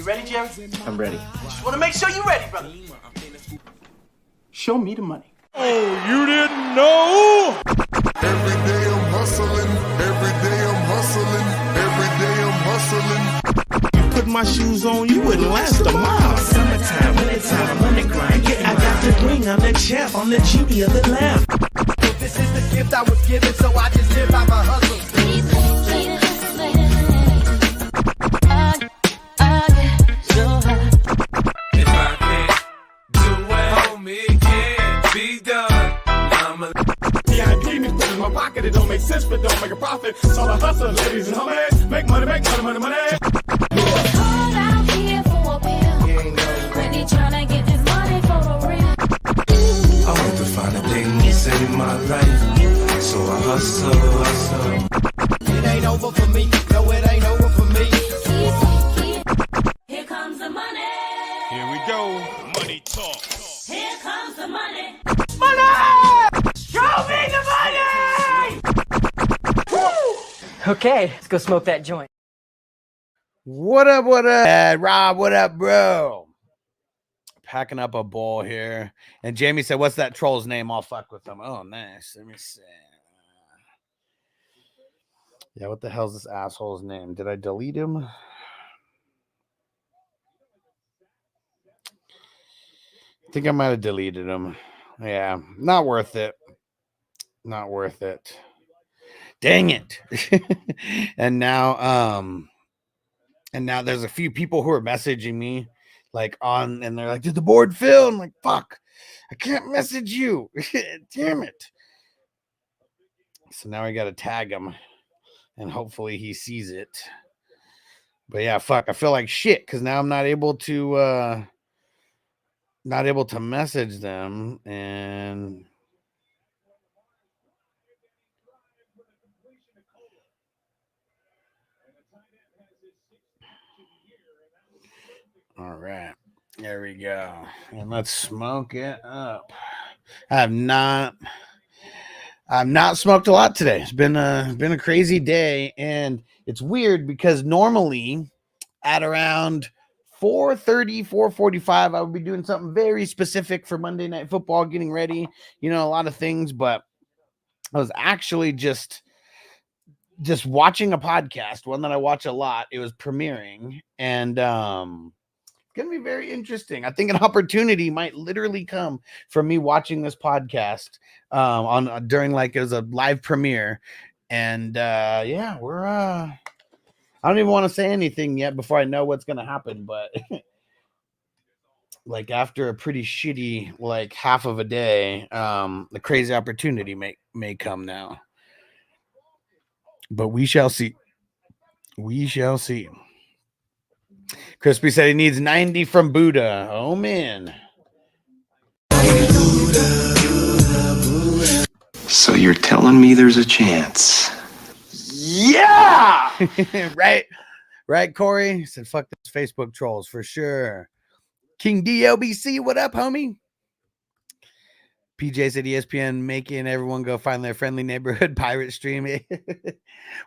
ready, Jerry? I'm ready. Just want to make sure you're ready, brother. Show me the money. Oh, you didn't know? Every day I'm hustling. Every day I'm hustling. Every day I'm hustling. Put my shoes on, you wouldn't last a mile. Summertime, wintertime, I'm on the grind. Yeah, I got the ring, I'm the champ, I'm the genie of the lamp. This is the gift I was given, so I just live by my hustle. If I can't do it, homie, it can't be done. VIP me put in my pocket, it don't make sense, but don't make a profit. So I hustle, ladies and homies, make money, money. Cold out here for a pill. Really tryna get this money for the real. I want to find a thing to save my life, so I hustle. It ain't over for me, no, it ain't over for me. Here comes the money. Here we go, money talk. Here comes the money. Show me the money! Okay, let's go smoke that joint. What up, Rob, what up, bro? Packing up a bowl here. And Jamie said, what's that troll's name? I'll fuck with them. Oh, nice. Let me see. Yeah, what the hell's this asshole's name? Did I delete him? I think I might have deleted him. Yeah, not worth it. Not worth it. Dang it. And now there's a few people who are messaging me like on, and they're like, did the board fill? I'm like, fuck, I can't message you. Damn it. So now I got to tag him and hopefully he sees it. But yeah, fuck, I feel like shit because now I'm not able to message them. And all right, there we go. And let's smoke it up. I've not smoked a lot today. It's been a crazy day, and it's weird because normally at around 4:30, 4:45, I would be doing something very specific for Monday Night Football, getting ready, a lot of things, but I was actually just watching a podcast, one that I watch a lot. It was premiering, and going to be very interesting. I think an opportunity might literally come from me watching this podcast during like it was a live premiere. And yeah, we're I don't even want to say anything yet before I know what's going to happen, but like after a pretty shitty like half of a day, the crazy opportunity may come now. But we shall see. We shall see. Crispy said he needs 90 from Buddha. Oh, man. So you're telling me there's a chance? Yeah! Right, Corey? He said, fuck those Facebook trolls for sure. King DLBC, what up, homie? PJ said ESPN making everyone go find their friendly neighborhood pirate stream.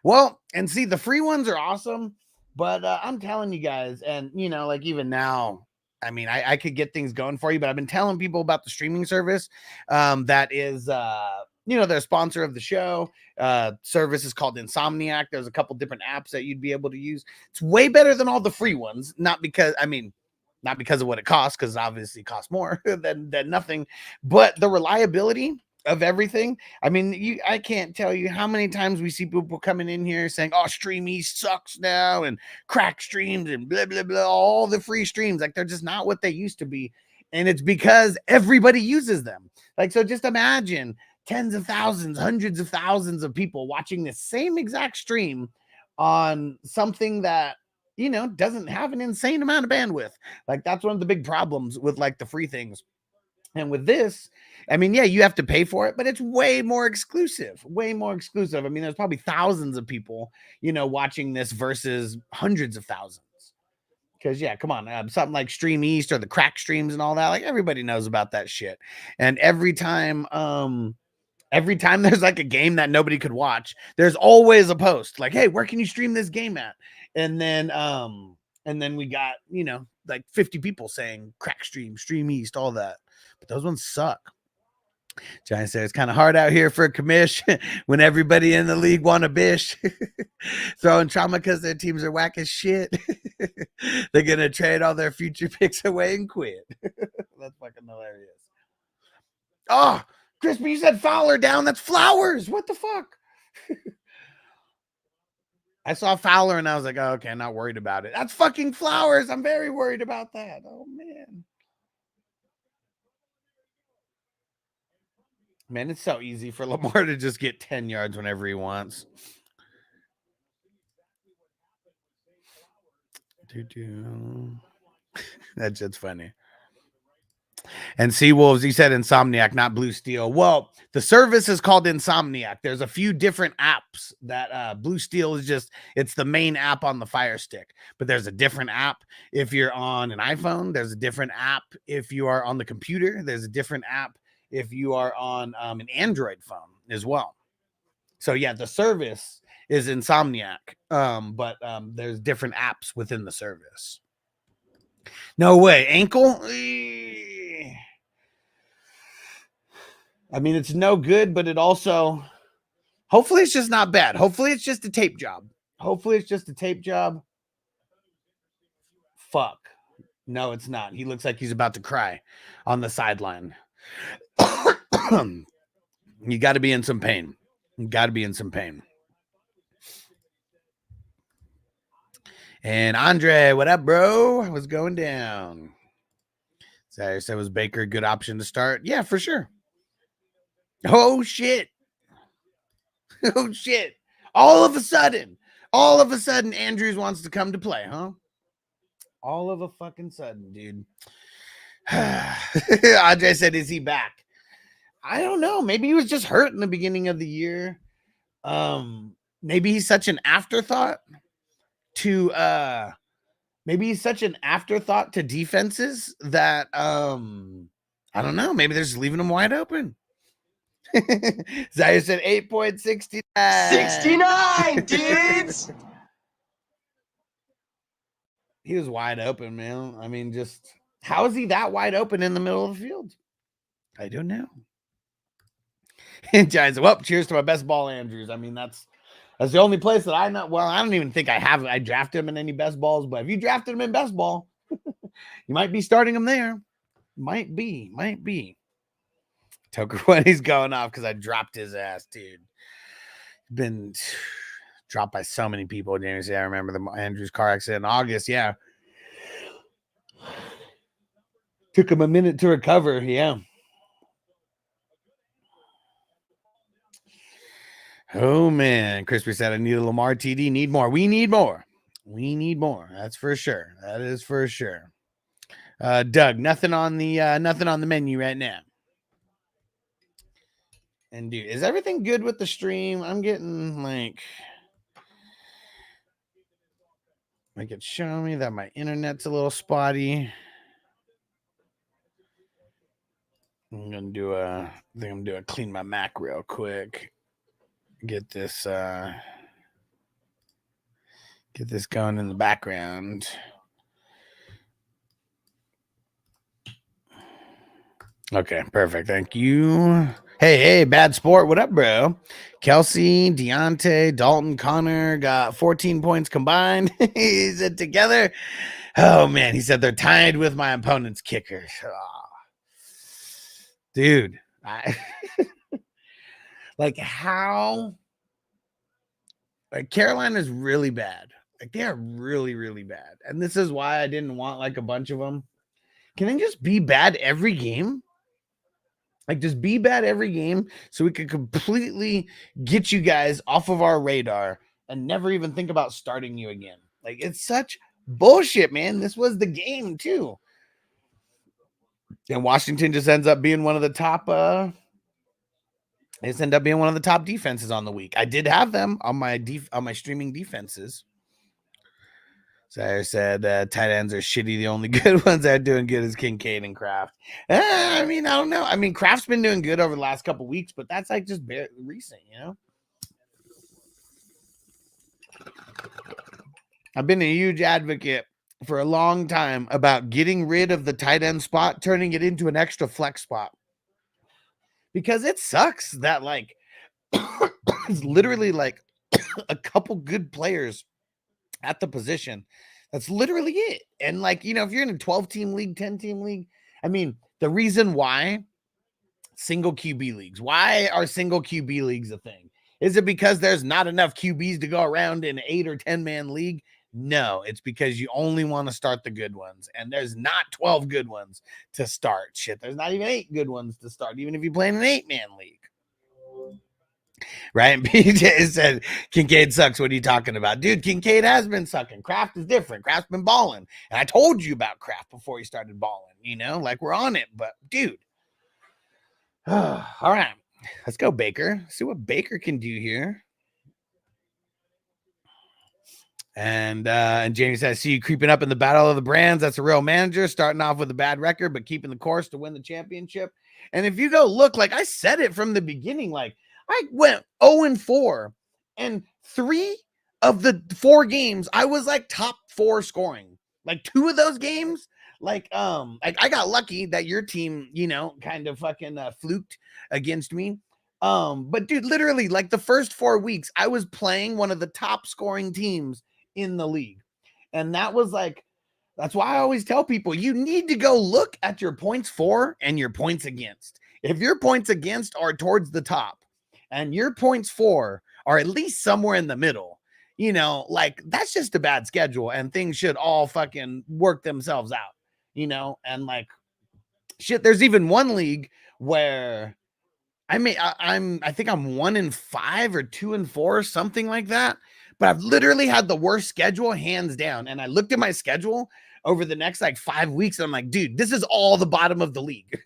Well, and see, the free ones are awesome. But I'm telling you guys, and, like even now, I mean, I could get things going for you, but I've been telling people about the streaming service that is, they're a sponsor of the show. Service is called Insomniac. There's a couple different apps that you'd be able to use. It's way better than all the free ones. Not because of what it costs, because obviously it costs more than nothing, but the reliability of everything. I mean, I can't tell you how many times we see people coming in here saying, oh, Stream East sucks now, and crack streams and blah, blah, blah, all the free streams. Like, they're just not what they used to be. And it's because everybody uses them. Like, so just imagine tens of thousands, hundreds of thousands of people watching the same exact stream on something that, doesn't have an insane amount of bandwidth. Like, that's one of the big problems with like the free things. And with this, I mean, yeah, you have to pay for it, but it's way more exclusive. I mean, there's probably thousands of people, watching this versus hundreds of thousands. Because, yeah, come on, something like Stream East or the crack streams and all that, like everybody knows about that shit. And every time there's like a game that nobody could watch, there's always a post like, hey, where can you stream this game at? And then And then we got, you know, like 50 people saying crack stream, stream east, all that. But those ones suck. Giant says it's kind of hard out here for a commish when everybody in the league want a bish. Throwing trauma because their teams are whack as shit. They're going to trade all their future picks away and quit. That's fucking hilarious. Oh, Crispy, you said Fowler down. That's Flowers. What the fuck? I saw Fowler and I was like, oh, okay, I'm not worried about it. That's fucking Flowers. I'm very worried about that. Oh, man. Man, it's so easy for Lamar to just get 10 yards whenever he wants. That's just funny. And Seawolves, he said Insomniac, not Blue Steel. Well, the service is called Insomniac. There's a few different apps that Blue Steel is just, it's the main app on the Fire Stick. But there's a different app if you're on an iPhone. There's a different app if you are on the computer. There's a different app if you are on an Android phone as well. So yeah, the service is Insomniac, but there's different apps within the service. No way. Ankle? I mean, it's no good, but it also, hopefully it's just not bad. Hopefully it's just a tape job. Hopefully it's just a tape job. Fuck. No, it's not. He looks like he's about to cry on the sideline. You got to be in some pain. You got to be in some pain. And Andre, what up, bro? What's going down? So was Baker a good option to start? Yeah, for sure. Oh, shit. Oh, shit. All of a sudden, Andrews wants to come to play, huh? All of a fucking sudden, dude. Andre said, is he back? I don't know. Maybe he was just hurt in the beginning of the year. Maybe he's such an afterthought to defenses that I don't know. Maybe they're just leaving him wide open. Zaire said 8.69. 69, dudes. He was wide open, man. I mean, just how is he that wide open in the middle of the field? I don't know. And Giants, well, cheers to my best ball, Andrews. I mean, that's the only place that I know. Well, I don't even think I drafted him in any best balls, but if you drafted him in best ball, you might be starting him there. Might be. Toker when he's going off because I dropped his ass, dude. Been dropped by so many people. James, I remember the Andrews car accident in August. Yeah. Took him a minute to recover. Yeah. Oh, man. Crispy said, I need a Lamar TD. Need more. We need more. That's for sure. That is for sure. Doug, nothing on the menu right now. And dude, is everything good with the stream? I'm getting like it's showing me that my internet's a little spotty. I'm gonna do a clean my Mac real quick. Get this going in the background. Okay, perfect. Thank you. Hey, bad sport. What up, bro? Kelsey, Deontay, Dalton, Connor got 14 points combined. He said together. Oh, man. He said they're tied with my opponent's kickers. Oh. Dude. Carolina's really bad. Like, they are really, really bad. And this is why I didn't want, like, a bunch of them. Can they just be bad every game? Like, just be bad every game so we could completely get you guys off of our radar and never even think about starting you again. Like, it's such bullshit, man. This was the game, too. And Washington just ends up being one of the top defenses on the week. I did have them on my streaming defenses. So I said tight ends are shitty. The only good ones that are doing good is Kincaid and Kraft. I mean, I don't know. I mean, Kraft's been doing good over the last couple of weeks, but that's like just recent, you know? I've been a huge advocate for a long time about getting rid of the tight end spot, turning it into an extra flex spot. Because it sucks that like it's literally like a couple good players at the position. That's literally it. And like, you know, if you're in a 12-team league, 10-team league, I mean, the reason why single QB leagues, why are single QB leagues a thing? Is it because there's not enough QBs to go around in an 8 or 10-man league? No, it's because you only want to start the good ones, and there's not 12 good ones to start. Shit, there's not even 8 good ones to start, even if you play in an 8-man league. Right? And BJ said Kincaid sucks. What are you talking about? Dude, Kincaid has been sucking. Kraft is different. Kraft's been balling. And I told you about Kraft before he started balling, you know, like we're on it. But dude. All right. Let's go, Baker. See what Baker can do here. And Jamie says, I see you creeping up in the battle of the brands. That's a real manager, starting off with a bad record, but keeping the course to win the championship. And if you go look, like I said it from the beginning, like I went 0-4, and 3 of the 4 games, I was like top 4 scoring. Like 2 of those games, like I got lucky that your team, you know, kind of fucking fluked against me. But dude, literally like the first 4 weeks, I was playing one of the top scoring teams in the league. And that was like, that's why I always tell people you need to go look at your points for and your points against. If your points against are towards the top and your points for are at least somewhere in the middle, you know, like that's just a bad schedule and things should all fucking work themselves out, you know? And like shit, there's even one league where I think I'm 1-5 or 2-4, something like that. But I've literally had the worst schedule hands down. And I looked at my schedule over the next like 5 weeks. And I'm like, dude, this is all the bottom of the league.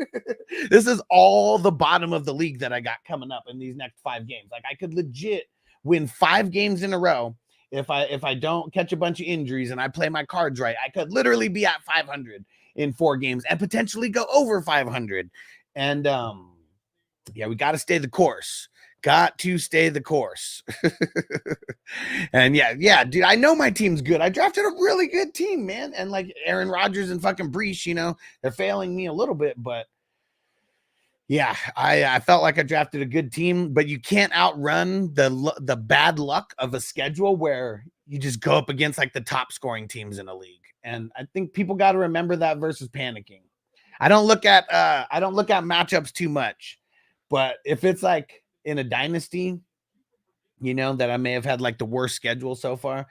This is all the bottom of the league that I got coming up in these next 5 games. Like I could legit win 5 games in a row. If I don't catch a bunch of injuries and I play my cards right, I could literally be at 500 in 4 games and potentially go over 500. And, yeah, we got to stay the course. Got to stay the course. And yeah, dude, I know my team's good. I drafted a really good team, man. And like Aaron Rodgers and fucking Brees, you know, they're failing me a little bit, but yeah, I felt like I drafted a good team, but you can't outrun the bad luck of a schedule where you just go up against like the top scoring teams in a league. And I think people got to remember that versus panicking. I don't look at matchups too much. But if it's like in a dynasty, you know, that I may have had like the worst schedule so far,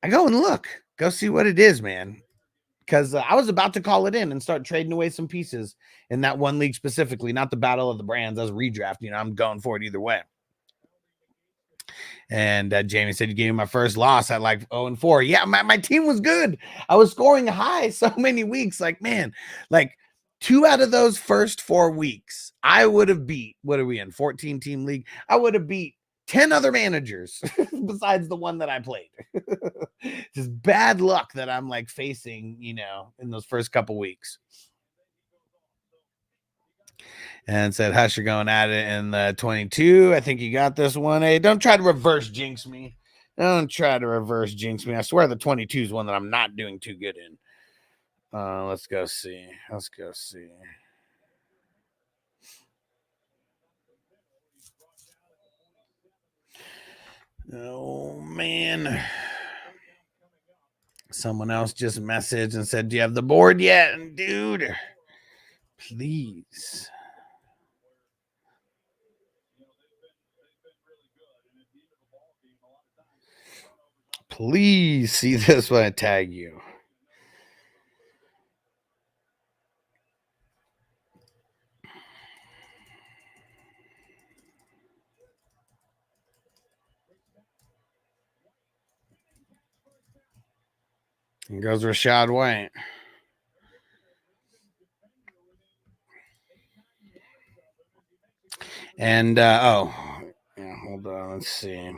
I go and look, go see what it is, man. Because I was about to call it in and start trading away some pieces in that one league specifically, not the battle of the brands. I was redraft. You know, I'm going for it either way. And Jamie said, you gave me my first loss at like 0-4. Yeah, my team was good. I was scoring high so many weeks. Like, man, like 2 out of those first 4 weeks, I would have beat, what are we in, 14-team league? I would have beat 10 other managers besides the one that I played. Just bad luck that I'm like facing, you know, in those first couple weeks. And said, Hush, you're going at it in the 22. I think you got this one. Hey, don't try to reverse jinx me. Don't try to reverse jinx me. I swear the 22 is one that I'm not doing too good in. Let's go see. Oh, man. Someone else just messaged and said, do you have the board yet? And dude, please. Please see this when I tag you. And goes Rashad White. And hold on, let's see.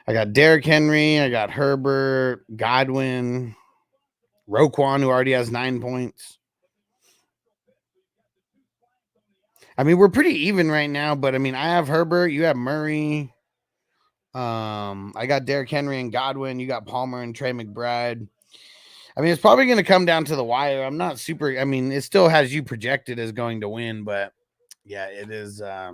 I got Derrick Henry, I got Herbert, Godwin, Roquan, who already has 9 points. I mean, we're pretty even right now, but I mean, I have Herbert, you have Murray. I got Derrick Henry and Godwin, you got Palmer and Trey McBride. I mean, it's probably going to come down to the wire. I'm not super. I mean, it still has you projected as going to win, but yeah, it is. I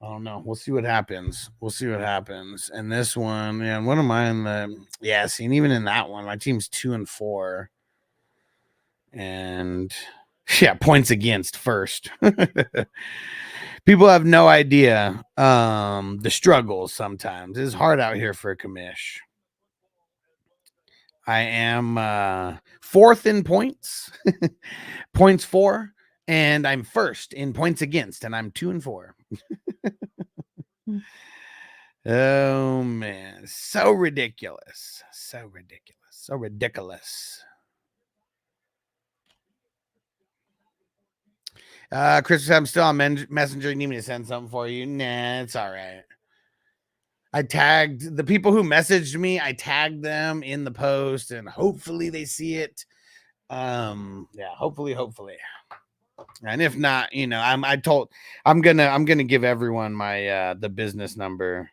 don't know. We'll see what happens. We'll see what happens. And this one, yeah, what am I in the? Yeah, see, and even in that one, my team's 2-4, and yeah, points against first. People have no idea the struggles sometimes. It's hard out here for a commish. I am 4th in points, points for, and I'm 1st in points against, and I'm 2-4. Oh man, so ridiculous. So ridiculous. So ridiculous. Chris, I'm still on Messenger. You need me to send something for you? Nah, it's all right. I tagged the people who messaged me. I tagged them in the post, and hopefully they see it. Yeah, hopefully. And if not, you know, I'm gonna give everyone my the business number,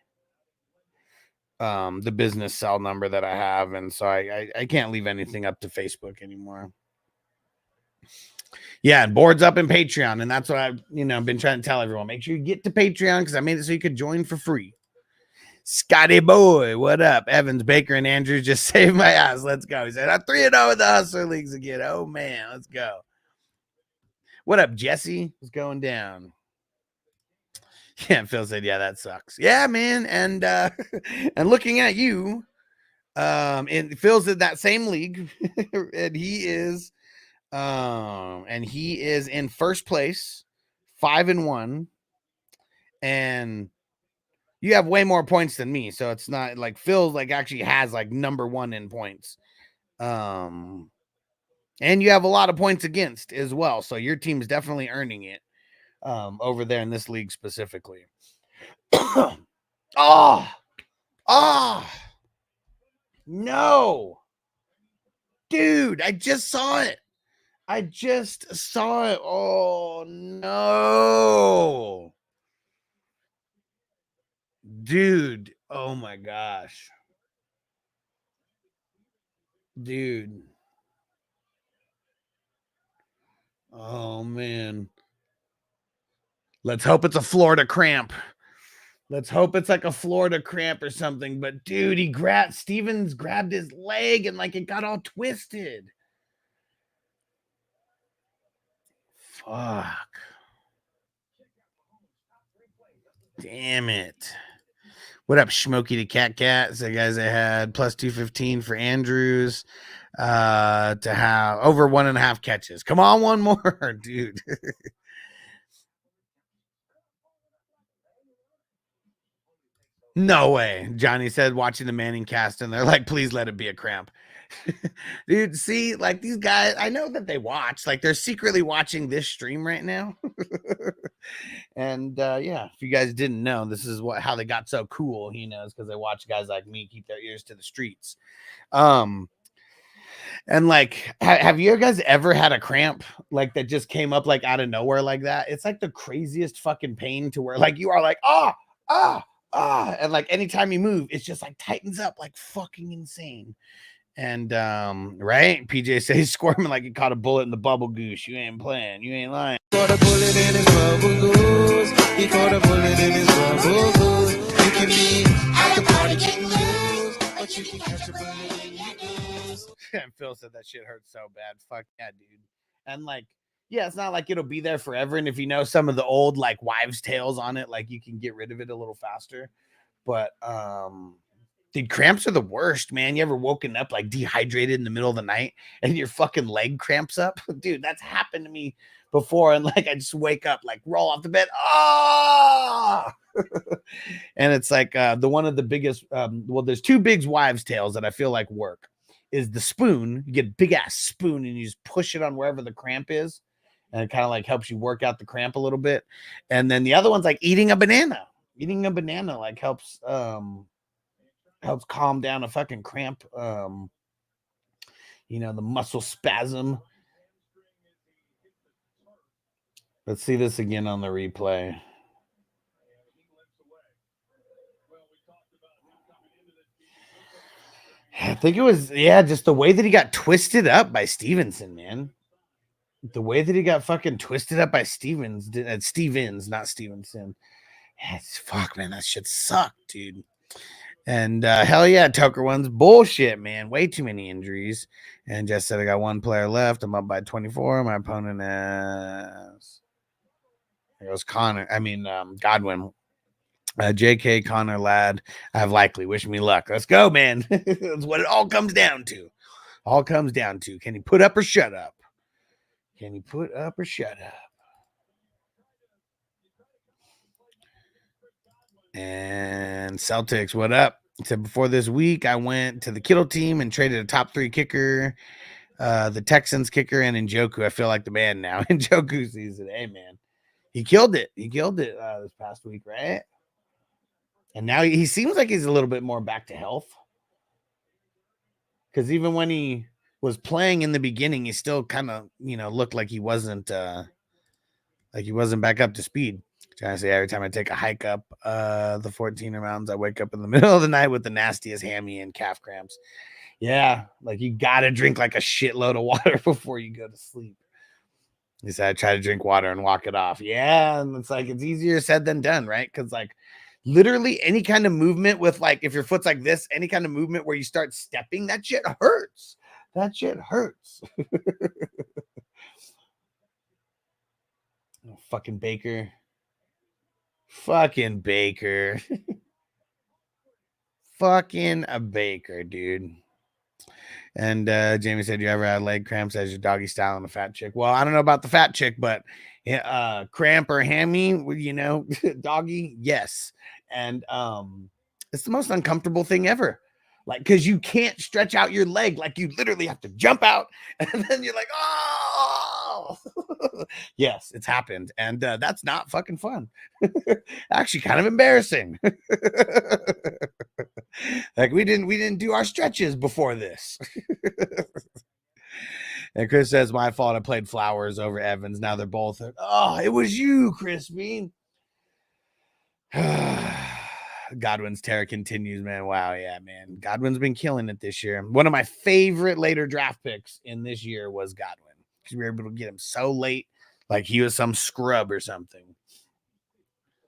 the business cell number that I have, and so I can't leave anything up to Facebook anymore. Yeah, and boards up in Patreon, and that's what I've been trying to tell everyone. Make sure you get to Patreon because I made it so you could join for free. Scotty boy, what up? Evans, Baker, and Andrews just saved my ass. Let's go. He said, I'm 3-0 in the Hustler Leagues again. Oh, man. Let's go. What up, Jesse? What's going down? Yeah, Phil said, yeah, that sucks. Yeah, man. And and looking at you, Phil's in that same league, and he is in first place, 5-1, and you have way more points than me, so it's not like Phil's like actually has like number 1 in points. And you have a lot of points against as well, so your team's definitely earning it over there in this league specifically. Oh, no, dude, I just saw it. Oh no. Dude, oh my gosh. Dude. Oh man. Let's hope it's a Florida cramp. Let's hope it's like a Florida cramp or something. But dude, Stevens grabbed his leg and like it got all twisted. Fuck. Damn it. What up, Smokey the Cat? So guys, I had plus 215 for Andrews to have over 1.5 catches. Come on, one more, dude. No way. Johnny said watching the Manning cast, and they're like, please let it be a cramp. Dude, see, like these guys, I know that they watch, like they're secretly watching this stream right now. And yeah, if you guys didn't know, this is how they got so cool, is because they watch guys like me keep their ears to the streets. And like, have you guys ever had a cramp like that just came up like out of nowhere like that? It's like the craziest fucking pain to where like you are like, and like anytime you move, it's just like tightens up like fucking insane. And right, PJ says squirming like he caught a bullet in the bubble goose. You ain't playing, you ain't lying. Caught a bullet in his bubble goose. He caught a bullet in his bubble goose. You can be at the party getting loose, but you can catch a bullet in your goose. And Phil said that shit hurts so bad. Fuck yeah, dude. And like, yeah, it's not like it'll be there forever. And if you know some of the old like wives' tales on it, like you can get rid of it a little faster. But dude, cramps are the worst, man. You ever woken up like dehydrated in the middle of the night and your fucking leg cramps up? Dude, that's happened to me before. And like I just wake up, like roll off the bed. And it's like the one of the biggest there's two big wives' tales that I feel like work. Is the spoon. You get a big ass spoon and you just push it on wherever the cramp is. And it kind of like helps you work out the cramp a little bit. And then the other one's like eating a banana. Eating a banana like helps calm down a fucking cramp. The muscle spasm. Let's see this again on the replay. I think it was, just the way that he got twisted up by Stevenson, man. The way that he got fucking twisted up by Stevens, not Stevenson. Fuck, man, that shit sucked, dude. And hell yeah, Tucker one's bullshit, man. Way too many injuries. And just said I got one player left. I'm up by 24. My opponent has there goes Godwin. JK, Connor, Ladd. I have likely. Wish me luck. Let's go, man. That's what it all comes down to. All comes down to can he put up or shut up? Can he put up or shut up? And Celtics, what up? So before this week, I went to the Kittle team and traded a top 3 kicker, the Texans kicker, and Njoku. I feel like the man now. Njoku season. Hey, man. He killed it. He killed it this past week, right? And now he seems like he's a little bit more back to health. Because even when he was playing in the beginning, he still kind of, looked like he wasn't back up to speed. Trying to say every time I take a hike up the 14er mountains, I wake up in the middle of the night with the nastiest hammy and calf cramps. Yeah, like you gotta drink like a shitload of water before you go to sleep. He said I try to drink water and walk it off. Yeah, and it's like it's easier said than done, right? Because like literally any kind of movement with like if your foot's like this, any kind of movement where you start stepping, that shit hurts. That shit hurts. Oh, fucking Baker. Fucking Baker. Fucking a Baker, dude. And Jamie said, you ever had leg cramps as your doggy style on a fat chick? Well, I don't know about the fat chick, but cramp or hammy, doggy, yes. And it's the most uncomfortable thing ever. Like, because you can't stretch out your leg. Like, you literally have to jump out. And then you're like, oh. Yes, it's happened. And that's not fucking fun. Actually, kind of embarrassing. Like, we didn't do our stretches before this. And Chris says, my fault. I played Flowers over Evans. Now they're both. Oh, it was you, Crispy. Godwin's terror continues, man. Wow, yeah, man. Godwin's been killing it this year. One of my favorite later draft picks in this year was Godwin because we were able to get him so late, like he was some scrub or something.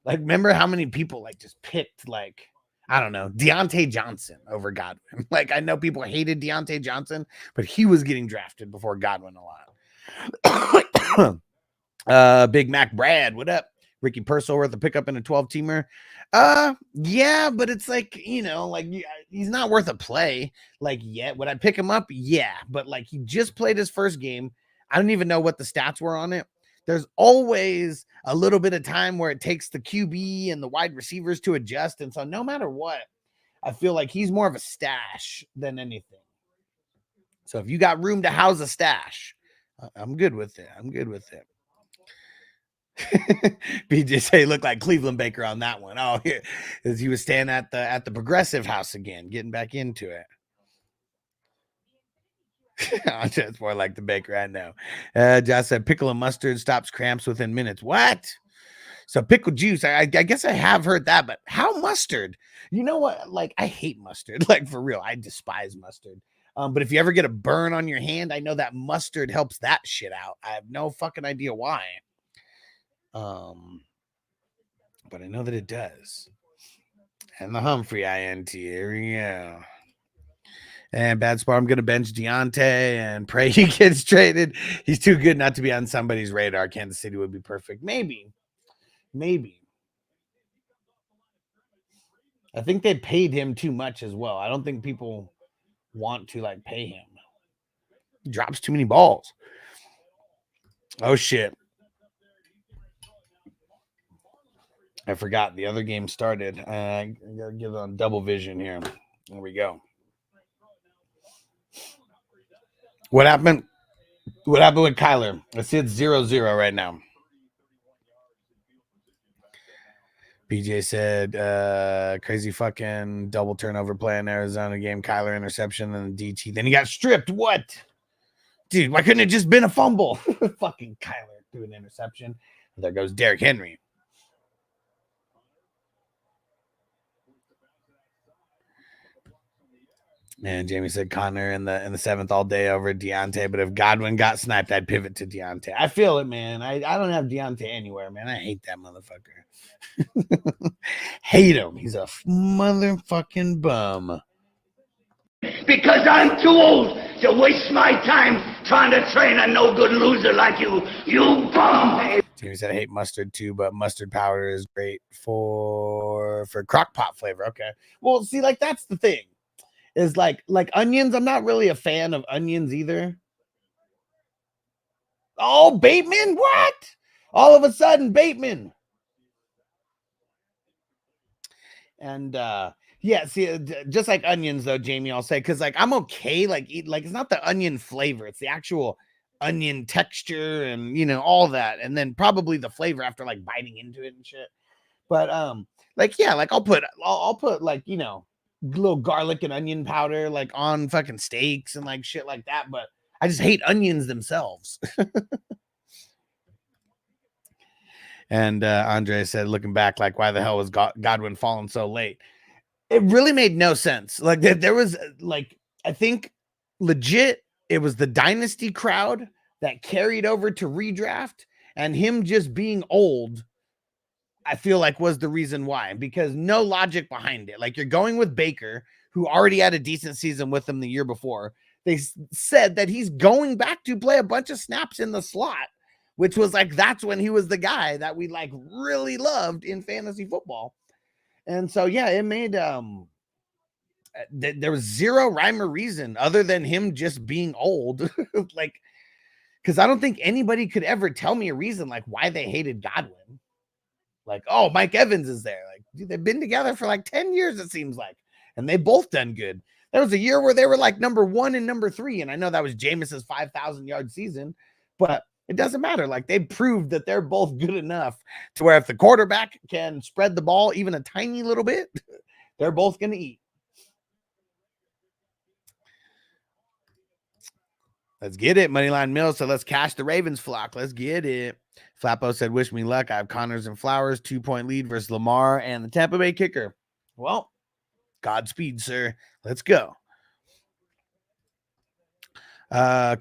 Like, remember how many people like just picked like I don't know Deontay Johnson over Godwin? Like, I know people hated Deontay Johnson, but he was getting drafted before Godwin a lot. Big Mac Brad, what up? Ricky Purcell worth a pickup in a 12-teamer. Yeah, but it's like, he's not worth a play like yet. Would I pick him up? Yeah, but like he just played his first game. I don't even know what the stats were on it. There's always a little bit of time where it takes the QB and the wide receivers to adjust. And so no matter what, I feel like he's more of a stash than anything. So if you got room to house a stash, I'm good with it. I'm good with it. BJ say look like Cleveland Baker on that one. Oh, as he was staying at the Progressive House again, getting back into it. It's more like the Baker, I know. Josh said pickle and mustard stops cramps within minutes. What? So pickle juice, I guess I have heard that, but how mustard? You know what? Like, I hate mustard. Like, for real, I despise mustard. But if you ever get a burn on your hand, I know that mustard helps that shit out. I have no fucking idea why. But I know that it does. And the Humphrey INT, here we go. And bad spot, I'm going to bench Deontay and pray he gets traded. He's too good not to be on somebody's radar. Kansas City would be perfect. Maybe. I think they paid him too much as well. I don't think people want to, like, pay him. He drops too many balls. Oh, shit. I forgot the other game started. I got to get it on double vision here. There we go. What happened? What happened with Kyler? I see it's 0-0 right now. PJ said, crazy fucking double turnover play in Arizona game. Kyler interception and DT. Then he got stripped. What? Dude, why couldn't it just been a fumble? Fucking Kyler threw an interception. There goes Derrick Henry. And Jamie said Connor in the seventh all day over Deontay, but if Godwin got sniped, I'd pivot to Deontay. I feel it, man. I don't have Deontay anywhere, man. I hate that motherfucker. Hate him. He's a motherfucking bum. Because I'm too old to waste my time trying to train a no-good loser like you bum. Jamie said I hate mustard too, but mustard powder is great for crock pot flavor. Okay. Well, see, like that's the thing. Is like onions. I'm not really a fan of onions either. Oh, Bateman, what? All of a sudden, Bateman. And yeah, see, just like onions, though, Jamie, I'll say, because like I'm okay, like eat, like it's not the onion flavor, it's the actual onion texture and all that, and then probably the flavor after like biting into it and shit. But like yeah, like I'll put like little garlic and onion powder like on fucking steaks and like shit like that, but I just hate onions themselves. And Andre said, looking back, like why the hell was Godwin falling so late? It really made no sense. Like there was like, I think legit it was the dynasty crowd that carried over to redraft, and him just being old, I feel like was the reason why, because no logic behind it. Like you're going with Baker, who already had a decent season with him the year before. They said that he's going back to play a bunch of snaps in the slot, which was like, that's when he was the guy that we like really loved in fantasy football. And so, yeah, it made, there was zero rhyme or reason other than him just being old. Like, cause I don't think anybody could ever tell me a reason like why they hated Godwin. Like, oh, Mike Evans is there. Like, dude, they've been together for like 10 years, it seems like. And they both done good. There was a year where they were like number 1 and number 3. And I know that was Jameis's 5,000-yard season, but it doesn't matter. Like, they proved that they're both good enough to where if the quarterback can spread the ball even a tiny little bit, they're both going to eat. Let's get it, Moneyline Mills. So let's cash the Ravens flock. Let's get it. Flappo said, wish me luck. I have Connors and Flowers, 2-point lead versus Lamar and the Tampa Bay kicker. Well, Godspeed, sir. Let's go.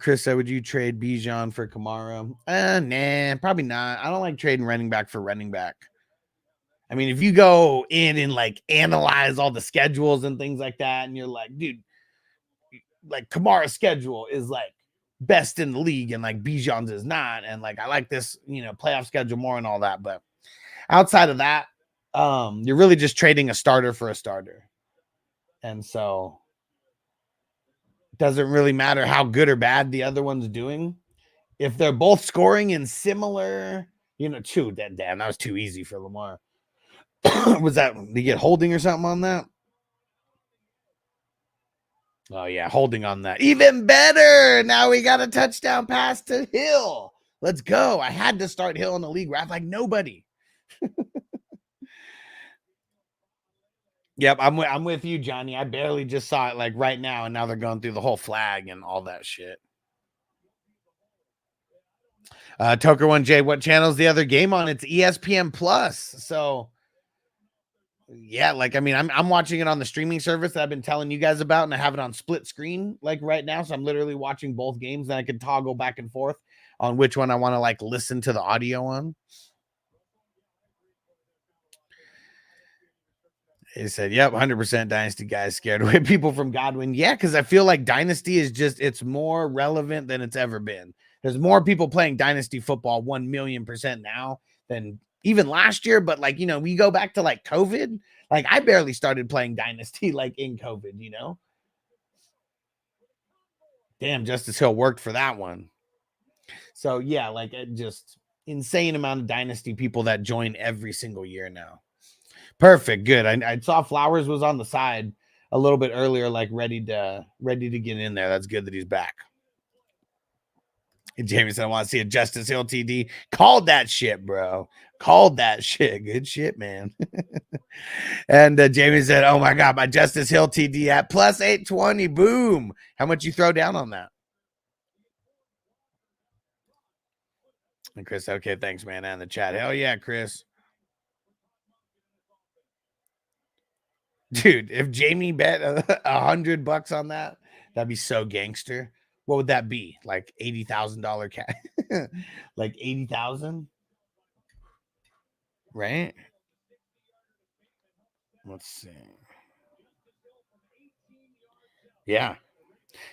Chris said, would you trade Bijan for Kamara? Nah, probably not. I don't like trading running back for running back. I mean, if you go in and like analyze all the schedules and things like that, and you're like, dude, like Kamara's schedule is like best in the league and like Bijan's is not, and like I like this playoff schedule more and all that, but outside of that, you're really just trading a starter for a starter, and so it doesn't really matter how good or bad the other one's doing if they're both scoring in similar damn, that was too easy for Lamar. Was that, did you get holding or something on that? Oh, yeah, holding on that. Even better. Now we got a touchdown pass to Hill. Let's go. I had to start Hill in the league where I have like nobody. Yep, I'm with you, Johnny. I barely just saw it like right now, and now they're going through the whole flag and all that shit. Toker 1J, what channel is the other game on? It's ESPN Plus. So yeah, like I mean, I'm watching it on the streaming service that I've been telling you guys about, and I have it on split screen like right now. So I'm literally watching both games, and I can toggle back and forth on which one I want to like listen to the audio on. He said, yep, 100% Dynasty guys scared away people from Godwin. Yeah, because I feel like Dynasty is just, it's more relevant than it's ever been. There's more people playing Dynasty football 1,000,000% now than even last year. But like, we go back to like COVID. Like I barely started playing Dynasty like in COVID, Damn, Justice Hill worked for that one. So yeah, like just insane amount of Dynasty people that join every single year now. Perfect. Good. I saw Flowers was on the side a little bit earlier, like ready to get in there. That's good that he's back. And Jamie said, I want to see a Justice Hill TD. Called that shit, bro. Called that shit. Good shit, man. And Jamie said, oh my God, my Justice Hill TD at plus 820. Boom. How much you throw down on that? And Chris, okay, thanks, man. And the chat. Hell yeah, Chris. Dude, if Jamie bet $100 on that, that'd be so gangster. What would that be? Like $80,000 cash? Like 80,000? Right? Let's see. Yeah.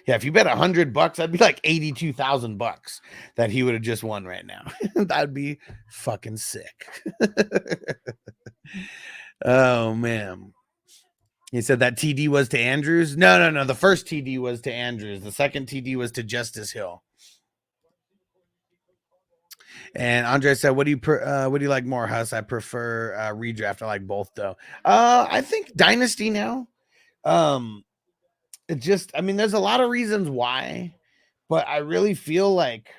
Yeah, if you bet $100, that'd be like $82,000 that he would have just won right now. That'd be fucking sick. Oh man. He said that TD was to Andrews. No. The first TD was to Andrews. The second TD was to Justice Hill. And Andre said, "What do you like more, Huss? I prefer redraft. I like both though. I think Dynasty now. It just, I mean, there's a lot of reasons why, but I really feel like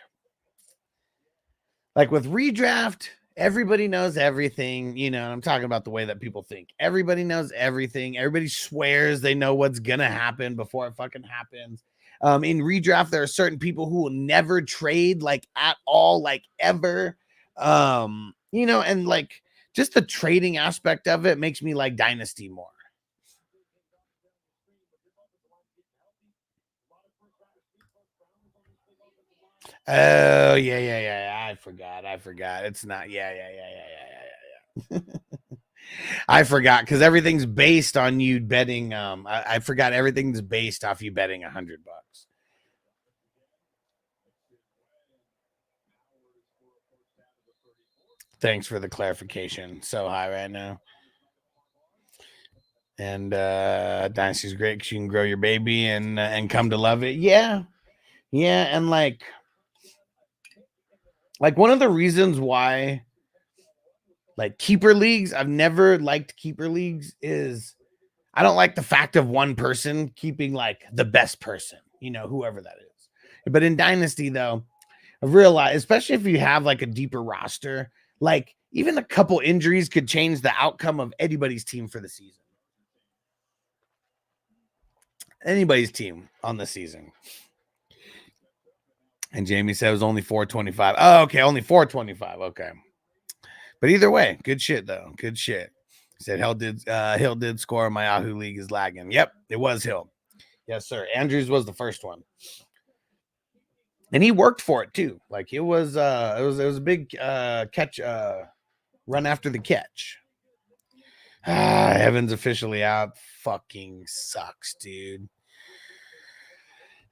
with redraft, everybody knows everything. You know, I'm talking about the way that people think. Everybody knows everything. Everybody swears they know what's gonna happen before it fucking happens. In redraft, there are certain people who will never trade like at all, like ever. You know, and like just the trading aspect of it makes me like Dynasty more. Oh yeah. I forgot. It's not. Yeah. I forgot because everything's based on you betting. I forgot everything's based off you betting $100. Thanks for the clarification. So high right now. And Dynasty's great because you can grow your baby and come to love it. Yeah, and like one of the reasons why like keeper leagues, I've never liked keeper leagues is I don't like the fact of one person keeping like the best person, you know, whoever that is. But in Dynasty though, I've realized, especially if you have like a deeper roster, like even a couple injuries could change the outcome of anybody's team for the season. Anybody's team on the season. And Jamie said it was only 425. Oh, okay, only 425. Okay. But either way, good shit though. Good shit. He said Hill did score. My Yahoo league is lagging. Yep, it was Hill. Yes, sir. Andrews was the first one. And he worked for it too. Like it was a big catch, run after the catch. Evans officially out. Fucking sucks, dude.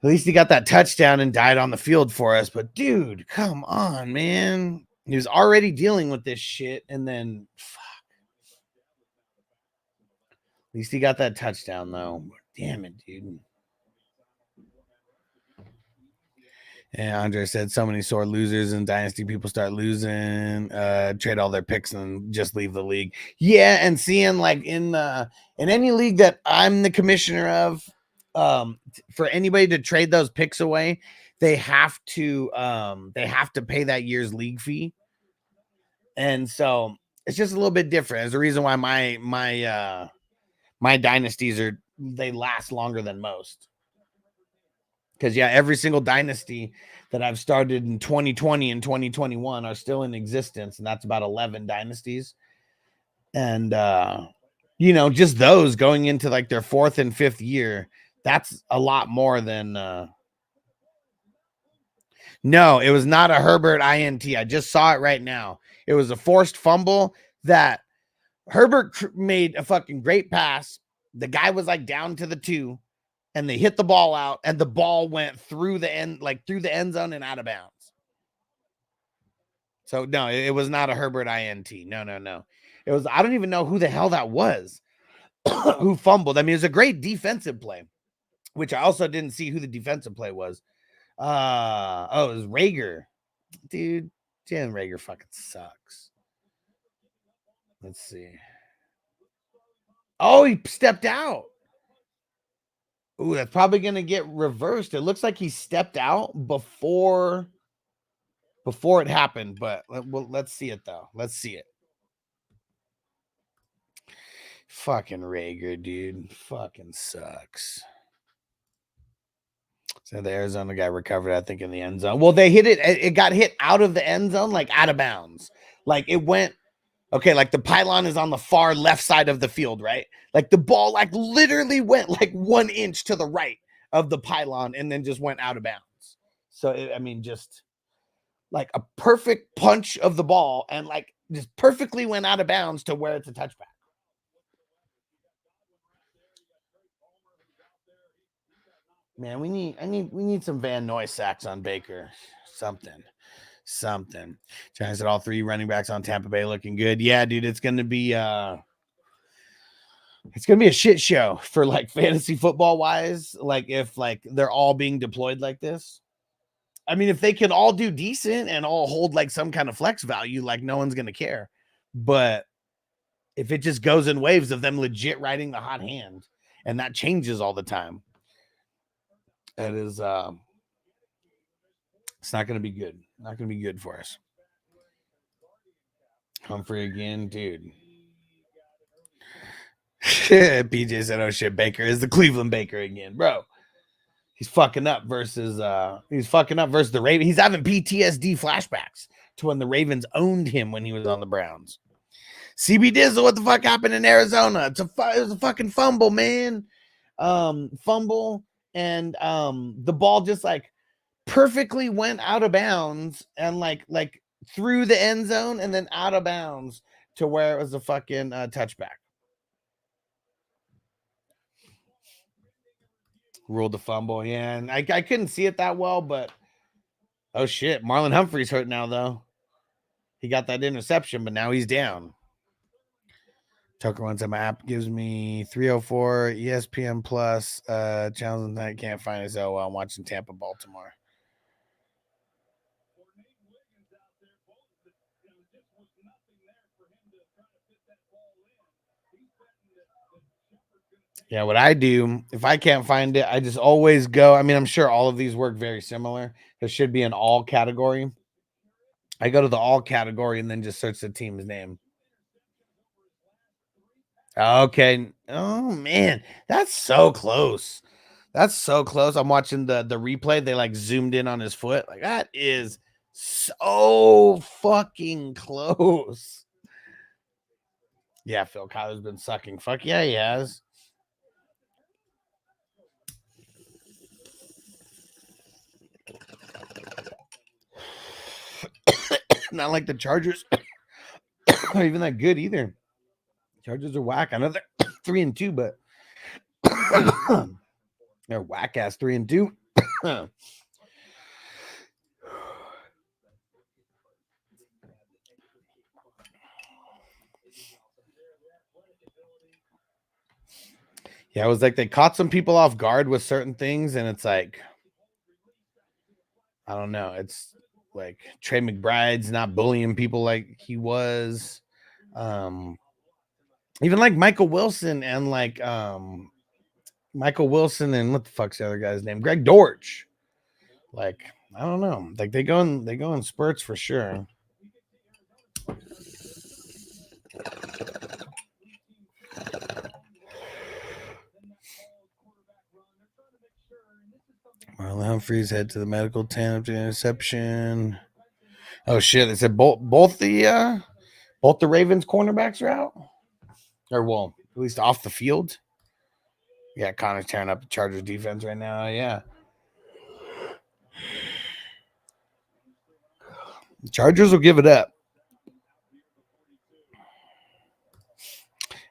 At least he got that touchdown and died on the field for us. But dude, come on, man. He was already dealing with this shit, and then fuck. At least he got that touchdown though. Damn it, dude. And Andre said so many sore losers in Dynasty. People start losing, trade all their picks and just leave the league. Yeah, and seeing like in any league that I'm the commissioner of, for anybody to trade those picks away, they have to pay that year's league fee. And so it's just a little bit different. There's a reason why my dynasties they last longer than most. Because, yeah, every single dynasty that I've started in 2020 and 2021 are still in existence, and that's about 11 dynasties. And, you know, just those going into, like, their 4th and 5th year, that's a lot more than no, it was not a Herbert INT. I just saw it right now. It was a forced fumble that Herbert made a fucking great pass. The guy was, like, down to the 2. And they hit the ball out, and the ball went through the end zone and out of bounds. So no, it was not a Herbert INT. No. It was, I don't even know who the hell that was who fumbled. I mean, it was a great defensive play, which I also didn't see who the defensive play was. It was Rager. Dude, Jalen Rager fucking sucks. Let's see. Oh, he stepped out. Ooh, that's probably going to get reversed. It looks like he stepped out before it happened, but let's see it, though. Let's see it. Fucking Rager, dude. Fucking sucks. So the Arizona guy recovered, I think, in the end zone. Well, they hit it. It got hit out of the end zone, like out of bounds. Like it went Okay, like the pylon is on the far left side of the field, right? Like the ball like literally went like 1 inch to the right of the pylon and then just went out of bounds. So I mean, just like a perfect punch of the ball and like just perfectly went out of bounds to where it's a touchback. Man, we need some Van Noy sacks on Baker. Something. Giants at all 3 running backs on Tampa Bay looking good. Yeah, dude, it's gonna be a shit show for like fantasy football wise. Like if like they're all being deployed like this. I mean, if they can all do decent and all hold like some kind of flex value, like no one's gonna care. But if it just goes in waves of them legit riding the hot hand, and that changes all the time, it is it's not gonna be good. Not gonna be good for us. Humphrey again, dude. PJ said, "Oh shit, Baker is the Cleveland Baker again, bro." He's fucking up versus the Ravens. He's having PTSD flashbacks to when the Ravens owned him when he was on the Browns. CB Dizzle, what the fuck happened in Arizona? It was a fucking fumble, man. Fumble, and the ball just like perfectly went out of bounds and like through the end zone and then out of bounds to where it was a fucking touchback. Ruled the fumble, yeah, and I couldn't see it that well, but oh shit, Marlon Humphrey's hurt now though. He got that interception, but now he's down. Tucker wants my app gives me 304 ESPN Plus challenge that I can't find it. So I'm watching Tampa, Baltimore. Yeah, what I do, if I can't find it, I just always go. I mean, I'm sure all of these work very similar. There should be an all category. I go to the all category and then just search the team's name. Okay. Oh, man. That's so close. That's so close. I'm watching the replay. They like zoomed in on his foot. Like that is so fucking close. Yeah, Phil Kyler's been sucking. Fuck yeah, he has. Not like the Chargers are even that good either. Chargers are whack. I know they're 3-2, but they're whack ass 3-2. Yeah, it was like they caught some people off guard with certain things, and it's like, I don't know. It's like Trey McBride's not bullying people like he was. Even like Michael Wilson and what the fuck's the other guy's name? Greg Dortch. Like, I don't know. Like they go in spurts for sure. Marlon Humphreys head to the medical tent after interception. Oh shit! They said both the Ravens cornerbacks are out, or well, at least off the field. Yeah, Connor's tearing up the Chargers defense right now. Yeah, the Chargers will give it up.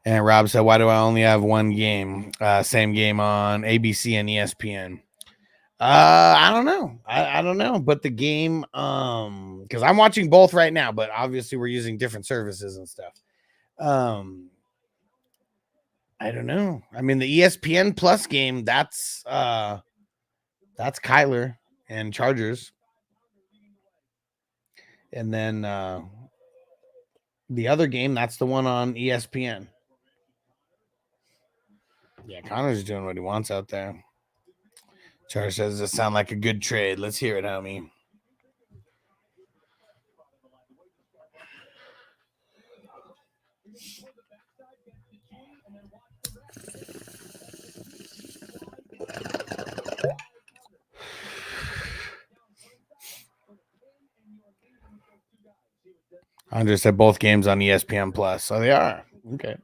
And Rob said, "Why do I only have one game? Same game on ABC and ESPN." I don't know. I don't know, but the game, because I'm watching both right now, but obviously we're using different services and stuff. I don't know. I mean, the ESPN Plus game, that's Kyler and Chargers, and then the other game, that's the one on ESPN. Yeah, Connor's doing what he wants out there. Charles says, "Does it sound like a good trade? Let's hear it, homie." Andre said both games on ESPN Plus. So they are. Okay.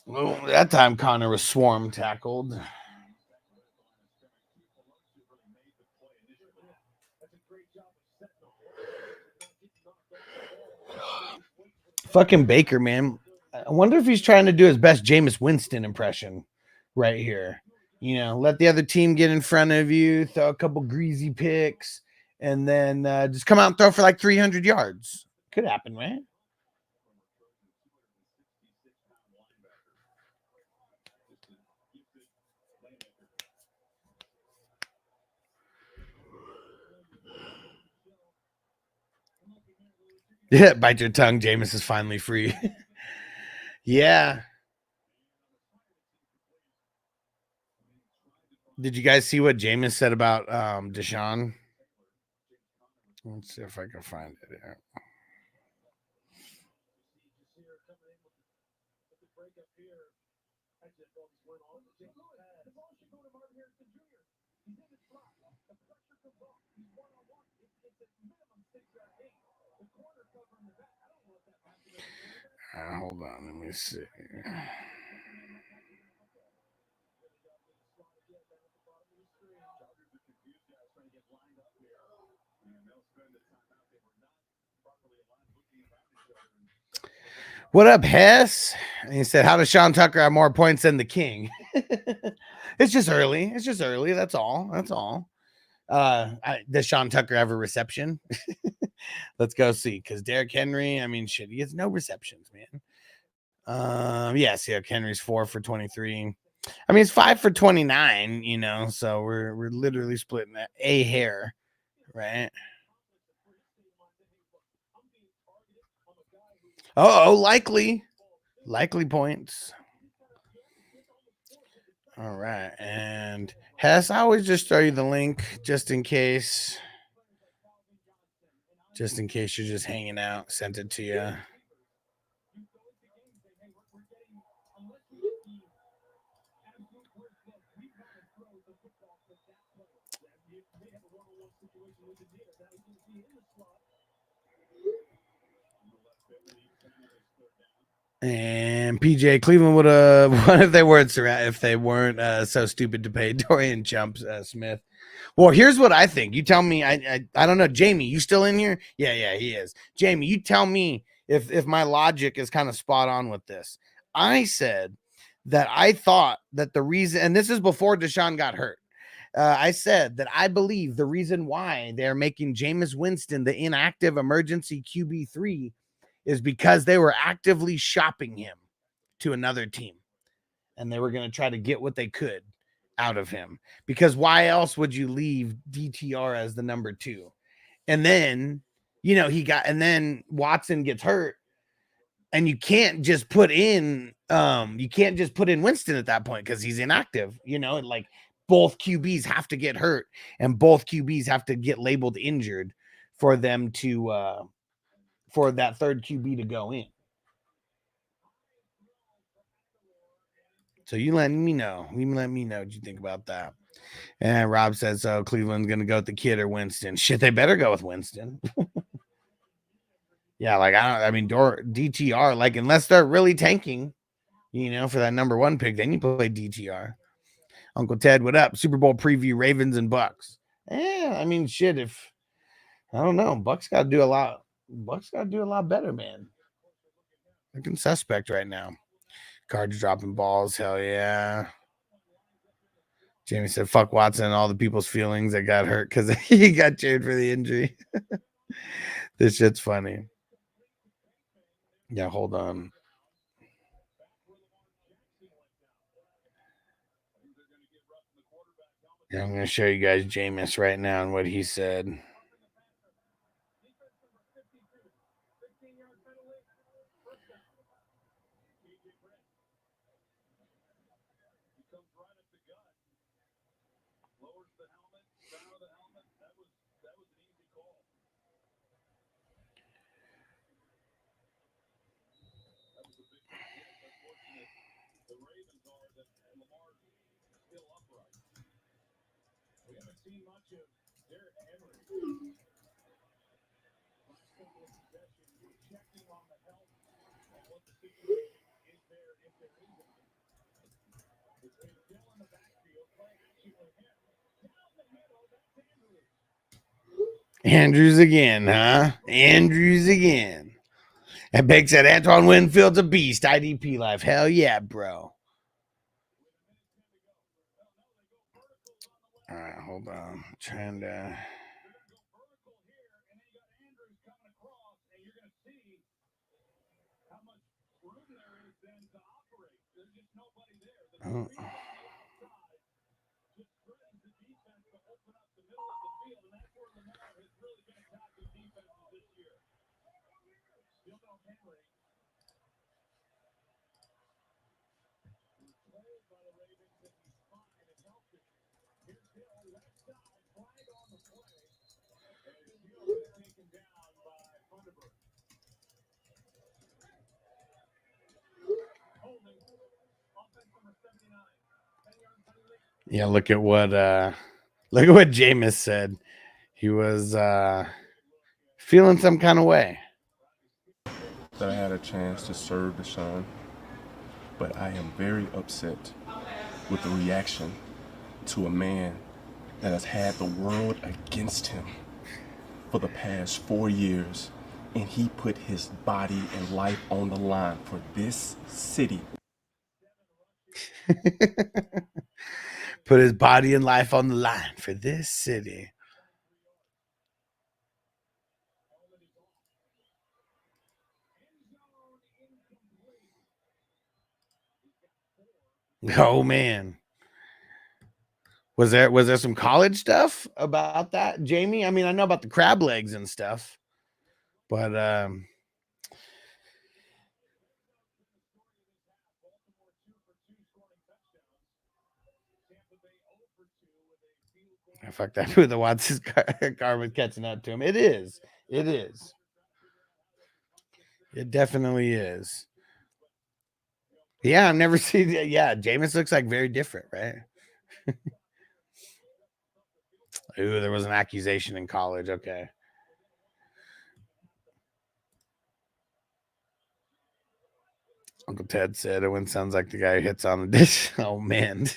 Well, that time Connor was swarm tackled. Fucking Baker, man. I wonder if he's trying to do his best Jameis Winston impression right here. You know, let the other team get in front of you, throw a couple greasy picks, and then just come out and throw for like 300 yards. Could happen, man. Yeah, bite your tongue. Jameis is finally free. Yeah. Did you guys see what Jameis said about Deshaun? Let's see if I can find it here. Hold on, let me see. What up, Hess? And he said, how does Sean Tucker have more points than the King? It's just early. It's just early. That's all. That's all. Does Sean Tucker have a reception? Let's go see. Because Derrick Henry, I mean, shit, he has no receptions, man. Yes, yeah, Henry's 4 for 23. I mean, it's 5 for 29, you know, so we're literally splitting a hair, right? Oh, likely points. All right, and Hess, I always just throw you the link just in case you're just hanging out. Sent it to you. And PJ Cleveland would have what if they weren't so stupid to pay Dorian Chumps Smith. Well, here's what I think. You tell me. I don't know. Jamie, you still in here? Yeah, he is. Jamie, you tell me if my logic is kind of spot on with this. I said that I thought that the reason, and this is before Deshaun got hurt. I said that I believe the reason why they're making Jameis Winston the inactive emergency QB3 is because they were actively shopping him to another team, and they were going to try to get what they could out of him, because why else would you leave DTR as the number 2? And then, you know, and then Watson gets hurt, and you can't just put in Winston at that point because he's inactive, you know, and like both QBs have to get hurt and both QBs have to get labeled injured for them to for that third QB to go in. So you let me know. You let me know what you think about that. And Rob says, so Cleveland's going to go with the kid or Winston. Shit, they better go with Winston. Yeah, like, DTR, like, unless they're really tanking, you know, for that number 1 pick, then you play DTR. Uncle Ted, what up? Super Bowl preview, Ravens and Bucs. Yeah, I mean, shit, I don't know. Bucs got to do a lot. Bucs got to do a lot better, man. Looking suspect right now. Cards dropping balls. Hell yeah. Jamie said, fuck Watson and all the people's feelings that got hurt because he got cheered for the injury. This shit's funny. Yeah, hold on. Yeah, I'm going to show you guys Jameis right now and what he said. Andrews again, huh? Andrews again. And Big said Antoine Winfield's a beast. IDP life. Hell yeah, bro. All right, hold on. I'm trying to. Oh. Yeah, look at what Jameis said. He was feeling some kind of way. That I had a chance to serve Deshaun, but I am very upset with the reaction to a man that has had the world against him for the past 4 years, and he put his body and life on the line for this city. Put his body and life on the line for this city. Oh man. Was there some college stuff about that, Jamie? I mean, I know about the crab legs and stuff, but I fucked that with the Watson's car was catching up to him. It is. It is. It definitely is. Yeah, I've never seen it. Yeah, Jameis looks like very different, right? Ooh, there was an accusation in college. Okay. Uncle Ted said Owen sounds like the guy who hits on the dish. Oh man.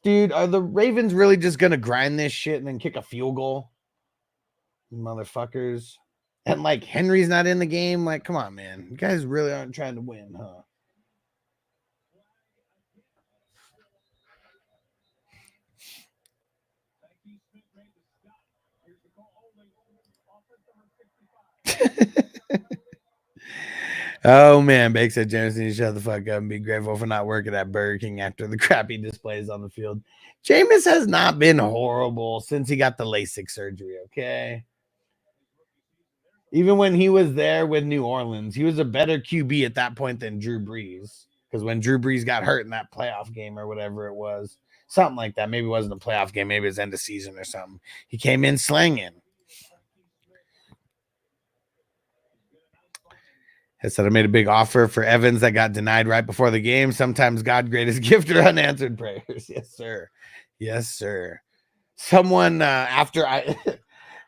Dude, are the Ravens really just gonna grind this shit and then kick a field goal? Motherfuckers. And like Henry's not in the game. Like, come on, man. You guys really aren't trying to win, huh? Oh man, Bake said Jameson, you shut the fuck up and be grateful for not working at Burger King after the crappy displays on the field. Jameis has not been horrible since he got the LASIK surgery, okay? Even when he was there with New Orleans, he was a better QB at that point than Drew Brees. Because when Drew Brees got hurt in that playoff game or whatever it was, something like that. Maybe it wasn't a playoff game, maybe it was end of season or something. He came in slanging. I said I made a big offer for Evans that got denied right before the game. Sometimes God greatest gift or unanswered prayers. Yes, sir. Yes, sir. Someone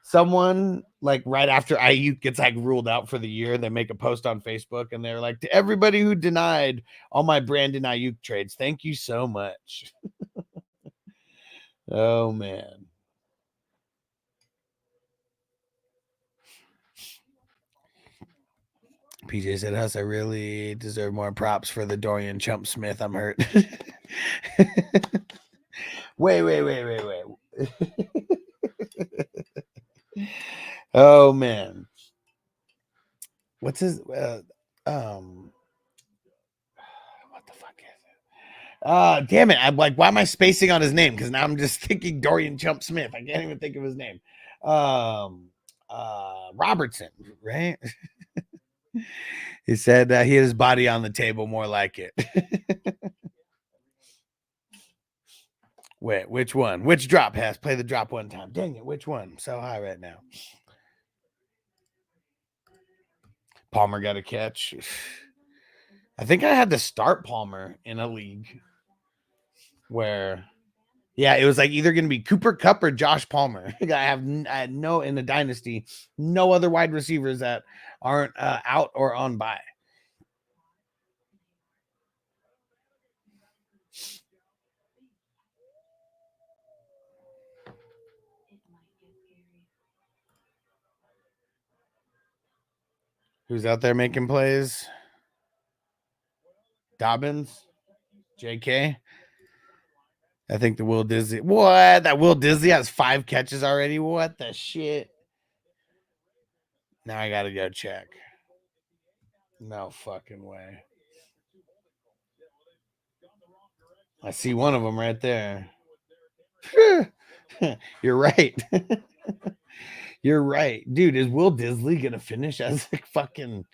someone like right after Ayuk gets like ruled out for the year, they make a post on Facebook and they're like, to everybody who denied all my Brandon Ayuk trades, thank you so much. Oh man. PJ said, Huss, I really deserve more props for the Dorian Chump Smith. I'm hurt. Wait. Oh man. What's his what the fuck is it? Damn it. I'm like, why am I spacing on his name? Because now I'm just thinking Dorian Chump Smith. I can't even think of his name. Robertson, right? He said he had his body on the table, more like it. Wait, which one? Which drop has? Play the drop one time. Dang it, which one? I'm so high right now. Palmer got a catch. I think I had to start Palmer in a league where, yeah, it was like either going to be Cooper Kupp or Josh Palmer. I had no, in the dynasty, no other wide receivers that aren't out or on bye. Who's out there making plays? Dobbins, JK. I think the Will Disley. What? That Will Disley has 5 catches already? What the shit? Now I got to go check. No fucking way. I see one of them right there. You're right. You're right. Dude, is Will Disley going to finish as like fucking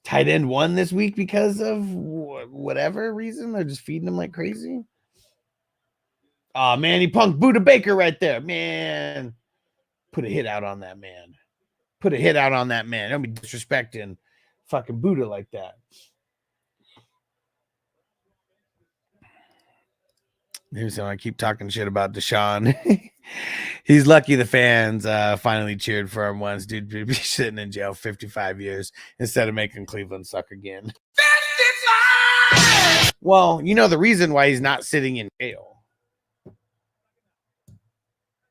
tight end 1 this week because of whatever reason? They're just feeding him like crazy. Oh, man, he punked Buda Baker right there. Man, put a hit out on that man. Put a hit out on that man. Don't be disrespecting fucking Buda like that. Here's how I keep talking shit about Deshaun. He's lucky the fans finally cheered for him once. Dude be sitting in jail 55 years instead of making Cleveland suck again. 55! Well, you know the reason why he's not sitting in jail.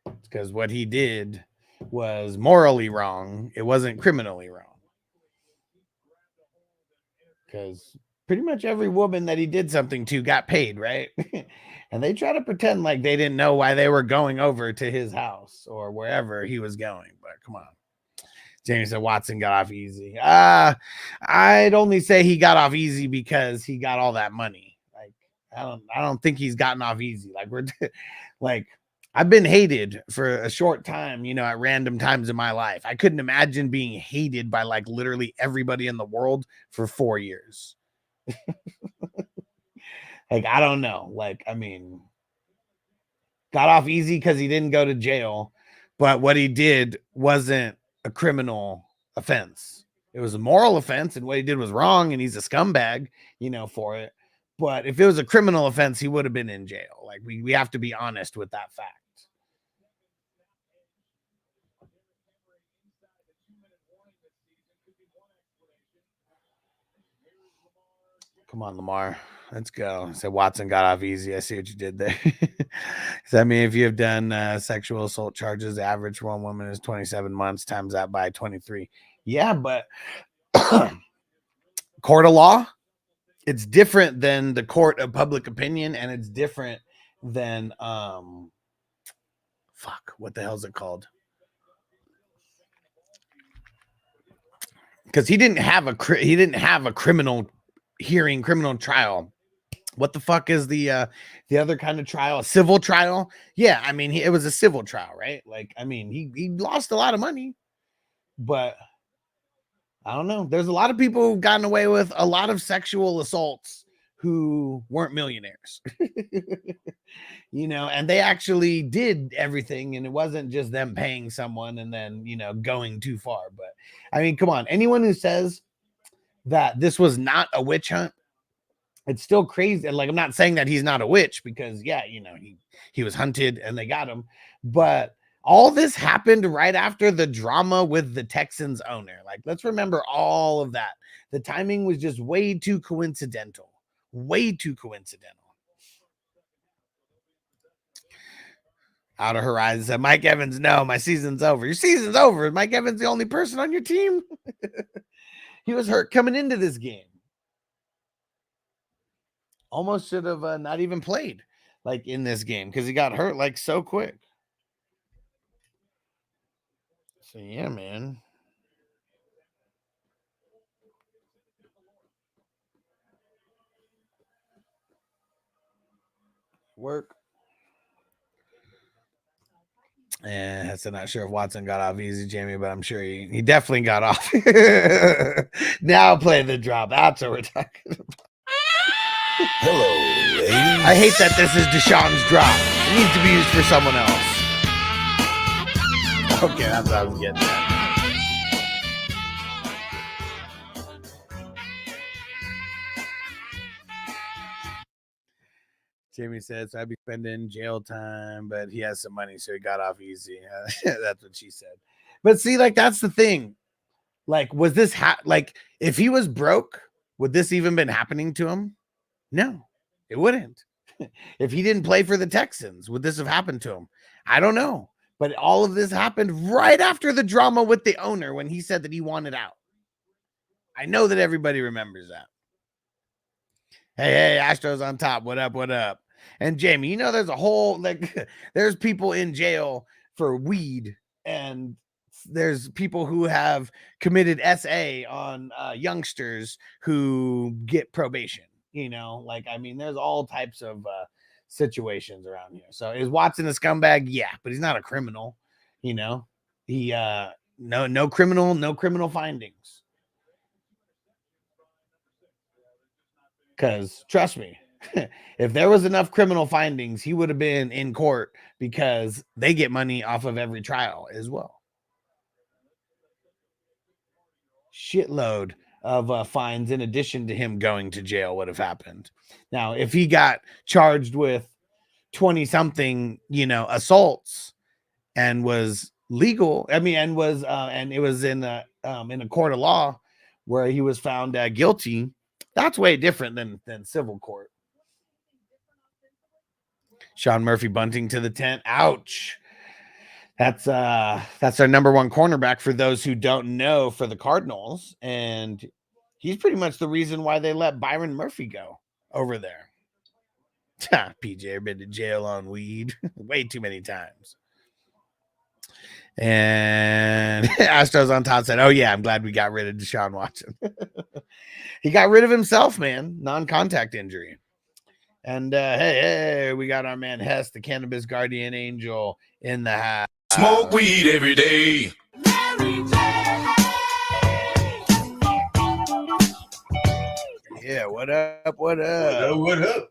It's because what he did was morally wrong. It wasn't criminally wrong. Because pretty much every woman that he did something to got paid, right? And they try to pretend like they didn't know why they were going over to his house or wherever he was going. But come on. Jamie said Watson got off easy. I'd only say he got off easy because he got all that money. Like, I don't think he's gotten off easy. Like, we're like, I've been hated for a short time, you know, at random times in my life. I couldn't imagine being hated by like literally everybody in the world for 4 years. Like, I don't know. Like, I mean, got off easy because he didn't go to jail, but what he did wasn't a criminal offense. It was a moral offense, and what he did was wrong, and he's a scumbag, you know, for it. But if it was a criminal offense, he would have been in jail. Like, we have to be honest with that fact. Come on, Lamar. Let's go. So Watson got off easy. I see what you did there. Does that mean if you have done sexual assault charges, the average for one woman is 27 months, times that by 23? Yeah, but court of law, it's different than the court of public opinion, and it's different than what the hell is it called? Because he didn't have a criminal hearing, criminal trial. What the fuck is the other kind of trial? A civil trial? Yeah, I mean, it was a civil trial, right? Like, I mean, he lost a lot of money, but I don't know. There's a lot of people who've gotten away with a lot of sexual assaults who weren't millionaires, you know, and they actually did everything, and it wasn't just them paying someone and then, you know, going too far. But I mean, come on, anyone who says that this was not a witch hunt, it's still crazy. Like, I'm not saying that he's not a witch, because yeah, you know, he was hunted and they got him, but all this happened right after the drama with the Texans owner. Like, let's remember all of that. The timing was just way too coincidental. Way too coincidental. Outer Horizon said, Mike Evans, no, my season's over. Your season's over. Mike Evans the only person on your team? He was hurt coming into this game. Almost should have not even played like in this game because he got hurt like so quick. So yeah, man. Work. And I'm not sure if Watson got off easy, Jamie, but I'm sure he definitely got off. Now play the drop. That's what we're talking about. Hello, ladies. I hate that this is Deshaun's drop. It needs to be used for someone else. Okay, that's what I was getting at. Jamie said, so I'd be spending jail time, but he has some money, so he got off easy. That's what she said. But see, like, that's the thing. Like, was this like, if he was broke, would this even been happening to him? No, it wouldn't. If he didn't play for the Texans, would this have happened to him? I don't know. But all of this happened right after the drama with the owner when he said that he wanted out. I know that everybody remembers that. Hey, Astros on top. What up? What up? And Jamie, you know, there's a whole, like, there's people in jail for weed, and there's people who have committed SA on youngsters who get probation, you know, like, I mean, there's all types of situations around here. So is Watson a scumbag? Yeah, but he's not a criminal, you know, he, no criminal findings. Because trust me, if there was enough criminal findings, he would have been in court because they get money off of every trial as well. Shitload of fines in addition to him going to jail would have happened. Now, if he got charged with 20 something, you know, assaults and was legal, I mean, and was and it was in a court of law where he was found guilty, that's way different than civil court. Sean Murphy bunting to the tent. Ouch. That's our number one cornerback for those who don't know for the Cardinals. And he's pretty much the reason why they let Byron Murphy go over there. PJ been to jail on weed way too many times. And Astros on top said, oh yeah, I'm glad we got rid of Deshaun Watson. He got rid of himself, man. Non-contact injury. And hey, we got our man Hess, the cannabis guardian angel, in the house. Smoke weed every day. Yeah, what up? What up? What up?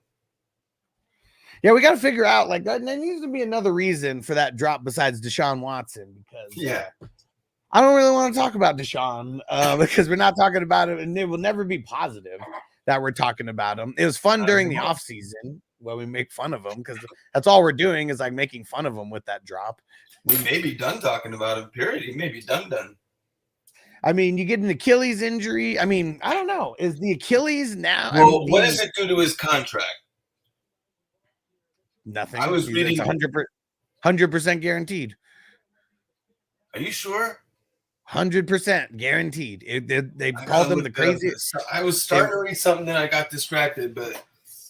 Yeah, we got to figure out, like, there needs to be another reason for that drop besides Deshaun Watson, because I don't really want to talk about Deshaun because we're not talking about it, and it will never be positive that we're talking about him. It was fun during the off season where we make fun of him, because that's all we're doing is like making fun of him with that drop. We may be done talking about him, period. He may be done. I mean, you get an Achilles injury. I mean, I don't know. Is the Achilles now? Well, I mean, what does it do to his contract? Nothing. I was reading 100% guaranteed. Are you sure? 100% guaranteed. They called him the craziest. I was starting to read something, then I got distracted, but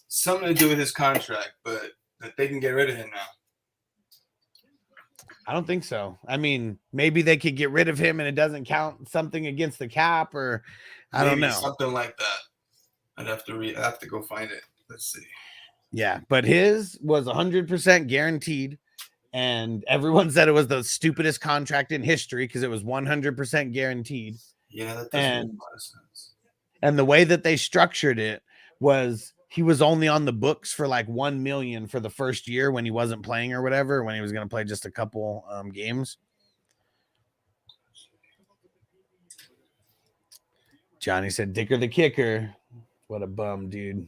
something to do with his contract, but that they can get rid of him now. I don't think so. I mean, maybe they could get rid of him and it doesn't count something against the cap, or I don't know. Something like that. I'd have to go find it. Let's see. Yeah, but his was 100% guaranteed, and everyone said it was the stupidest contract in history because it was 100% guaranteed. Yeah, that doesn't make a lot of sense. And the way that they structured it was he was only on the books for like $1 million for the first year when he wasn't playing or whatever, when he was going to play just a couple games. Johnny said, Dicker the kicker. What a bum, dude.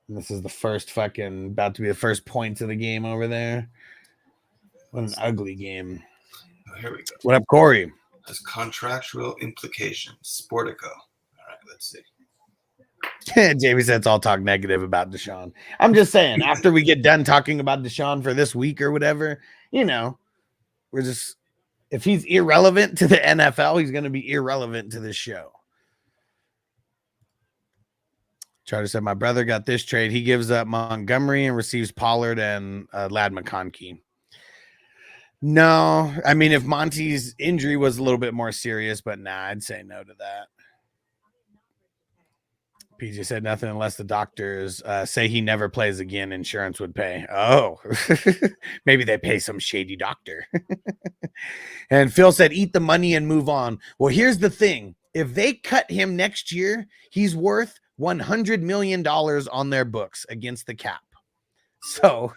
And this is the first about to be the first points of the game over there. What an ugly game. Oh, here we go. What up, Corey? Has contractual implications. Sportico. All right, let's see. Jamie said it's all talk negative about Deshaun. I'm just saying, after we get done talking about Deshaun for this week or whatever, you know, we're just, if he's irrelevant to the NFL, he's going to be irrelevant to this show. Charter said, my brother got this trade. He gives up Montgomery and receives Pollard and Lad McConkey. No, I mean, if Monty's injury was a little bit more serious, but nah, I'd say no to that. PJ said nothing unless the doctors say he never plays again, insurance would pay. Oh, maybe they pay some shady doctor. And Phil said, eat the money and move on. Well, here's the thing. If they cut him next year, he's worth $100 million on their books against the cap. So,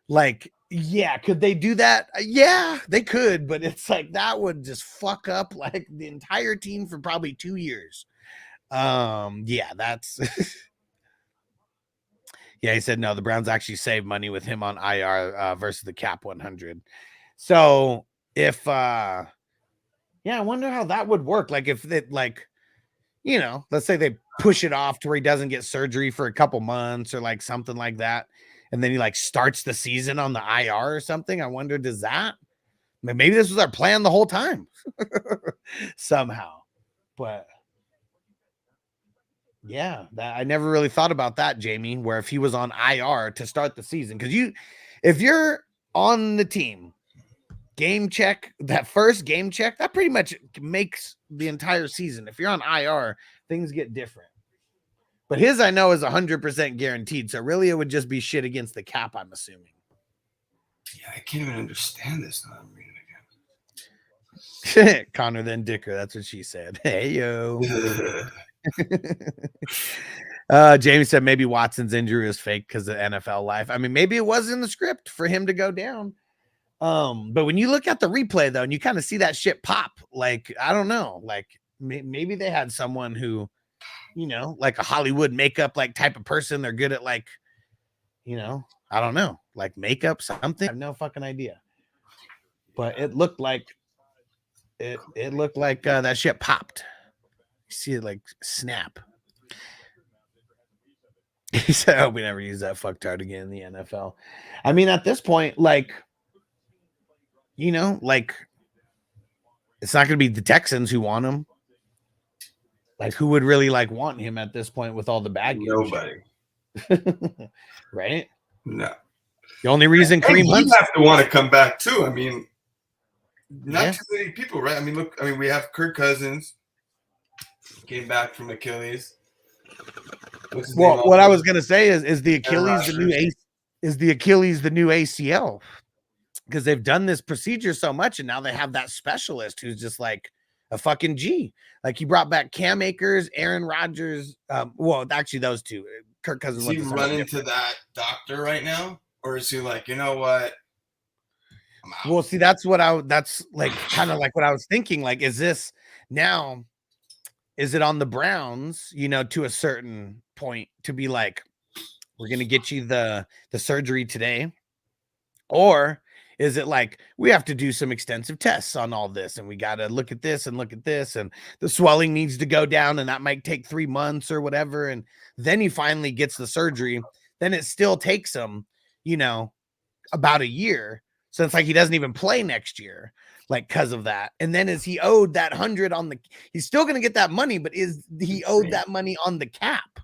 like, yeah, could they do that? Yeah, they could, but it's like that would just fuck up like the entire team for probably 2 years. Yeah, that's Yeah, he said no. The Browns actually saved money with him on IR versus the cap 100. So if, I wonder how that would work. Like if it, like, let's say they push it off to where he doesn't get surgery for a couple months or like something like that, and then he like starts the season on the IR or something. I wonder, does that? Maybe this was our plan the whole time somehow, but. Yeah, that I never really thought about that, Jamie, where if he was on IR to start the season, because if you're on the team, game check, that first game check, that pretty much makes the entire season. If you're on IR, things get different. But his, I know, is 100% guaranteed. So really, it would just be shit against the cap, I'm assuming. Yeah, I can't even understand this now. I'm reading again. Connor, then Dicker. That's what she said. Hey, yo. Jamie said maybe Watson's injury is fake because of NFL life. I mean, maybe it was in the script for him to go down. But when you look at the replay though, and you kind of see that shit pop, like, I don't know, like maybe they had someone who, like a Hollywood makeup like type of person. They're good at like, I don't know, like makeup, something. I have no fucking idea. But it looked like it looked like that shit popped. See it like snap. He said, "I hope we never use that fucktard again in the NFL." I mean, at this point, like, like it's not going to be the Texans who want him. Like, who would really like want him at this point with all the baggage? Nobody, right? No. The only reason Kareem Hunt have to want to come back too. I mean, not too many people, right? I mean, look. I mean, we have Kirk Cousins. Came back from Achilles. Well, what I was gonna say is the Achilles the new Achilles the new ACL, because they've done this procedure so much, and now they have that specialist who's just like a fucking G. Like he brought back Cam Akers, Aaron Rodgers. Well, actually those two. Kirk Cousins. Is he running to that doctor right now, or is he like, you know what? I'm out. Well, see, that's like kind of like what I was thinking. Like, is this now? Is it on the Browns, to a certain point to be like, we're going to get you the surgery today? Or is it like, we have to do some extensive tests on all this, and we got to look at this and look at this, and the swelling needs to go down, and that might take 3 months or whatever. And then he finally gets the surgery. Then it still takes him, about a year. So it's like he doesn't even play next year. Like, because of that. And then is he owed that 100 on he's still going to get that money, but is he owed that money on the cap?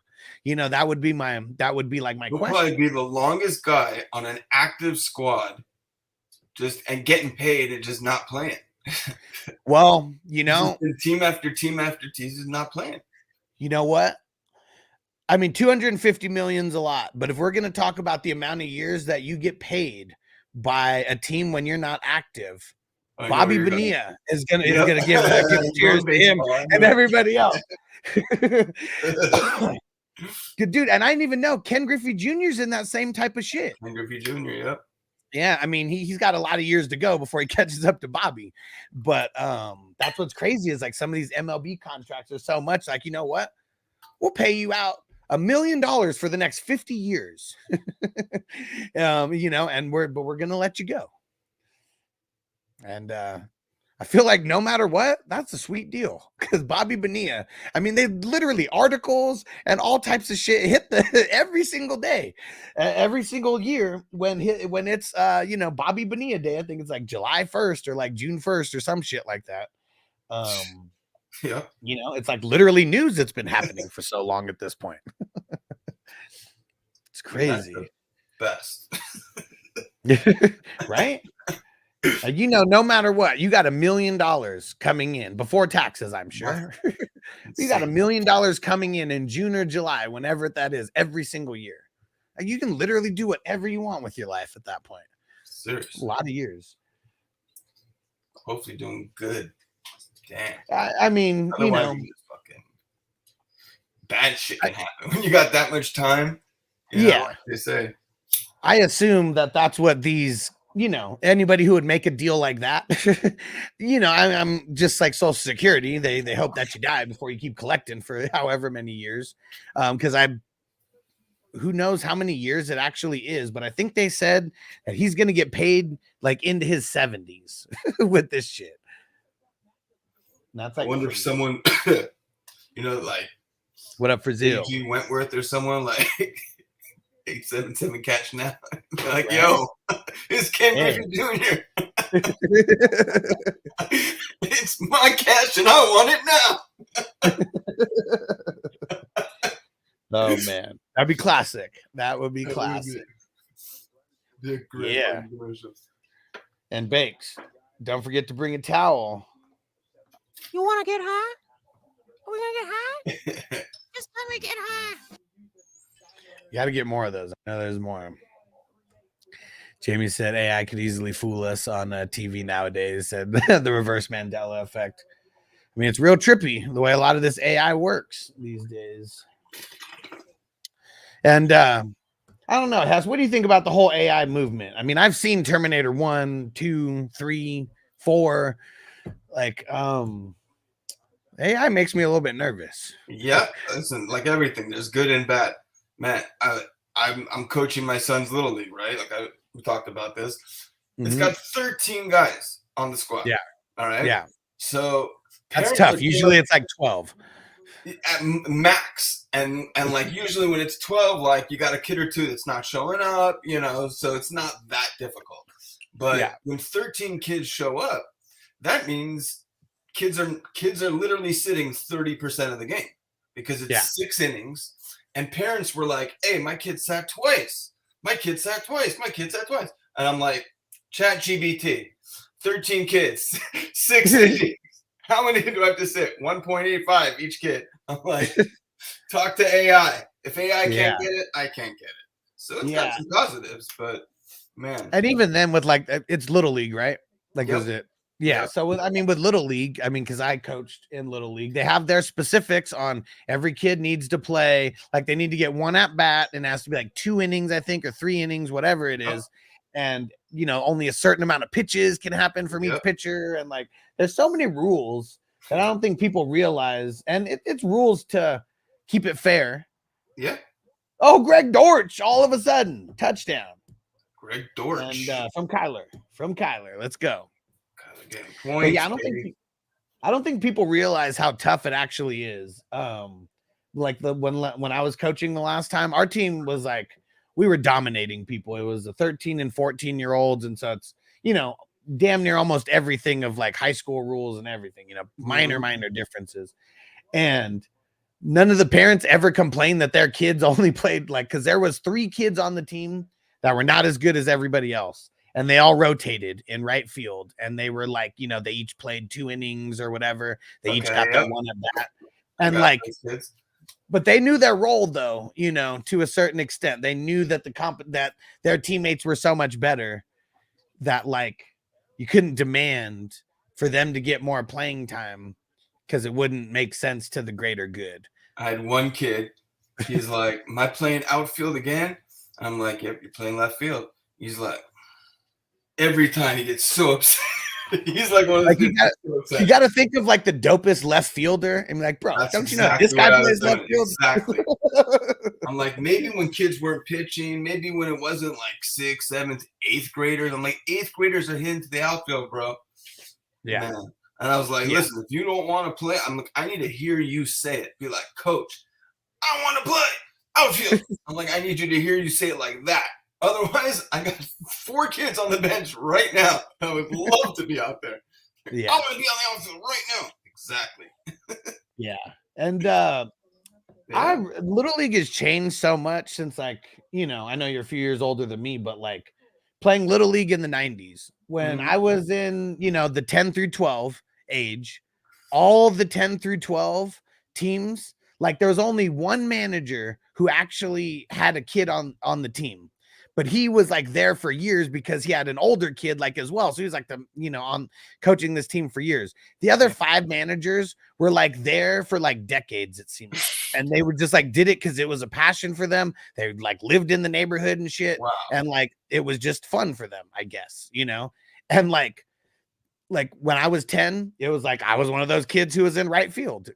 That would be like my He'll question. probably be the longest guy on an active squad, and getting paid and just not playing. Well, team after team after team is not playing. You know what? I mean, 250 million's a lot, but if we're going to talk about the amount of years that you get paid by a team when you're not active, Bobby Bonilla is gonna give cheers to him and everybody else. Good dude, and I didn't even know Ken Griffey Jr.'s in that same type of shit. Ken Griffey Jr. Yep. Yeah, I mean he's got a lot of years to go before he catches up to Bobby. But that's what's crazy is like some of these MLB contracts are so much like, you know what? We'll pay you out $1 million for the next 50 years. And we're gonna let you go. And I feel like no matter what, that's a sweet deal because Bobby Bonilla, I mean, they literally articles and all types of shit hit every single day, every single year when it's Bobby Bonilla Day. I think it's like July 1st or like June 1st or some shit like that. Yeah, it's like literally news that's been happening for so long at this point. It's crazy. Best. Right? No matter what, you got $1 million coming in before taxes, I'm sure. You got $1 million coming in June or July, whenever that is, every single year. You can literally do whatever you want with your life at that point. Seriously. A lot of years. Hopefully doing good. Damn. I mean, fucking bad shit can happen when you got that much time. Like they say. I assume that's what these, anybody who would make a deal like that, I'm just like Social Security. They hope that you die before you keep collecting for however many years. Because who knows how many years it actually is, but I think they said that he's going to get paid like into his 70s with this shit. And that's like I wonder if crazy. someone, like what up for Zeal? G Wentworth or someone like 877 catch now. Like, Right. yo, is Ken Hey. Griffey doing here? It's my cash and I want it now. Oh man, that'd be classic. That would be classic. Be a great Yeah. commercial. And Bakes, don't forget to bring a towel. You want to get high? Are we gonna get high? Just let me get high. You got to get more of those. I know there's more. Jamie said AI could easily fool us on TV nowadays. Said the reverse Mandela effect. I mean, it's real trippy the way a lot of this AI works these days. And I don't know, Hess, what do you think about the whole AI movement? I mean, I've seen Terminator 1, 2, 3, 4. Like, AI makes me a little bit nervous. Yeah, listen, like everything, there's good and bad. Man, I'm coaching my son's little league, right? Like we talked about this. It's got 13 guys on the squad. Yeah. All right. Yeah. So that's tough. Usually it's like 12 at max, and like usually when it's 12, like you got a kid or two that's not showing up, so it's not that difficult. But when 13 kids show up, that means kids are literally sitting 30% of the game because it's 6 innings. And parents were like, hey, my kid sat twice. My kid sat twice. My kid sat twice. And I'm like, chat GBT, 13 kids, 6 innings. How many do I have to sit? 1.85 each kid. I'm like, talk to AI. If AI can't get it, I can't get it. So it's got some positives, but man. And even then with like, it's Little League, right? Like, is it? Yeah. Yep. So with Little League, I mean, because I coached in Little League, they have their specifics on every kid needs to play. Like they need to get 1 at bat and it has to be like 2 innings, I think, or 3 innings, whatever it is. And, only a certain amount of pitches can happen from each pitcher. And like, there's so many rules that I don't think people realize. And it's rules to keep it fair. Yeah. Oh, Greg Dortch, all of a sudden, touchdown. Greg Dortch. And from Kyler. Let's go. Points, but yeah, I don't think people realize how tough it actually is. Like when I was coaching the last time, our team was like, we were dominating people. It was the 13 and 14-year-olds. And so it's, damn near almost everything of like high school rules and everything, minor differences. And none of the parents ever complained that their kids only played because there was 3 kids on the team that were not as good as everybody else. And they all rotated in right field. And they were like, they each played 2 innings or whatever. They each got their 1 at bat. And but they knew their role though, to a certain extent. They knew that that their teammates were so much better that you couldn't demand for them to get more playing time because it wouldn't make sense to the greater good. I had one kid. He's like, am I playing outfield again? I'm like, yep, you're playing left field. He's like, every time he gets so upset. He's like one of those you got to think of like the dopest left fielder and be like, bro, don't you know this guy plays left field? Exactly. I'm like, maybe when kids weren't pitching, maybe when it wasn't like 6th, 7th, 8th graders. I'm like, 8th graders are hitting to the outfield, bro. Yeah. Man. And I was like, listen, if you don't want to play, I'm like, I need to hear you say it. Be like, coach, I want to play outfield. I'm like, I need you to hear you say it like that. Otherwise, I got 4 kids on the bench right now. I would love to be out there. Yeah. I want to be on the outfield right now. Exactly. Yeah. And Little League has changed so much since I know you're a few years older than me, but playing Little League in the 90s when I was in, the 10 through 12 age, all the 10 through 12 teams, there was only one manager who actually had a kid on the team. But he was there for years because he had an older kid as well. So he was on coaching this team for years. The other 5 managers were there for decades, it seemed. And they were just did it because it was a passion for them. They lived in the neighborhood and shit. Wow. And it was just fun for them, I guess, And like when I was 10, it was like I was one of those kids who was in right field,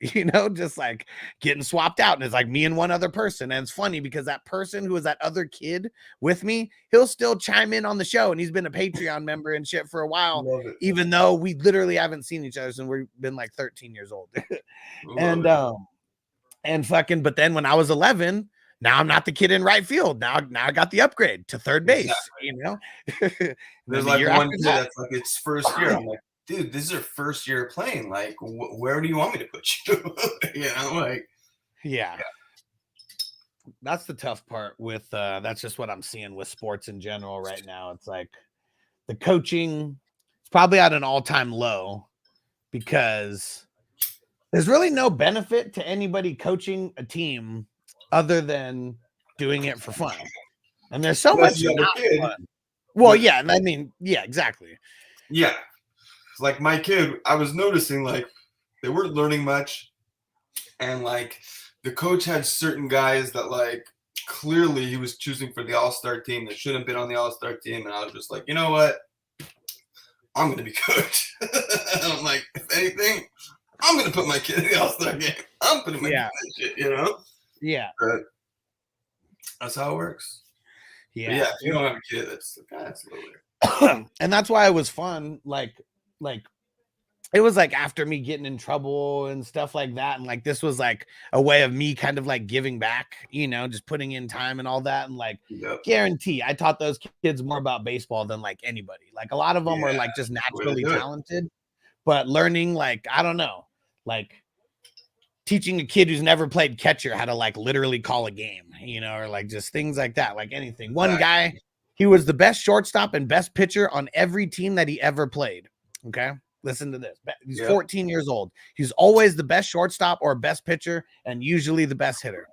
just like getting swapped out. And it's like me and one other person. And it's funny because that person who was that other kid with me, he'll still chime in on the show. And he's been a Patreon member and shit for a while, even though we literally haven't seen each other since we've been like 13 years old. And fucking, but then when I was 11, now I'm not the kid in right field. Now I got the upgrade to third base, There's like one kid that's like its first year. I'm like, dude, this is your first year playing. Like, where do you want me to put you? Yeah. That's the tough part with, that's just what I'm seeing with sports in general right now. It's like the coaching is probably at an all-time low because there's really no benefit to anybody coaching a team other than doing it for fun. And there's so much not fun. Well, yeah, and I mean, yeah, exactly. Yeah. Like my kid, I was noticing like they weren't learning much. And like the coach had certain guys that like clearly he was choosing for the all-star team that shouldn't have been on the all-star team. And I was just like, you know what? I'm going to be coach. I'm like, if anything, I'm going to put my kid in the all-star game. I'm putting my kid in shit, Yeah. But that's how it works. Yeah. But yeah, if you don't have a kid, that's a little weird. And that's why it was fun. Like it was like after me getting in trouble and stuff like that. And like, this was like a way of me kind of like giving back, just putting in time and all that. And like, guarantee I taught those kids more about baseball than like anybody. Like a lot of them are like just naturally talented, but learning, like, I don't know, like teaching a kid who's never played catcher how to like literally call a game, or like just things like that, like anything. One guy, he was the best shortstop and best pitcher on every team that he ever played. Okay. Listen to this. He's 14 years old. He's always the best shortstop or best pitcher and usually the best hitter.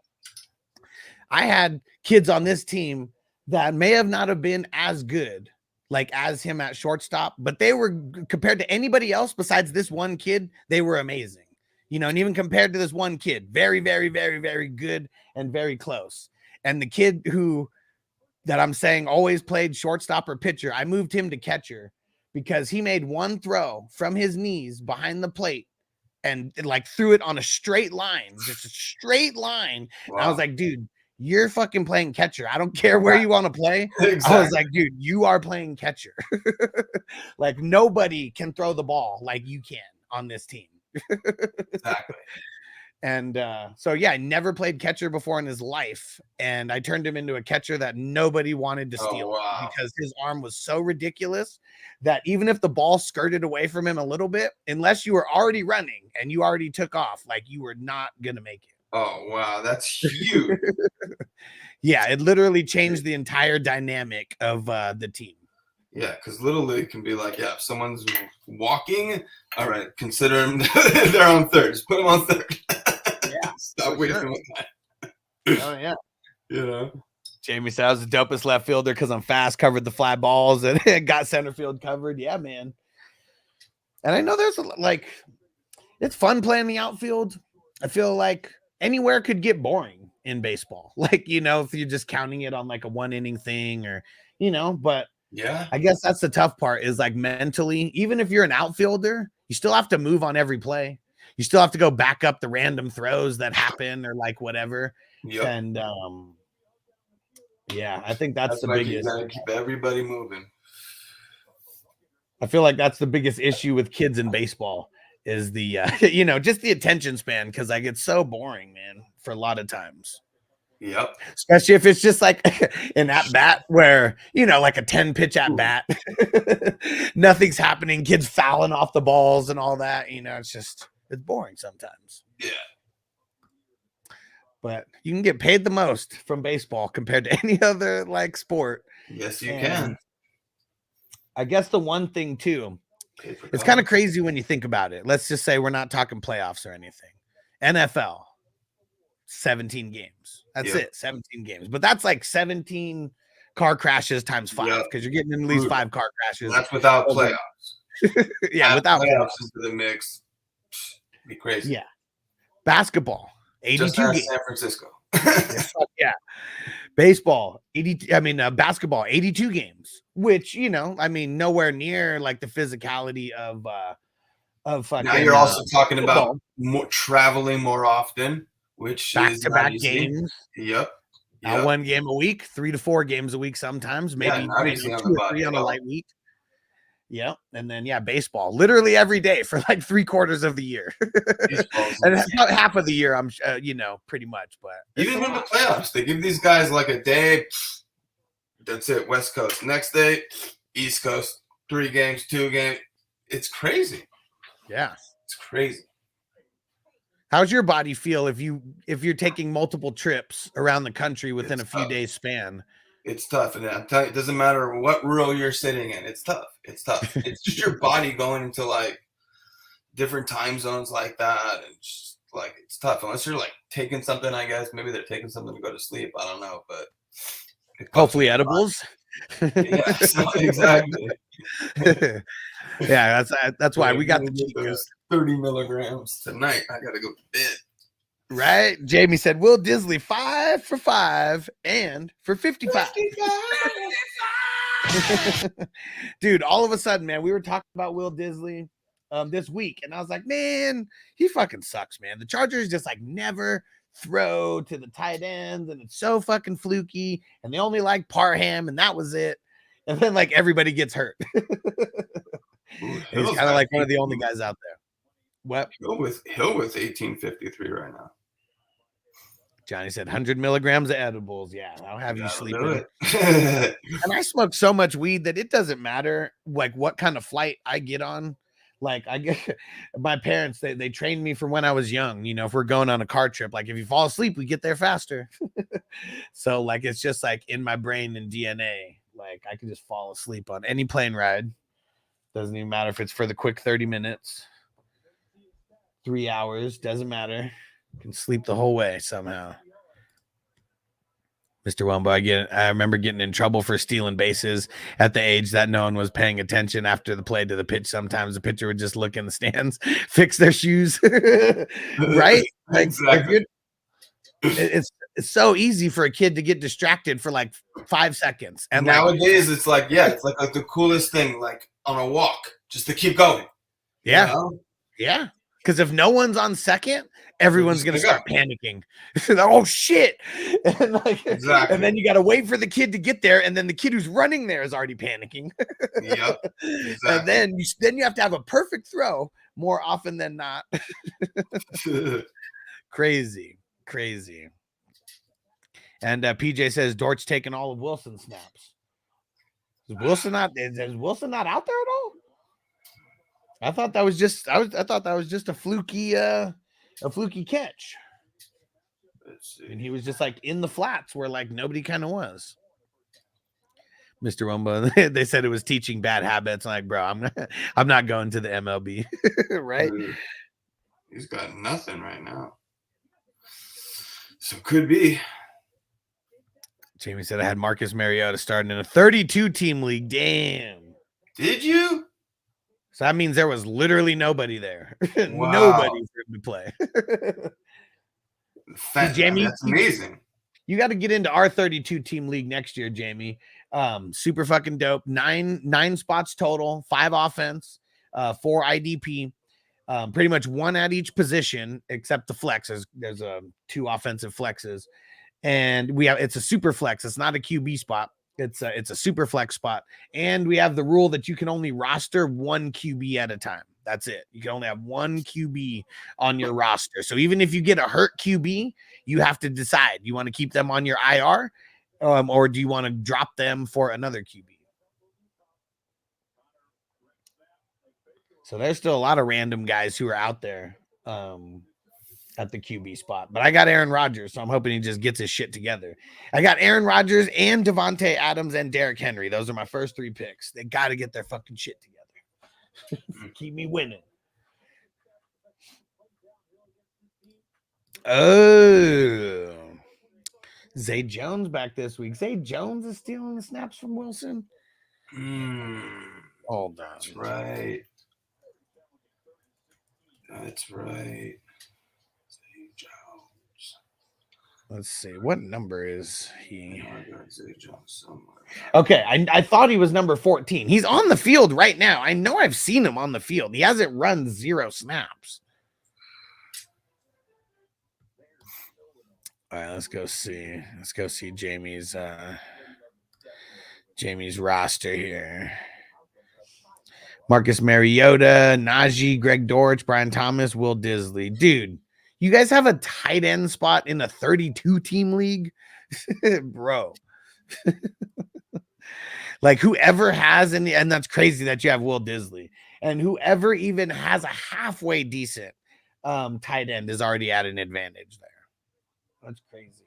I had kids on this team that may have not have been as good like as him at shortstop, but they were compared to anybody else besides this one kid, they were amazing. And even compared to this one kid, very, very, very, very good and very close. And the kid that I'm saying always played shortstop or pitcher, I moved him to catcher because he made one throw from his knees behind the plate and like threw it on a straight line, just a straight line. Wow. I was like, dude, you're fucking playing catcher. I don't care where you want to play. Exactly. I was like, dude, you are playing catcher. Like nobody can throw the ball like you can on this team. Exactly. And so yeah, I never played catcher before in his life, and I turned him into a catcher that nobody wanted to steal because his arm was so ridiculous that even if the ball skirted away from him a little bit, unless you were already running and you already took off, like you were not gonna make it. Oh wow, that's huge. Yeah, it literally changed the entire dynamic of the team. Yeah, because Little League can be like, yeah, if someone's walking, all right, consider them they're on third. Just put them on third. Yeah. Stop wasting time. Oh, yeah. Jamie said I was the dopest left fielder because I'm fast, covered the fly balls, and got center field covered. Yeah, man. And I know there's it's fun playing the outfield. I feel like anywhere could get boring in baseball. Like, if you're just counting it on like a 1 inning thing or, but yeah, I guess that's the tough part is like mentally, even if you're an outfielder, you still have to move on every play. You still have to go back up the random throws that happen or like whatever. Yep. And yeah, I think that's the biggest. You gotta keep everybody moving. I feel like that's the biggest issue with kids in baseball is the just the attention span, because I get so boring, man, for a lot of times. Yep. Especially if it's just like an at bat where, like a 10 pitch at bat, nothing's happening, kids fouling off the balls and all that, it's boring sometimes. Yeah. But you can get paid the most from baseball compared to any other like sport. Yes, you can. I guess the one thing too, it's kind of crazy when you think about it. Let's just say we're not talking playoffs or anything. NFL, 17 games. That's it, 17 games. But that's like 17 car crashes times 5 because you're getting in at least 5 car crashes. That's without playoffs. Yeah, without playoffs into the mix. Be crazy. Yeah. Basketball, 82 games. San Francisco. Yeah. Baseball, basketball, 82 games which, you know, I mean, nowhere near like the physicality of fucking. Now you're also talking football. about traveling more often, which is not back-to-back easy. games. Yep. Now 1 game a week, 3 to 4 games a week sometimes, maybe not you easy know, on 2 the or 3 body on at a all. light week. Yep. And then baseball literally every day for like 3/4 of the year. And about half of the year, I'm you know, pretty much. But even in the playoffs, they give these guys like a day. That's it. West Coast. Next day, East Coast. 3 games, 2 games. It's crazy. Yeah, it's crazy. How's your body feel if you're taking multiple trips around the country within a few days span? It's tough, and I'm telling you, it doesn't matter what row you're sitting in. It's tough. It's tough. It's just your body going into like different time zones like that, and just like it's tough. Unless you're like taking something, I guess maybe they're taking something to go to sleep. I don't know, but hopefully edibles. Yeah, exactly. Yeah, that's why we got the cheat code. 30 milligrams tonight. I gotta go to bed. Right? Jamie said, Will Disley 5 for 5 and for 55. Dude, all of a sudden, man, we were talking about Will Disley this week, and I was like, man, he fucking sucks, man. The Chargers just like never throw to the tight ends, and it's so fucking fluky, and they only like Parham, and that was it. And then like everybody gets hurt. He's kind of like one of the only guys out there. What? Hill with 1853 right now. Johnny said 100 milligrams of edibles. Yeah, I'll have you sleeping. And I smoke so much weed that it doesn't matter like what kind of flight I get on. Like I get my parents, they trained me from when I was young. You know, if we're going on a car trip, like if you fall asleep, we get there faster. So like it's just like in my brain and DNA. Like I can just fall asleep on any plane ride. Doesn't even matter if it's for the quick 30 minutes, 3 hours, doesn't matter. Can sleep the whole way somehow. Mr. Wumbo, I remember getting in trouble for stealing bases at the age that no one was paying attention after the play to the pitch. Sometimes the pitcher would just look in the stands, fix their shoes, right? Like, exactly. It's so easy for a kid to get distracted for like 5 seconds. And nowadays, it's like, it's like the coolest thing, like on a walk, just to keep going. Yeah. You know? Yeah. Because if no one's on second, everyone's going to start panicking. Oh, shit. And, like, exactly. And then you got to wait for the kid to get there. And then the kid who's running there is already panicking. Yep. Exactly. And then you have to have a perfect throw more often than not. Crazy. And PJ says Dort's taking all of Wilson's snaps. Is Wilson not out there at all? I thought that was just a fluky catch. And he was just like in the flats where like nobody kind of was. Mr. Rumbo, they said it was teaching bad habits. I'm like, bro, I'm not going to the MLB. Right? He's got nothing right now. So could be. Jamie said I had Marcus Mariota starting in a 32-team league. Damn. Did you? So that means there was literally nobody there. Wow. Nobody for him to play. Jamie, that's amazing. You got to get into our 32-team league next year, Jamie. Super fucking dope. Nine spots total, 5 offense, 4 IDP. Pretty much 1 at each position except the flex. There's 2 offensive flexes. And it's a super flex. It's not a QB spot. It's a super flex spot. And we have the rule that you can only roster 1 QB at a time. That's it. You can only have 1 QB on your roster. So even if you get a hurt QB, you have to decide, you want to keep them on your IR or do you want to drop them for another QB? So there's still a lot of random guys who are out there at the QB spot. But I got Aaron Rodgers, so I'm hoping he just gets his shit together. I got Aaron Rodgers and Devontae Adams and Derrick Henry. Those are my first 3 picks. They got to get their fucking shit together. Keep me winning. Oh. Zay Jones back this week. Zay Jones is stealing the snaps from Wilson. Hold on. That's right. That's right. Let's see. What number is he? Okay, I thought he was number 14. He's on the field right now. I know I've seen him on the field. He hasn't run 0 snaps. All right, let's go see. Let's go see Jamie's roster here. Marcus Mariota, Najee, Greg Dortch, Brian Thomas, Will Disley. Dude, you guys have a tight end spot in a 32-team league? Bro. Like whoever has and that's crazy that you have Will Disley. And whoever even has a halfway decent tight end is already at an advantage there. That's crazy.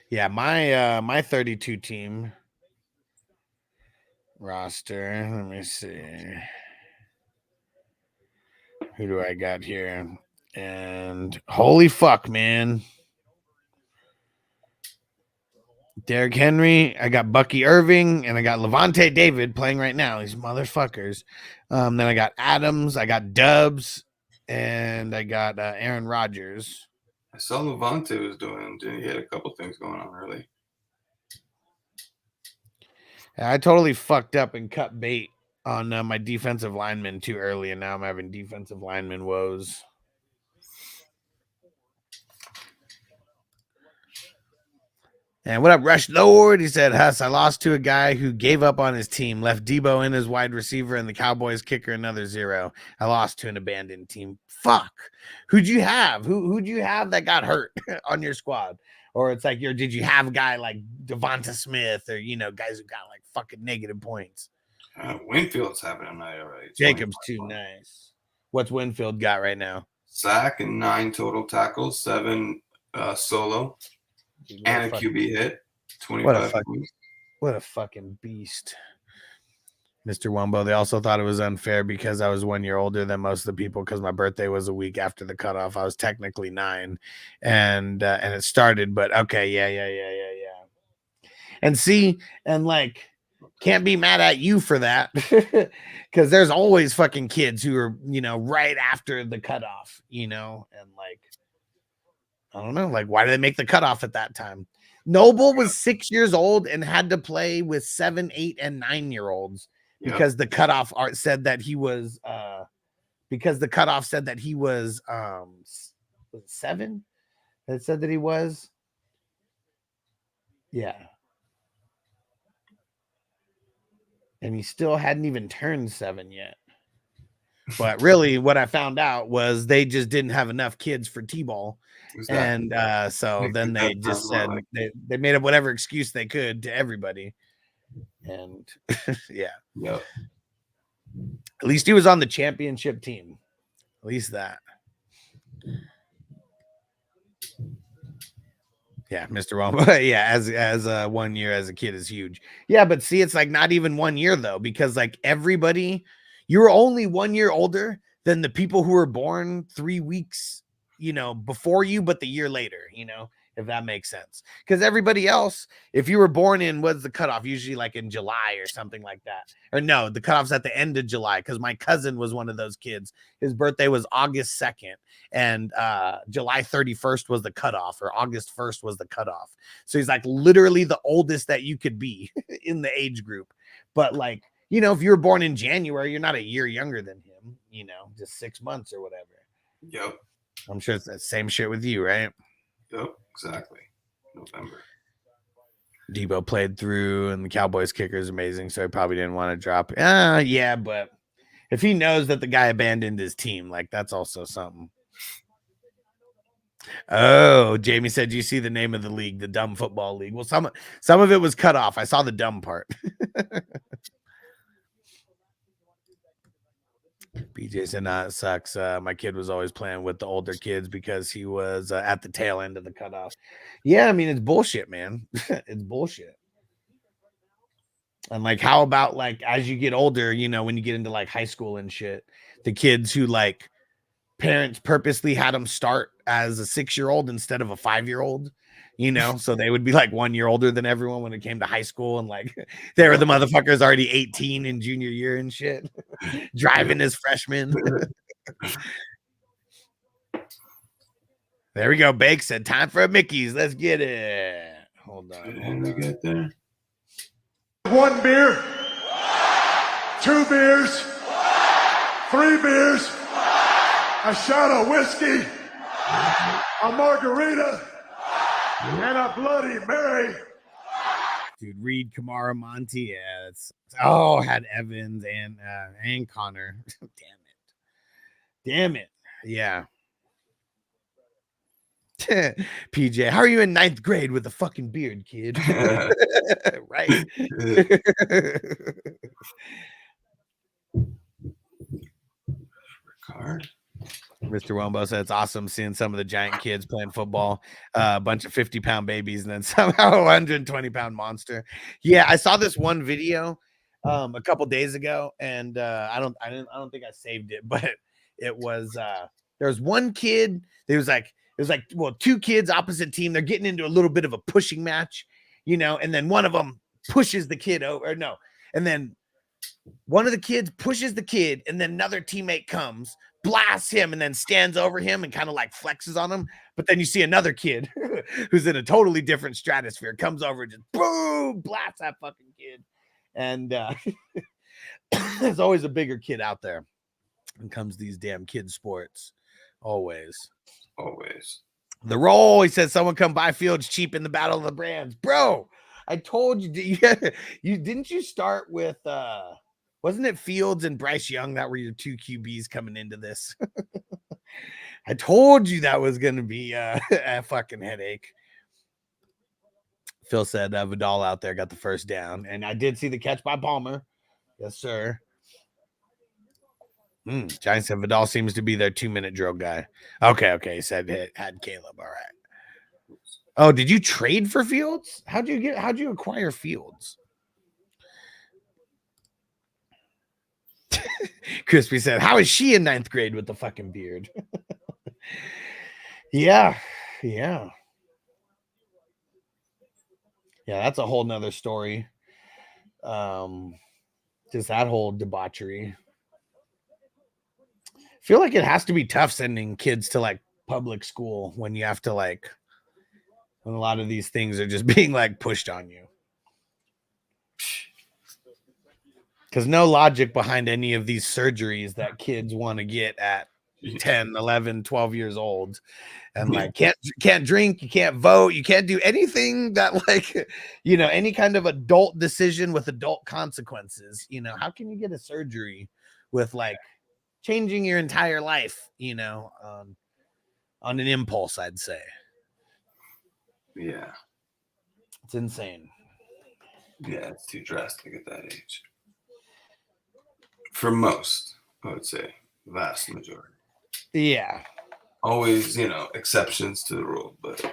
Yeah, my 32 team roster. Let me see. Who do I got here? And holy fuck, man. Derrick Henry, I got Bucky Irving, and I got Levante David playing right now. These motherfuckers. Then I got Adams, I got Dubs, and I got Aaron Rodgers. I saw Levante was doing. He had a couple things going on early. I totally fucked up and cut bait on my defensive lineman too early, and now I'm having defensive lineman woes. And what up, Rush Lord? He said, Huss, I lost to a guy who gave up on his team, left Debo in as wide receiver, and the Cowboys kicker another 0. I lost to an abandoned team. Fuck. Who'd you have? Who'd you have that got hurt on your squad? Or it's like, did you have a guy like Devonta Smith or, guys who got like fucking negative points? Winfield's having a night already. Jacob's too nice. What's Winfield got right now? Sack and 9 total tackles, 7 solo. And a QB hit, 25 points. What a fucking beast. Mr. Wumbo, they also thought it was unfair because I was 1 year older than most of the people because my birthday was a week after the cutoff. I was technically 9 and it started, but okay, yeah. And see, and like, can't be mad at you for that because there's always fucking kids who are, right after the cutoff, and like, I don't know. Like, why did they make the cutoff at that time? Noble was 6 years old and had to play with 7, 8, and 9-year-olds because the cutoff said that he was, because the cutoff said that he was 7. It said that he was, yeah. And he still hadn't even turned 7 yet. But really, what I found out was they just didn't have enough kids for T-ball. And so then they just said they made up whatever excuse they could to everybody. And yeah. Yep. At least he was on the championship team. At least that. Yeah, Mr. Wombo. Yeah, as 1 year as a kid is huge. Yeah, but see, it's like not even 1 year though, because like everybody, you were only 1 year older than the people who were born 3 weeks, before you, but the year later, if that makes sense. Because everybody else, if you were born in, what's the cutoff? Usually like in July or something like that. Or no, the cutoff's at the end of July because my cousin was one of those kids. His birthday was August 2nd and July 31st was the cutoff or August 1st was the cutoff. So he's like literally the oldest that you could be in the age group. But like, if you were born in January, you're not a year younger than him, just 6 months or whatever. Yep. I'm sure it's that same shit with you, right? Yep, exactly. November. Debo played through, and the Cowboys kicker is amazing, so he probably didn't want to drop. Yeah, but if he knows that the guy abandoned his team, like that's also something. Oh, Jamie said, you see the name of the league, the Dumb Football League. Well, some of it was cut off. I saw the dumb part. BJ said, nah, it sucks. My kid was always playing with the older kids because he was at the tail end of the cutoff. Yeah, I mean, it's bullshit, man. It's bullshit. And like, how about like as you get older, when you get into like high school and shit, the kids who like parents purposely had them start as a 6-year-old instead of a 5-year-old, so they would be like 1 year older than everyone when it came to high school. And like, they were the motherfuckers already 18 in junior year and shit, driving as freshmen. There we go. Bake said, time for a Mickey's. Let's get it. Hold on. Did we get there? 1 beer, 2 beers, 3 beers, a shot of whiskey, a margarita, and a Bloody Mary. Dude, Reed, Kamara, Monty. Yeah, had Evans and Connor. Damn it. Yeah. PJ, how are you in 9th grade with a fucking beard, kid? Right. Card. Mr. Wombo said it's awesome seeing some of the giant kids playing football, a bunch of 50-pound babies, and then somehow a 120-pound monster. Yeah, I saw this one video a couple days ago, and I don't think I saved it, but it was there was one kid. It was like 2 kids opposite team. They're getting into a little bit of a pushing match, and then one of them pushes the kid over. No, and then one of the kids pushes the kid, and then another teammate comes, blasts him, and then stands over him and kind of like flexes on him. But then you see another kid who's in a totally different stratosphere comes over and just boom, blasts that fucking kid. And there's always a bigger kid out there when it comes to these damn kid sports. Always. The roll, he said, someone come buy Fields cheap in the battle of the brands. Bro, I told you, didn't you start with wasn't it Fields and Bryce Young that were your 2 QBs coming into this? I told you that was going to be a fucking headache. Phil said Vidal out there got the first down, and I did see the catch by Palmer. Yes, sir. Giants said Vidal seems to be their 2-minute drill guy. Okay. He said it had Caleb. All right. Oh, did you trade for Fields? How'd you acquire Fields? Crispy said, how is she in 9th grade with the fucking beard? Yeah, that's a whole nother story. Just that whole debauchery. I feel like it has to be tough sending kids to like public school when you have to when a lot of these things are just being like pushed on you. Because no logic behind any of these surgeries that kids want to get at 10, 11, 12 years old. And can't drink, you can't vote, you can't do anything that any kind of adult decision with adult consequences. How can you get a surgery with changing your entire life, on an impulse, I'd say. Yeah. It's insane. Yeah, it's too drastic at that age. For most, I would say, vast majority. Yeah. Always, exceptions to the rule, but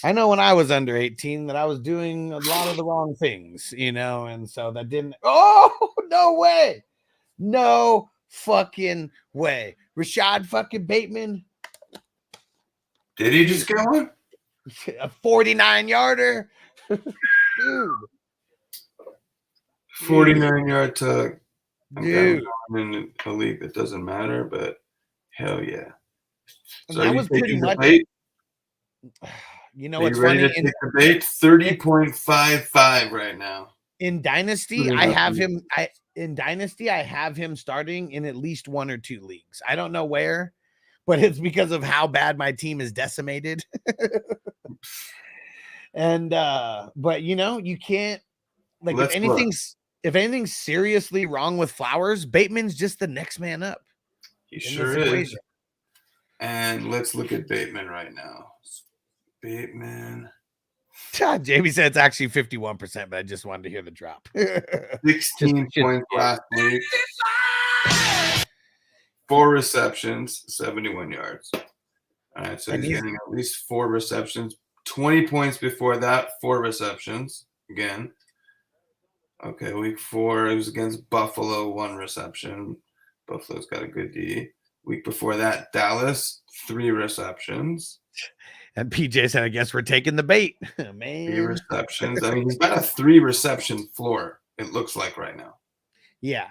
I know when I was under 18 that I was doing a lot of the wrong things, and so that didn't. Oh, no way. No fucking way. Rashad fucking Bateman. Did he just get one? A 49-yarder. Dude. 49-yard tug. Dude. I'm in a league that doesn't matter, but hell yeah. So that was pretty much. What's funny? To take the bait? 30.55 right now. In Dynasty, I have him. I have him starting in at least 1 or 2 leagues. I don't know where, but it's because of how bad my team is decimated. And but you can't if anything's seriously wrong with Flowers, Bateman's just the next man up. He sure is. And let's look at Bateman right now. Bateman. Jamie said it's actually 51%, but I just wanted to hear the drop. 16 points last week. 4 receptions, 71 yards. All right, so he's getting at least 4 receptions. 20 points before that, 4 receptions again. Okay, week 4, it was against Buffalo, 1 reception. Buffalo's got a good D. Week before that, Dallas, 3 receptions. And PJ said, I guess we're taking the bait. Man. 3 receptions. I mean, he's got a 3 reception floor, it looks like right now. Yeah.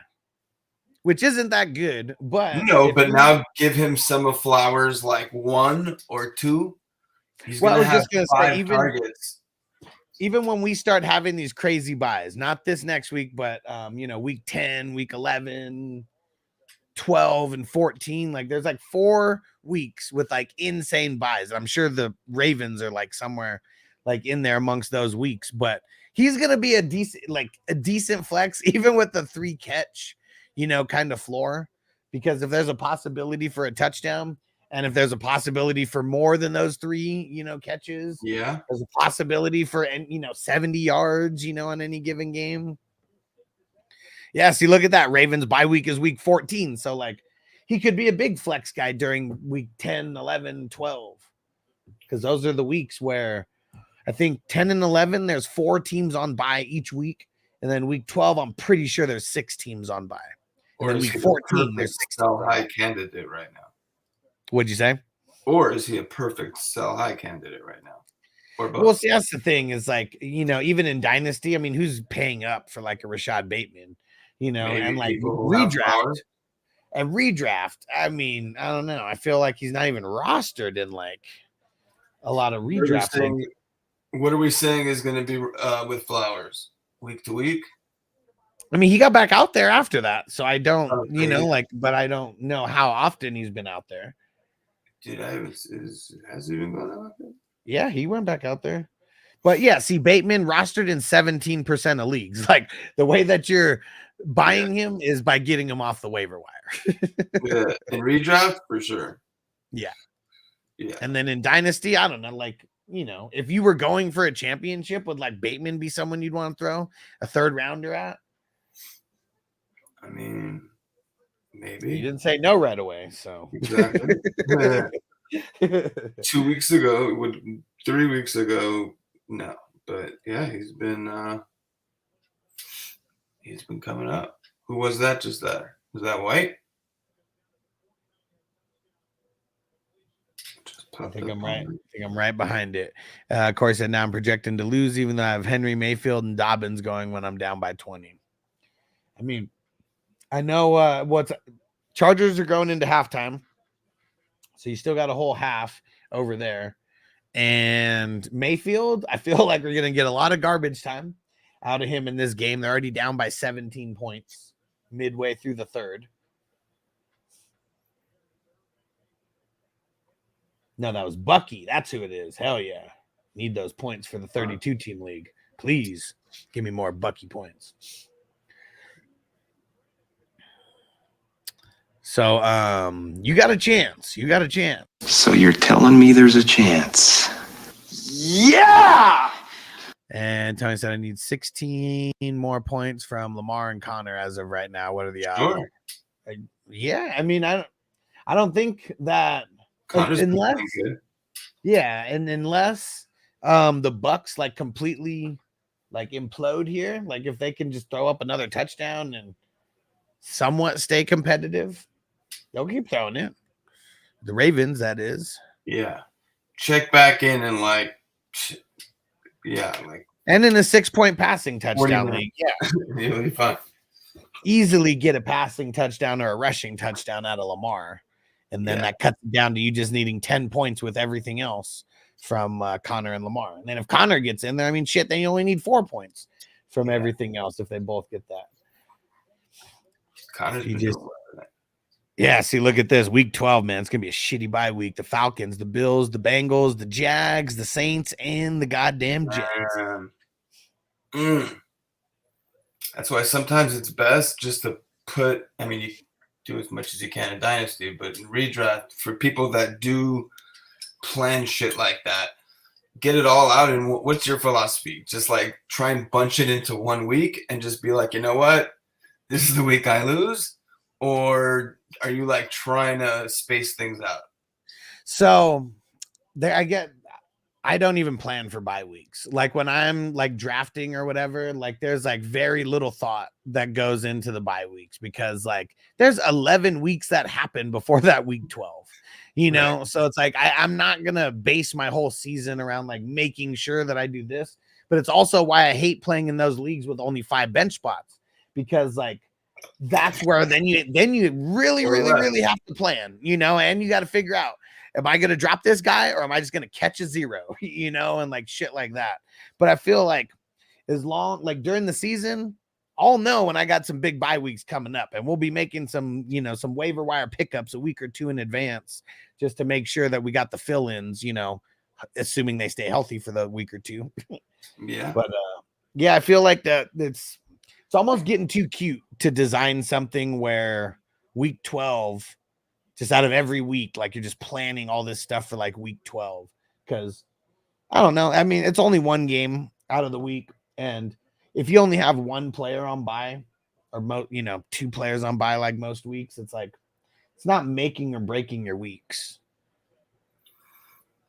which isn't that good. But no, but now give him some of Flowers, like 1 or 2. He's well, I gonna was have just gonna 5 say, targets. even when we start having these crazy buys, not this next week, but week 10, week 11, 12, and 14, like there's like 4 weeks with like insane buys. I'm sure the Ravens are like somewhere like in there amongst those weeks, but he's gonna be a decent flex, even with the 3 catch, kind of floor, because if there's a possibility for a touchdown, and if there's a possibility for more than those 3, catches, Yeah, there's a possibility for 70 yards, on any given game. Yeah, see, look at that. Ravens bye week is week 14. So, like, he could be a big flex guy during week 10, 11, 12. Because those are the weeks where I think 10 and 11, there's 4 teams on bye each week. And then week 12, I'm pretty sure there's 6 teams on bye. And then week 14, there's 6 sell high candidate right now. What'd you say? Or is he a perfect sell high candidate right now? Or both? Well, see, that's the thing is like, even in Dynasty, I mean, who's paying up for like a Rashad Bateman, Maybe and like people who have redraft. And redraft, I mean, I don't know. I feel like he's not even rostered in like a lot of redraft. What are we saying is going to be with Flowers week to week? I mean, he got back out there after that, so I don't, but I don't know how often he's been out there. Dude, has he been going out there? Yeah, he went back out there. But yeah, see, Bateman rostered in 17% of leagues. Like the way that you're buying him is by getting him off the waiver wire. Yeah, in redraft for sure. Yeah. Yeah. And then in Dynasty, I don't know, like, if you were going for a championship, would like Bateman be someone you'd want to throw a 3rd rounder at? I mean, maybe. You didn't say no right away, so exactly. 2 weeks ago, 3 weeks ago, no. But yeah, he's been coming up. Who was that just there? Was that White? I think I'm right. I think I'm right behind it. Of course, and now I'm projecting to lose, even though I have Henry, Mayfield, and Dobbins going when I'm down by 20. I mean, I know Chargers are going into halftime, so you still got a whole half over there. And Mayfield, I feel like we're going to get a lot of garbage time out of him in this game. They're already down by 17 points midway through the 3rd. No, that was Bucky. That's who it is. Hell yeah. Need those points for the 32-team league. Please give me more Bucky points. So, you got a chance. You got a chance. So you're telling me there's a chance? Yeah! And Tony said I need 16 more points from Lamar and Connor as of right now. What are the odds? Sure. Yeah, I mean, I don't think that Connor's unless good. Yeah, and unless the Bucs like completely like implode here, like if they can just throw up another touchdown and somewhat stay competitive, they'll keep throwing it. The Ravens, that is. Yeah. Check back in and and in a 6-point passing touchdown league. Yeah. It'll be fun. Easily get a passing touchdown or a rushing touchdown out of Lamar. And then that cuts it down to you just needing 10 points with everything else from Connor and Lamar. And then if Connor gets in there, I mean, shit, then you only need 4 points from everything else if they both get that. Connor's see, look at this. Week 12, man. It's going to be a shitty bye week. The Falcons, the Bills, the Bengals, the Jags, the Saints, and the goddamn Jets. That's why sometimes it's best just to put, I mean, you do as much as you can in Dynasty, but in redraft, for people that do plan shit like that, get it all out. And what's your philosophy? Just like try and bunch it into 1 week and just be like, you know what? This is the week I lose. Or are you like trying to space things out? So I don't even plan for bye weeks. Like when I'm like drafting or whatever, like there's like very little thought that goes into the bye weeks because like there's 11 weeks that happen before that week 12, Right. So it's like, I'm not going to base my whole season around like making sure that I do this, but it's also why I hate playing in those leagues with only 5 bench spots because like that's where then you really have to plan, and you got to figure out, am I going to drop this guy or am I just going to catch a zero, and like shit like that. But I feel like as long like during the season, I'll know when I got some big bye weeks coming up, and we'll be making some, some waiver wire pickups a week or two in advance just to make sure that we got the fill-ins, assuming they stay healthy for the week or two. Yeah. But yeah, I feel like that it's almost getting too cute to design something where week 12, just out of every week, like you're just planning all this stuff for like week 12. Because I don't know. I mean, it's only one game out of the week. And if you only have one player on bye or, two players on bye, like most weeks, it's like, it's not making or breaking your weeks.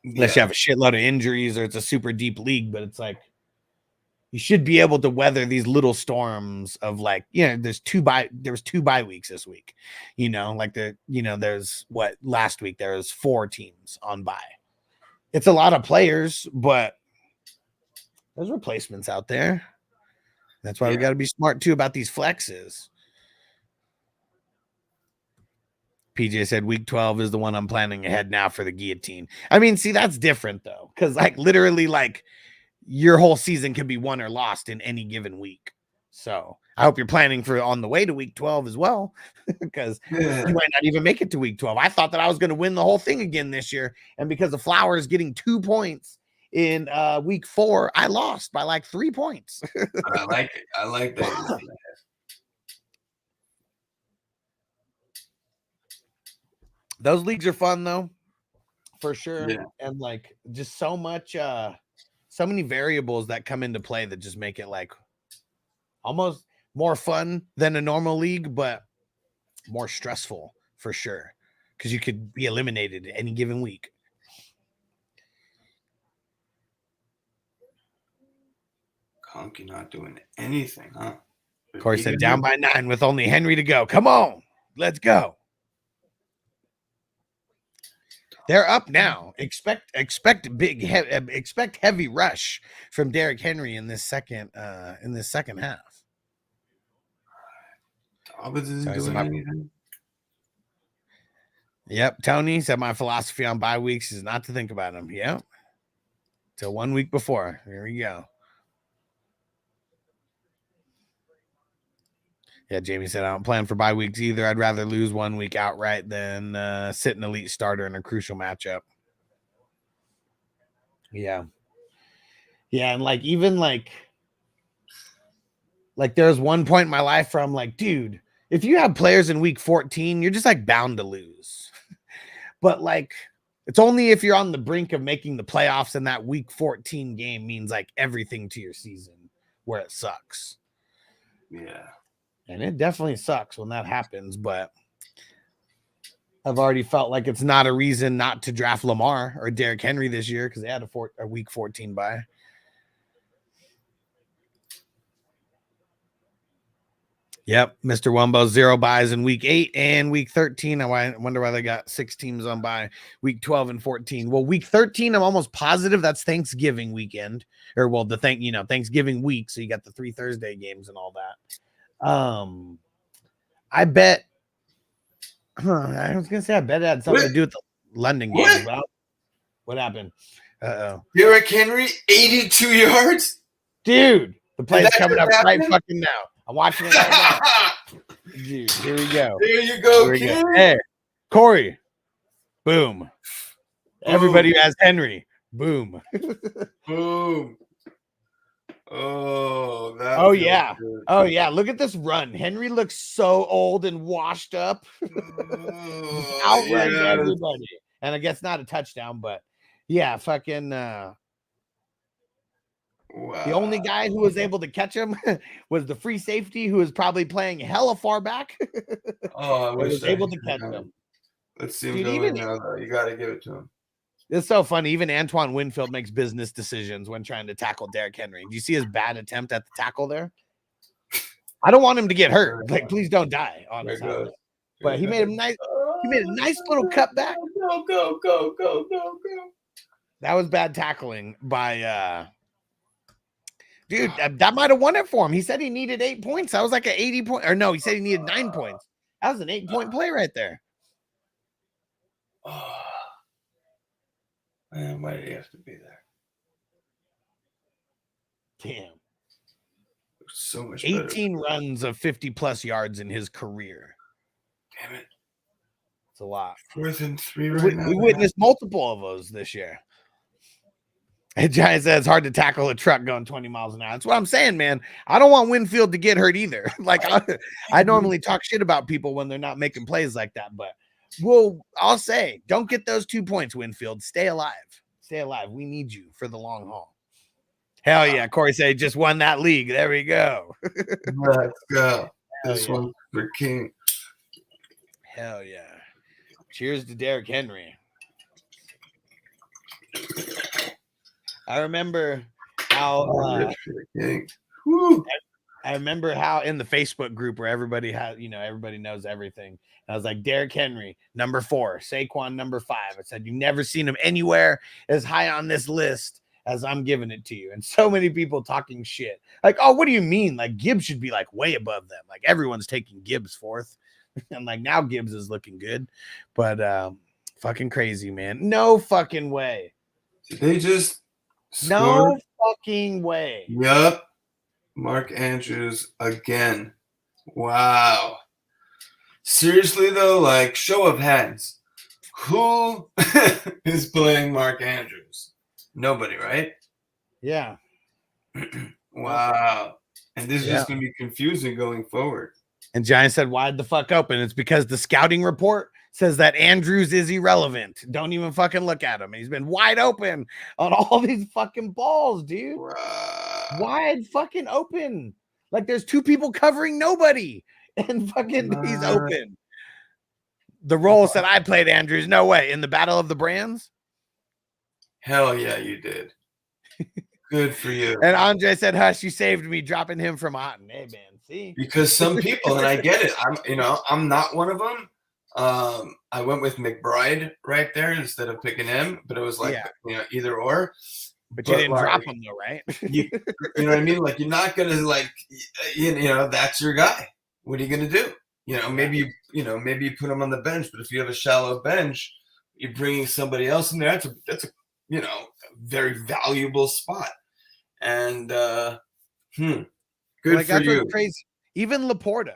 Unless you have a shitload of injuries or it's a super deep league, but it's like, you should be able to weather these little storms of like, there was 2 bye weeks this week, like there's last week there was 4 teams on bye. It's a lot of players, but there's replacements out there. That's why we got to be smart too about these flexes. PJ said week 12 is the one I'm planning ahead now for the guillotine. I mean, see, that's different though. Cause like literally like your whole season could be won or lost in any given week. So I hope you're planning for on the way to week 12 as well, because you might not even make it to week 12. I thought that I was going to win the whole thing again this year. And because of Flowers getting 2 points in week 4, I lost by like 3 points. I like it. I like that. Those leagues are fun though, for sure. Yeah. And like just so many variables that come into play that just make it like almost more fun than a normal league, but more stressful for sure. Because you could be eliminated any given week. Conky not doing anything, huh? Corey said down by 9 with only Henry to go. Come on, let's go. They're up now. Expect heavy rush from Derrick Henry in this second half. Yep, Tony said my philosophy on bye weeks is not to think about them. Yep. Till 1 week before. There we go. Yeah, Jamie said I don't plan for bye weeks either. I'd rather lose 1 week outright than sit an elite starter in a crucial matchup. Yeah. Yeah, and like even like there's one point in my life where I'm like, dude, if you have players in week 14, you're just like bound to lose. But like it's only if you're on the brink of making the playoffs and that week 14 game means like everything to your season where it sucks. Yeah. And it definitely sucks when that happens, but I've already felt like it's not a reason not to draft Lamar or Derrick Henry this year because they had a week 14 bye. Yep, Mr. Wumbo, 0 buys in week 8 and week 13. I wonder why they got 6 teams on bye. Week 12 and 14. Well, week 13, I'm almost positive that's Thanksgiving weekend, or well, Thanksgiving week. So you got the 3 Thursday games and all that. I bet I was gonna say I bet it had something to do with the London game. What happened? Derrick Henry, 82 yards. Dude, the play's coming up right fucking now. I'm watching it right now. Dude, here we go. There you go, kid. Hey, Corey. Boom. Everybody who has Henry. Boom. Boom. Oh yeah. Good. Oh yeah. Look at this run. Henry looks so old and washed up. Outruns everybody. And I guess not a touchdown, but yeah, fucking wow. The only guy who was able to catch him was the free safety who was probably playing hella far back. I was able to catch him. Let's see him going now, though. You got to give it to him. It's so funny. Even Antoine Winfield makes business decisions when trying to tackle Derrick Henry. Do you see his bad attempt at the tackle there? I don't want him to get hurt. Like, please don't die on his house. But he made a nice little cutback. Go. That was bad tackling by Dude, that might have won it for him. He said he needed 8 points. That was like an 80 point, or no, he said he needed 9 points. That was an 8-point play right there. Oh, man, why did he have to be there? Damn. So much 18 runs of 50+ yards in his career. Damn it. It's a lot. 4th and 3 right now. We witnessed multiple of those this year. And Giant said it's hard to tackle a truck going 20 miles an hour. That's what I'm saying, man. I don't want Winfield to get hurt either. Like I normally talk shit about people when they're not making plays like that, but I'll say, don't get those 2 points, Winfield. Stay alive. Stay alive. We need you for the long haul. Hell yeah. Corey said he just won that league. There we go. Let's go. This one's for King. Hell yeah. Cheers to Derrick Henry. I remember how I remember how in the Facebook group where everybody has, everybody knows everything. I was like, Derrick Henry, number 4, Saquon, number 5. I said, you've never seen him anywhere as high on this list as I'm giving it to you. And so many people talking shit. Like, oh, what do you mean? Like, Gibbs should be like way above them. Like, everyone's taking Gibbs 4th. And like, now Gibbs is looking good. But fucking crazy, man. No fucking way. They just no fucking way. Yep. Mark Andrews again. Wow. Seriously, though, like, show of hands. Who is playing Mark Andrews? Nobody, right? Yeah. Wow. And this is just going to be confusing going forward. And Giant said, wide the fuck open. It's because the scouting report says that Andrews is irrelevant. Don't even fucking look at him. He's been wide open on all these fucking balls, dude. Wide fucking open. Like there's 2 people covering nobody. And fucking he's open. The role said I played Andrews. No way. In the Battle of the Brands? Hell yeah, you did. Good for you. And Andre said, hush, you saved me dropping him from Otten. Hey, man, see? Because some people, and I get it. I'm not one of them. I went with McBride right there instead of picking him, but it was like, either or. But you didn't drop him though, right? you know what I mean? Like, you're not going to like, that's your guy. What are you going to do? Maybe you put him on the bench, but if you have a shallow bench, you're bringing somebody else in there. That's a very valuable spot. And good like, for that's you. Crazy. Even Laporta.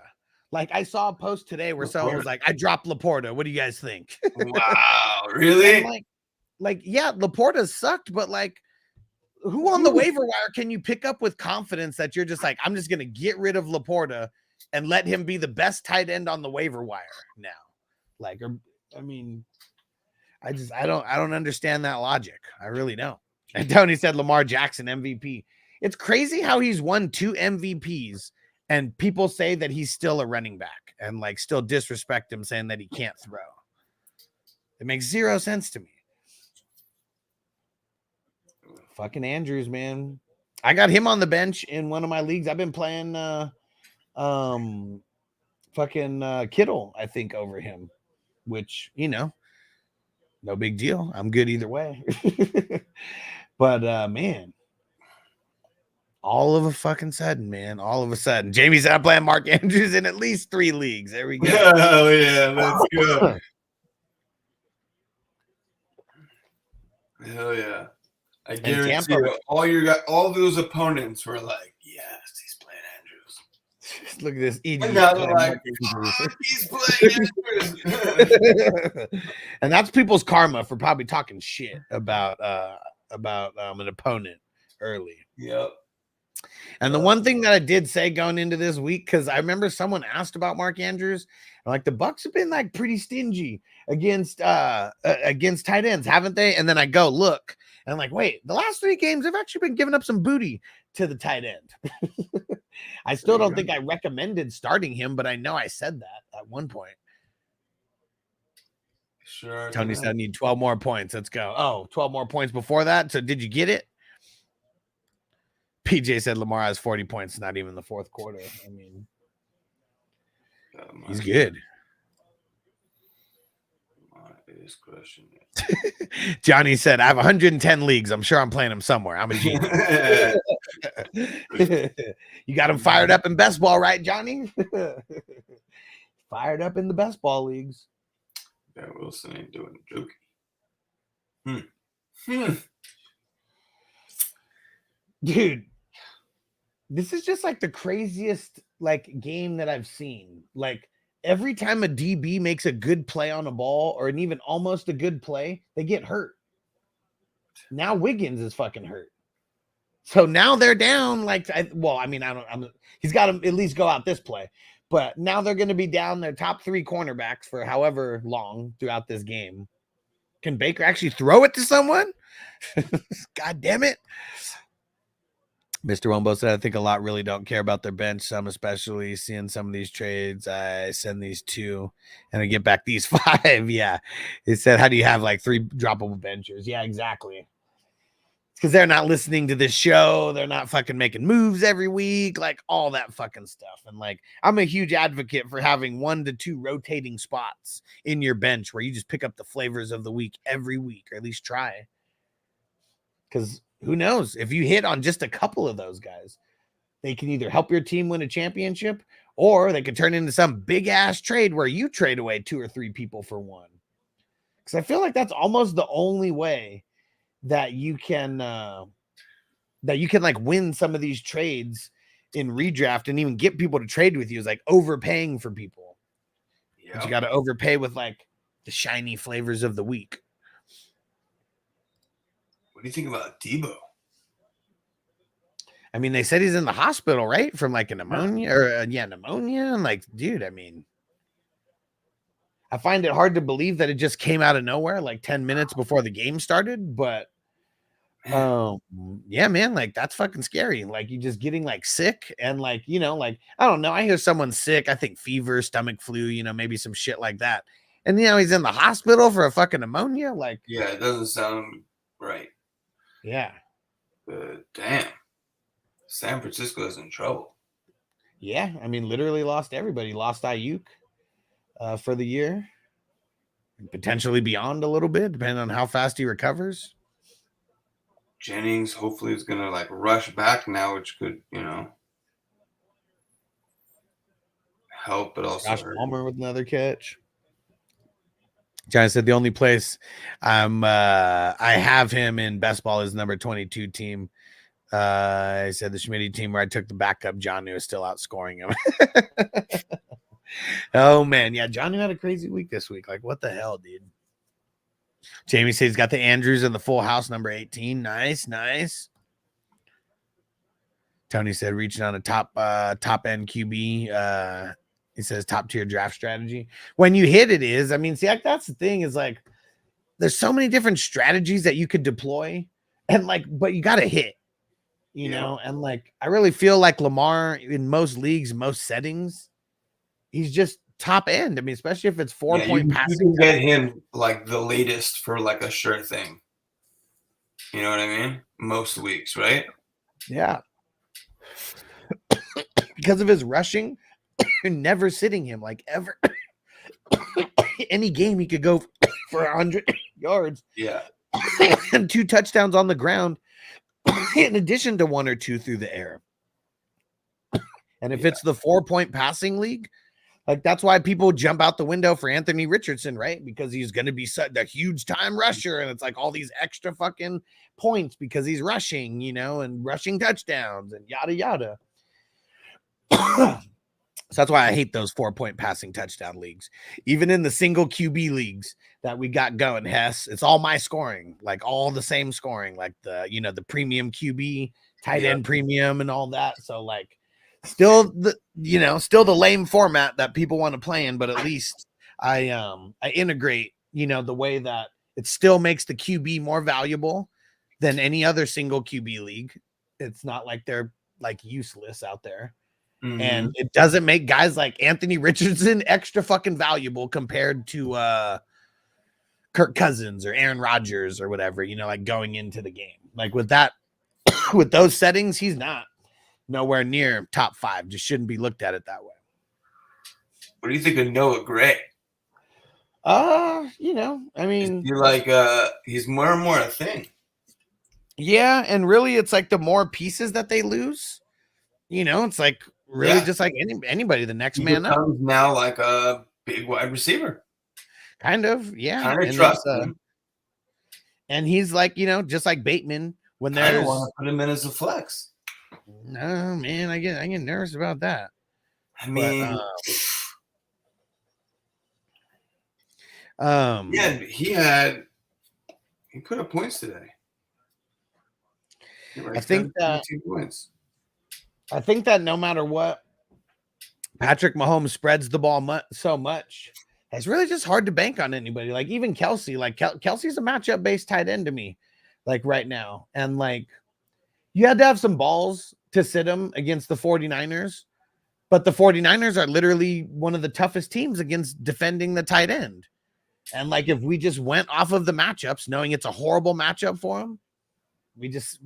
Like I saw a post today where someone was like, I dropped Laporta. What do you guys think? Wow, really? Like, yeah, Laporta sucked, but like, who on the waiver wire can you pick up with confidence that you're just like, I'm just gonna get rid of Laporta and let him be the best tight end on the waiver wire now? Like, I don't understand that logic. I really don't. And Tony said Lamar Jackson MVP. It's crazy how he's won 2 MVPs and people say that he's still a running back and like still disrespect him saying that he can't throw. It makes 0 sense to me. Fucking Andrews, man. I got him on the bench in one of my leagues. I've been playing Kittle, I think, over him, which, no big deal. I'm good either way. But man, all of a sudden, Jamie said I'm playing Mark Andrews in at least 3 leagues. There we go. Oh yeah, let's go. Hell yeah. I guarantee you, all those opponents were like, yes, he's playing Andrews. Look at this. And now they're like, he's playing Andrews. And that's people's karma for probably talking shit about an opponent early. Yep. And the one thing that I did say going into this week, because I remember someone asked about Mark Andrews, and like the Bucs have been like pretty stingy against tight ends, haven't they? And then I go look, and I'm like, wait, the last 3 games they've actually been giving up some booty to the tight end. I still don't think I recommended starting him, but I know I said that at one point. Sure. Tony said I need 12 more points. Let's go. Oh, 12 more points before that. So did you get it? PJ said Lamar has 40 points, not even the 4th quarter. I mean, he's good. Is crushing it. Johnny said, I have 110 leagues. I'm sure I'm playing him somewhere. I'm a genius. You got him fired up in best ball, right, Johnny? Fired up in the best ball leagues. Ben Wilson ain't doing jokey. Dude, this is just like the craziest like game that I've seen. Like every time a DB makes a good play on a ball or an even almost a good play, they get hurt. Now Wiggins is fucking hurt. So now they're down like he's got to at least go out this play. But now they're going to be down their top 3 cornerbacks for however long throughout this game. Can Baker actually throw it to someone? God damn it. Mr. Wumbo said, I think a lot really don't care about their bench. Some, especially seeing some of these trades. I send these 2 and I get back these 5. Yeah. He said, how do you have like 3 droppable benchers? Yeah, exactly. Because they're not listening to this show. They're not fucking making moves every week, like all that fucking stuff. And like, I'm a huge advocate for having 1 to 2 rotating spots in your bench where you just pick up the flavors of the week every week, or at least try. Because who knows? If you hit on just a couple of those guys, they can either help your team win a championship or they could turn into some big ass trade where you trade away 2 or 3 people for 1. Because I feel like that's almost the only way that you can like win some of these trades in redraft and even get people to trade with you is like overpaying for people. Yeah. But you got to overpay with like the shiny flavors of the week. What do you think about Debo? I mean, they said he's in the hospital, right? From like a pneumonia or pneumonia. And like, dude, I mean, I find it hard to believe that it just came out of nowhere like 10 minutes before the game started, but yeah, man, like that's fucking scary. Like you just getting like sick and like, you know, like, I don't know. I hear someone sick. I think fever, stomach flu, you know, maybe some shit like that. And, you know, he's in the hospital for a fucking pneumonia. Like, yeah, it doesn't sound right. Yeah. Damn. San Francisco is in trouble. Yeah. I mean, literally lost everybody. Lost Ayuk for the year. Potentially beyond a little bit, depending on how fast he recovers. Jennings hopefully is going to like rush back now, which could, you know, help, but also Josh Palmer with another catch. Johnny said the only place I have him in best ball is number 22 team. I said the Schmitty team where I took the backup. Johnny was still outscoring him. Oh man, yeah, Johnny had a crazy week this week. Like, what the hell, dude? Jamie says he's got the Andrews in the full house, number 18. Nice. Tony said reaching on a top end QB. He says top tier draft strategy. When you hit it is, I mean, see, like, that's the thing is like, there's so many different strategies that you could deploy, and like, but you got to hit, you know, and like, I really feel like Lamar in most leagues, most settings, he's just top end. I mean, especially if it's 4-point passing. You can get him like the latest for like a sure thing. You know what I mean? Most weeks, right? Yeah. Because of his rushing, you're never sitting him like ever. Any game he could go for 100 yards. Yeah. And 2 touchdowns on the ground, in addition to 1 or 2 through the air. And if it's the 4-point passing league, like that's why people jump out the window for Anthony Richardson, right? Because he's going to be such a huge time rusher. And it's like all these extra fucking points because he's rushing, you know, and rushing touchdowns and yada, yada. So that's why I hate those 4-point passing touchdown leagues. Even in the single QB leagues that we got going, Hess, it's all my scoring, like all the same scoring, like the, you know, the premium QB, tight end premium and all that. So like still the, you know, still the lame format that people want to play in, but at least I integrate, you know, the way that it still makes the QB more valuable than any other single QB league. It's not like they're like useless out there. Mm-hmm. And it doesn't make guys like Anthony Richardson extra fucking valuable compared to Kirk Cousins or Aaron Rodgers or whatever, you know, like going into the game. Like with that, with those settings, he's not nowhere near top 5. Just shouldn't be looked at it that way. What do you think of Noah Gray? You know, I mean, you're like he's more and more a thing. Yeah, and really, it's like the more pieces that they lose, it's like really just like anybody, the next He man up. becomes now like a big wide receiver. Kind of, yeah. Kind of And trust him. and he's like, just like Bateman when I don't there's. want to put him in as a flex. No, man, I get nervous about that. I mean, yeah, he put up points today. I think that 2 points. I think that no matter what, Patrick Mahomes spreads the ball so much. It's really just hard to bank on anybody. Like even Kelsey, like Kelsey's a matchup based tight end to me, like right now. And like you had to have some balls to sit him against the 49ers, but the 49ers are literally one of the toughest teams against defending the tight end. And like if we just went off of the matchups, knowing it's a horrible matchup for him, we just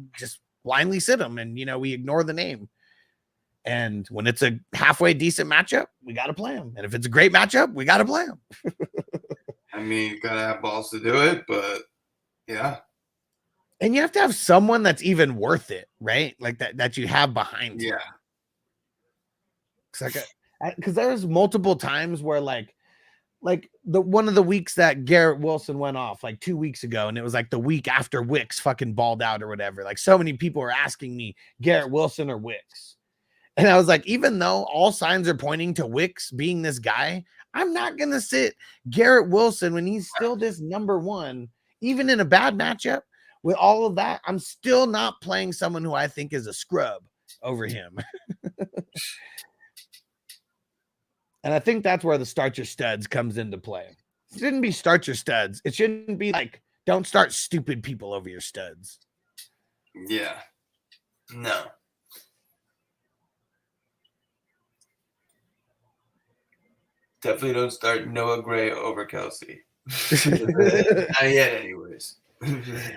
blindly sit him and we ignore the name. And when it's a halfway decent matchup, we got to play him. And if it's a great matchup, we got to play him. I mean, you got to have balls to do it, but yeah. And you have to have someone that's even worth it, right? Like that you have behind you. Yeah. Because there's multiple times where like the one of the weeks that Garrett Wilson went off like 2 weeks ago, and it was like the week after Wicks fucking balled out or whatever. Like so many people were asking me Garrett Wilson or Wicks. And I was like, even though all signs are pointing to Wicks being this guy, I'm not going to sit Garrett Wilson when he's still this number one, even in a bad matchup. With all of that, I'm still not playing someone who I think is a scrub over him. And I think that's where the start your studs comes into play. It shouldn't be start your studs. It shouldn't be like, don't start stupid people over your studs. Yeah. No. Definitely don't start Noah Gray over Kelsey. Not yet, anyways.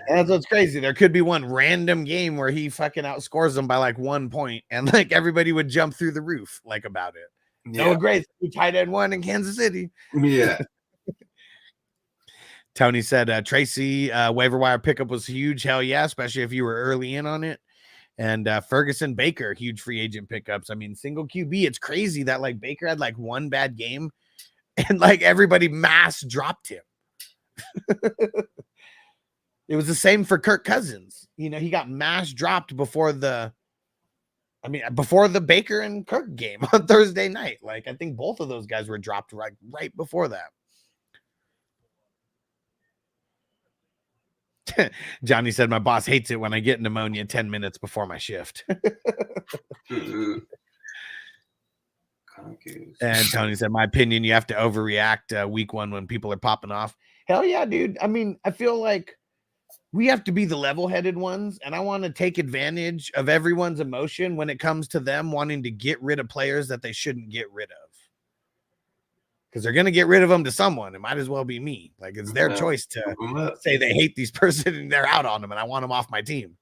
That's what's crazy. There could be one random game where he fucking outscores them by like 1 point, and like everybody would jump through the roof like about it. Yeah. Noah Gray, tight end one in Kansas City. Yeah. Tony said Tracy waiver wire pickup was huge. Hell yeah, especially if you were early in on it. And Ferguson Baker, huge free agent pickups. I mean, single QB. It's crazy that like Baker had like one bad game and like everybody mass dropped him. It was the same for Kirk Cousins. He got mass dropped before the Baker and Kirk game on Thursday night. Like I think both of those guys were dropped right before that. Johnny said, my boss hates it when I get pneumonia 10 minutes before my shift. And Tony said, my opinion, you have to overreact week one when people are popping off. Hell yeah, dude. I mean, I feel like we have to be the level-headed ones, and I want to take advantage of everyone's emotion when it comes to them wanting to get rid of players that they shouldn't get rid of. Because they're going to get rid of them to someone. It might as well be me. Like, it's their choice to say they hate these person and they're out on them and I want them off my team.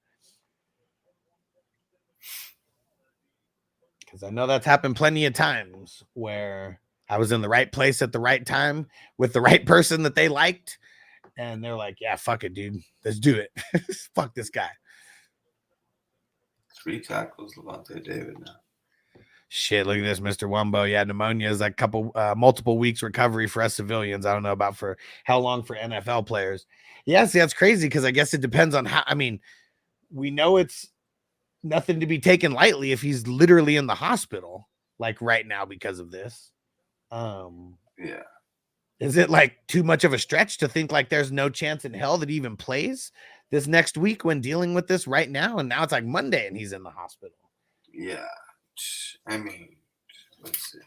Because I know that's happened plenty of times where I was in the right place at the right time with the right person that they liked. And they're like, yeah, fuck it, dude. Let's do it. Fuck this guy. 3 tackles, Levante David now. Shit, look at this, Mr. Wumbo. Yeah, pneumonia is like multiple weeks recovery for us civilians. I don't know about for how long for NFL players. Yeah, see, that's crazy because I guess it depends on how. I mean, we know it's nothing to be taken lightly if he's literally in the hospital, like right now because of this. Yeah. Is it like too much of a stretch to think like there's no chance in hell that he even plays this next week when dealing with this right now? And now it's like Monday and he's in the hospital. Yeah. I mean, let's see.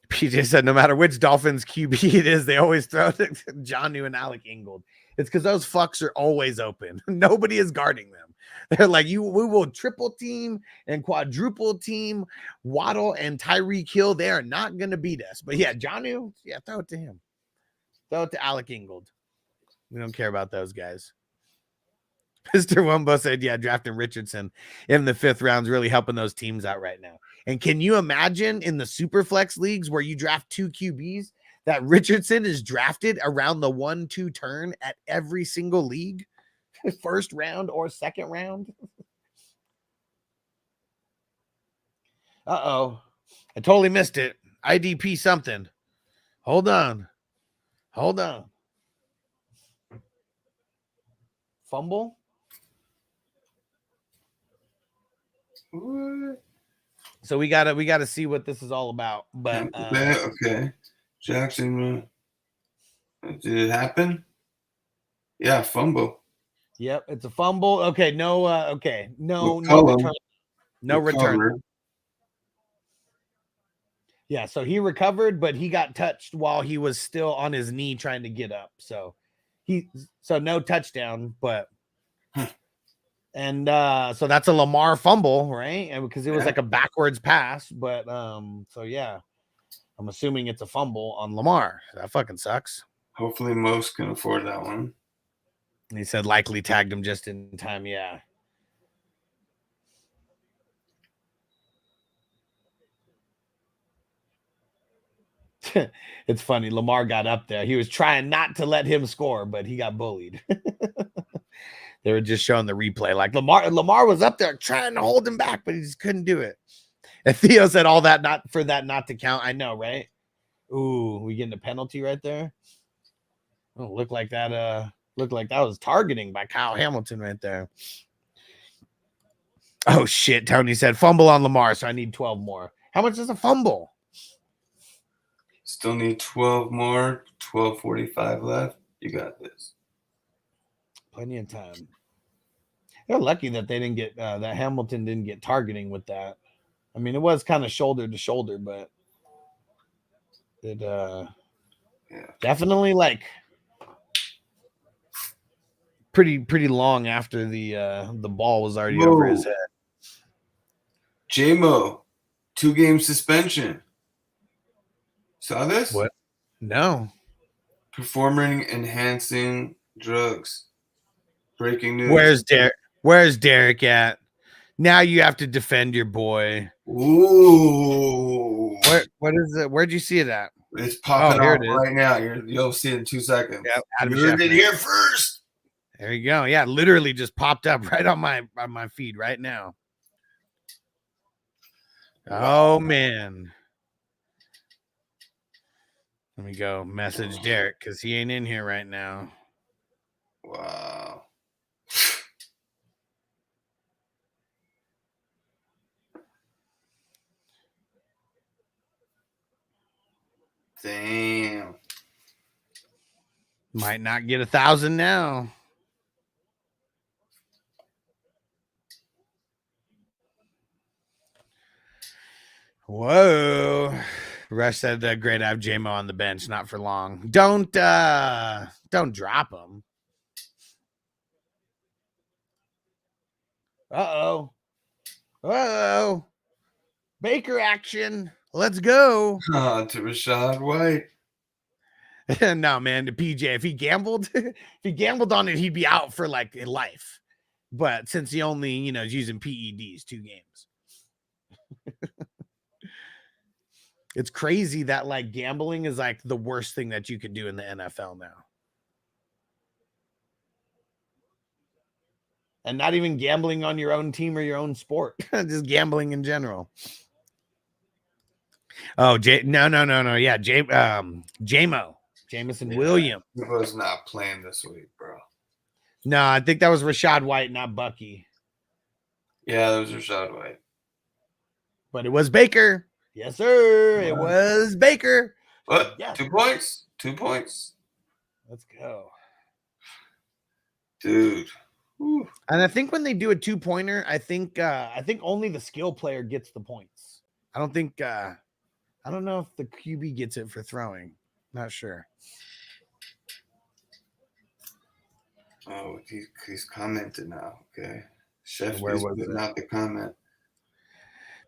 PJ said, no matter which Dolphins QB it is, they always throw to John New and Alec Ingold. It's because those fucks are always open. Nobody is guarding them. They're like, we will triple team and quadruple team Waddle and Tyreek Hill. They are not going to beat us. But yeah, John New, yeah, throw it to him. Throw it to Alec Ingold. We don't care about those guys. Mr. Wumbo said, yeah, drafting Richardson in the 5th round is really helping those teams out right now. And can you imagine in the super flex leagues where you draft 2 QBs that Richardson is drafted around the 1-2 turn at every single league, first round or second round. Uh-oh. I totally missed it. IDP something. Hold on. Fumble? What? So we gotta see what this is all about. But okay. Jackson, did it happen? Yeah, fumble. Yep, it's a fumble. Okay, no return. No return. Yeah, so he recovered, but he got touched while he was still on his knee trying to get up. So no touchdown, but and so that's a Lamar fumble, right? And because it was like a backwards pass, but so yeah, I'm assuming it's a fumble on Lamar. That fucking sucks. Hopefully most can afford that one. He said likely tagged him just in time. Yeah. It's funny. Lamar got up there. He was trying not to let him score, but he got bullied. They were just showing the replay. Like Lamar was up there trying to hold him back, but he just couldn't do it. And Theo said all that not to count. I know, right? Ooh, we getting a penalty right there. Oh, looked like that was targeting by Kyle Hamilton right there. Oh shit. Tony said fumble on Lamar, so I need 12 more. How much is a fumble? Still need 12 more. 12:45 left. You got this. Plenty of time. They're lucky that they didn't get that Hamilton didn't get targeting with that. I mean, it was kind of shoulder to shoulder, but it definitely like pretty long after the ball was already over his head. J-Mo, 2-game suspension. Saw this? What? No. Performing enhancing drugs. Breaking news. Where's Derek at? Now you have to defend your boy. Ooh. What is it? Where'd you see it at? It's popping up right now. You'll see it in 2 seconds. Yep, you heard it here first. There you go. Yeah, literally just popped up right on my feed right now. Oh man. Let me go message Derek because he ain't in here right now. Wow. Damn. Might not get 1,000 now. Whoa. Rush said, great, I have J-Mo on the bench, not for long. Don't drop him. Uh-oh. Baker action. Let's go. To Rashad White. No, man, to PJ. If he gambled on it, he'd be out for like life. But since he only, is using PEDs 2 games. It's crazy that like gambling is like the worst thing that you can do in the NFL now. And not even gambling on your own team or your own sport, just gambling in general. Oh, no. Yeah, J-Mo, Jameson Williams. He was not playing this week, bro. No, I think that was Rashad White, not Bucky. Yeah, that was Rashad White. But it was Baker. Yes, sir. It was Baker. What? Yeah. 2 points. 2 points. Let's go. Dude. Whew. And I think when they do a 2-pointer, I think only the skill player gets the points. I don't know if the QB gets it for throwing. Not sure. Oh, he's commented now. Okay. Chef Where is was putting out the comment.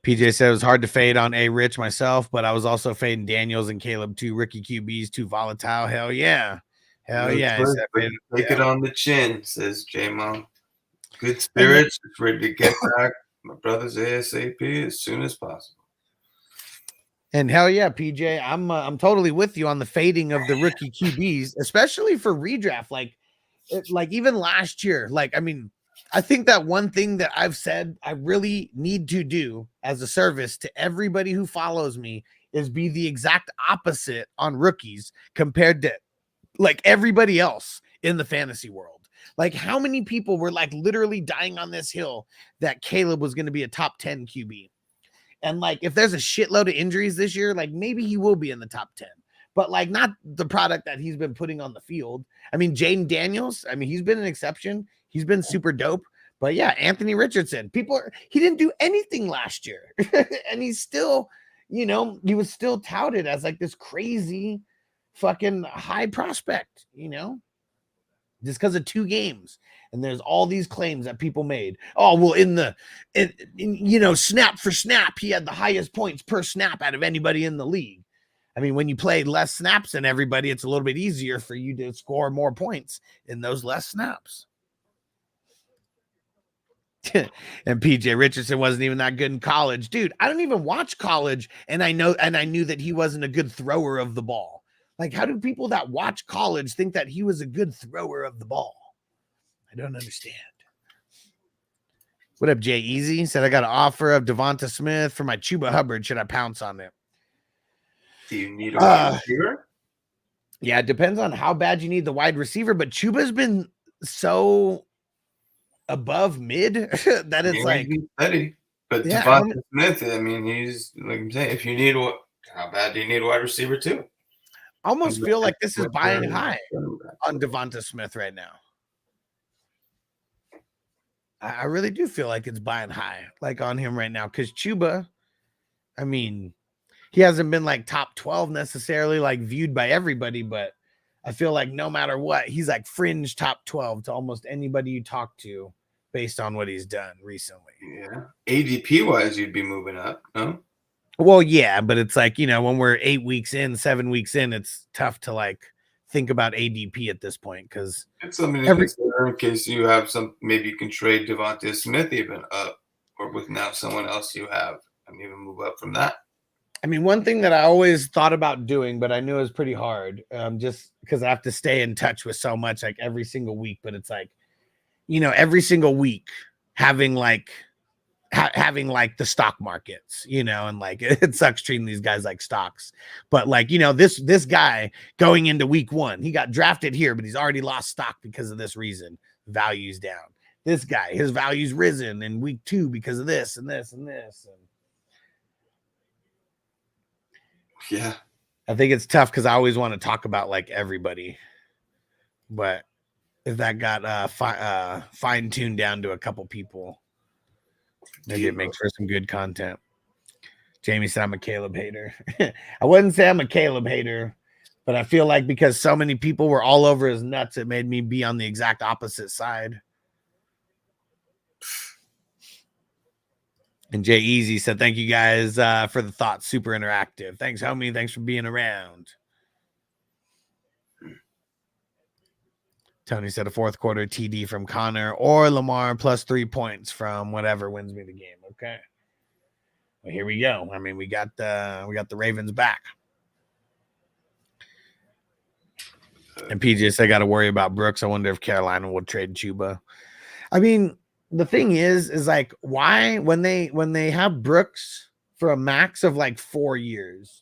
PJ said it was hard to fade on A Rich myself, but I was also fading Daniels and Caleb, 2 rookie QBs, 2 volatile. Hell yeah. Take it on the chin, says J-Mo. Good spirits. Ready to get back. My brother's ASAP as soon as possible. And hell yeah, PJ, I'm totally with you on the fading of the rookie QBs, especially for redraft. Like even last year, like I mean, I think that one thing that I've said I really need to do as a service to everybody who follows me is be the exact opposite on rookies compared to like everybody else in the fantasy world. Like how many people were like literally dying on this hill that Caleb was going to be a top 10 QB. And like if there's a shitload of injuries this year, like maybe he will be in the top 10. But like not the product that he's been putting on the field. I mean, Jaden Daniels, I mean, he's been an exception. He's been super dope. But yeah, Anthony Richardson, he didn't do anything last year. And he's still, you know, he was still touted as like this crazy fucking high prospect, you know, just because of 2 games. And there's all these claims that people made. Oh, well, you know, snap for snap, he had the highest points per snap out of anybody in the league. I mean, when you play less snaps than everybody, it's a little bit easier for you to score more points in those less snaps. And PJ Richardson wasn't even that good in college. Dude, I don't even watch college, and I knew that he wasn't a good thrower of the ball. Like, how do people that watch college think that he was a good thrower of the ball? I don't understand. What up, Jay Easy? Said I got an offer of Devonta Smith for my Chuba Hubbard. Should I pounce on it? Do you need a wide receiver? Yeah, it depends on how bad you need the wide receiver, but Chuba's been so above mid that it's like steady. But yeah, Devonta Smith, I mean, he's like I'm saying, if you need how bad do you need a wide receiver too? I almost feel like this is buying high on Devonta Smith right now. I really do feel like it's buying high, like on him right now. Because Chuba, I mean, he hasn't been like top 12 necessarily, like viewed by everybody, but I feel like no matter what, he's like fringe top 12 to almost anybody you talk to based on what he's done recently. Yeah. ADP wise, you'd be moving up, no? Well, yeah, but it's like, you know, when we're 8 weeks in, 7 weeks in, it's tough to like think about ADP at this point because it's something to consider in case you have maybe you can trade Devonta Smith even up or with now someone else you have and even move up from that. I mean, one thing that I always thought about doing, but I knew it was pretty hard just because I have to stay in touch with so much like every single week. But it's like, you know, every single week having like the stock markets, you know, and like it sucks treating these guys like stocks. But like, you know, this guy going into week 1, he got drafted here, but he's already lost stock because of this reason. Value's down. This guy, his value's risen in week 2 because of this and this and this. And yeah, I think it's tough because I always want to talk about like everybody, but if that got fine-tuned down to a couple people, maybe it makes for some good content. Jamie said I'm a Caleb hater. I wouldn't say I'm a Caleb hater, but I feel like because so many people were all over his nuts, it made me be on the exact opposite side. And Jay Easy said, thank you guys for the thoughts. Super interactive. Thanks, homie. Thanks for being around. Tony said a 4th quarter TD from Connor or Lamar plus 3 points from whatever wins me the game. Okay. Well, here we go. I mean, we got the Ravens back. And PJ said, I got to worry about Brooks. I wonder if Carolina will trade Chuba. I mean, the thing is like why when they have Brooks for a max of like 4 years,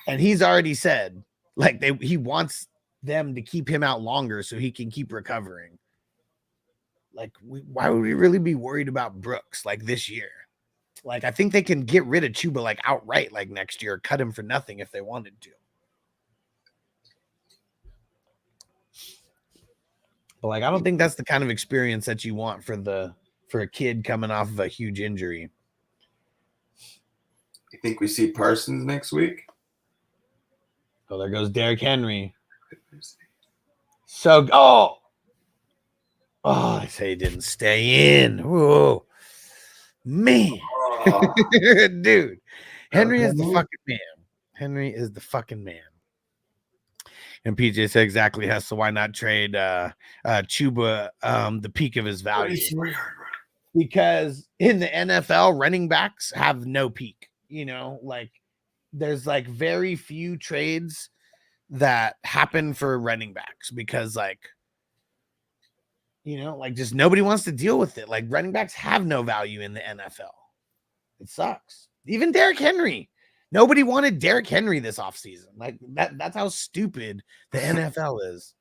and he's already said like he wants them to keep him out longer so he can keep recovering. Like, why would we really be worried about Brooks like this year? Like, I think they can get rid of Chuba like outright like next year, cut him for nothing if they wanted to. But like, I don't think that's the kind of experience that you want for a kid coming off of a huge injury. You think we see Parsons next week? Oh, there goes Derrick Henry. So, I say he didn't stay in. Whoa, man, dude, Henry is the fucking man. Henry is the fucking man. And PJ said exactly, Hessel. Why not trade Chuba the peak of his value? Because in the NFL, running backs have no peak. You know, like there's like very few trades that happen for running backs because like, you know, like just nobody wants to deal with it. Like running backs have no value in the NFL. It sucks. Even Derrick Henry. Nobody wanted Derrick Henry this offseason. Like that's how stupid the NFL is.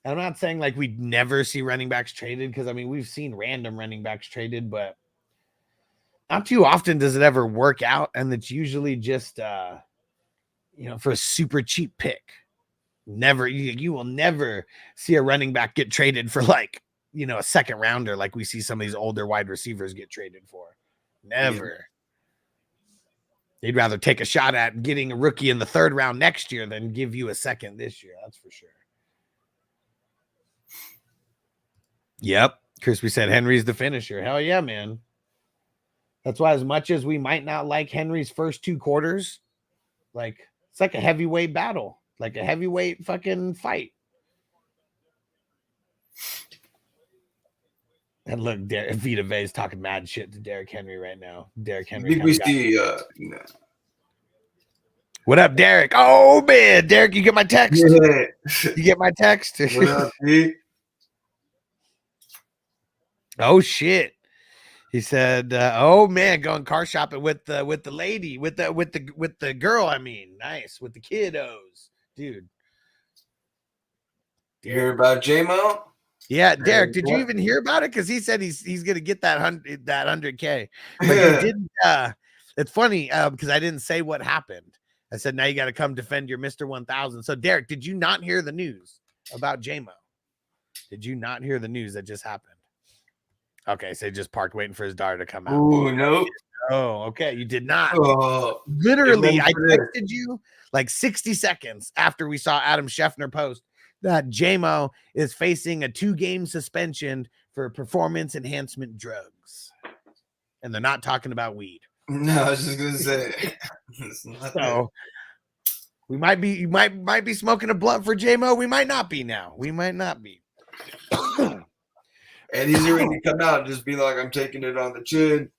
I'm not saying like we'd never see running backs traded because I mean we've seen random running backs traded, but not too often does it ever work out, and it's usually just you know, for a super cheap pick. Never, you will never see a running back get traded for like, you know, a second rounder like we see some of these older wide receivers get traded for. Never. Yeah. They'd rather take a shot at getting a rookie in the third round next year than give you a second this year. That's for sure. Yep. Crispy said Henry's the finisher. Hell yeah, man. That's why as much as we might not like Henry's first 2 quarters, like it's like a heavyweight battle, like a heavyweight fucking fight. And look, Vita Vey's talking mad shit to Derrick Henry right now. Derrick Henry. We see, no. What up, Derrick? Oh man, Derrick, you get my text? Yeah. You get my text? What up, Pete? Oh shit. He said, "Oh man, going car shopping with the lady, with the girl. I mean, nice with the kiddos, dude." You hear about J-Mo? Yeah, Derrick, did you even hear about it? Because he said he's gonna get that 100K. But he didn't. It's funny because I didn't say what happened. I said now you got to come defend your Mr. 1000. So Derrick, did you not hear the news about J-Mo? Did you not hear the news that just happened? Okay, so he just parked waiting for his daughter to come out. Oh, no. Oh, okay. You did not. Literally, I texted you like 60 seconds after we saw Adam Schefter post that J-Mo is facing a 2-game suspension for performance enhancement drugs. And they're not talking about weed. No, I was just going to say. So we might be, you might be smoking a blunt for J-Mo. We might not be now. We might not be. And he's already come out and just be like, I'm taking it on the chin.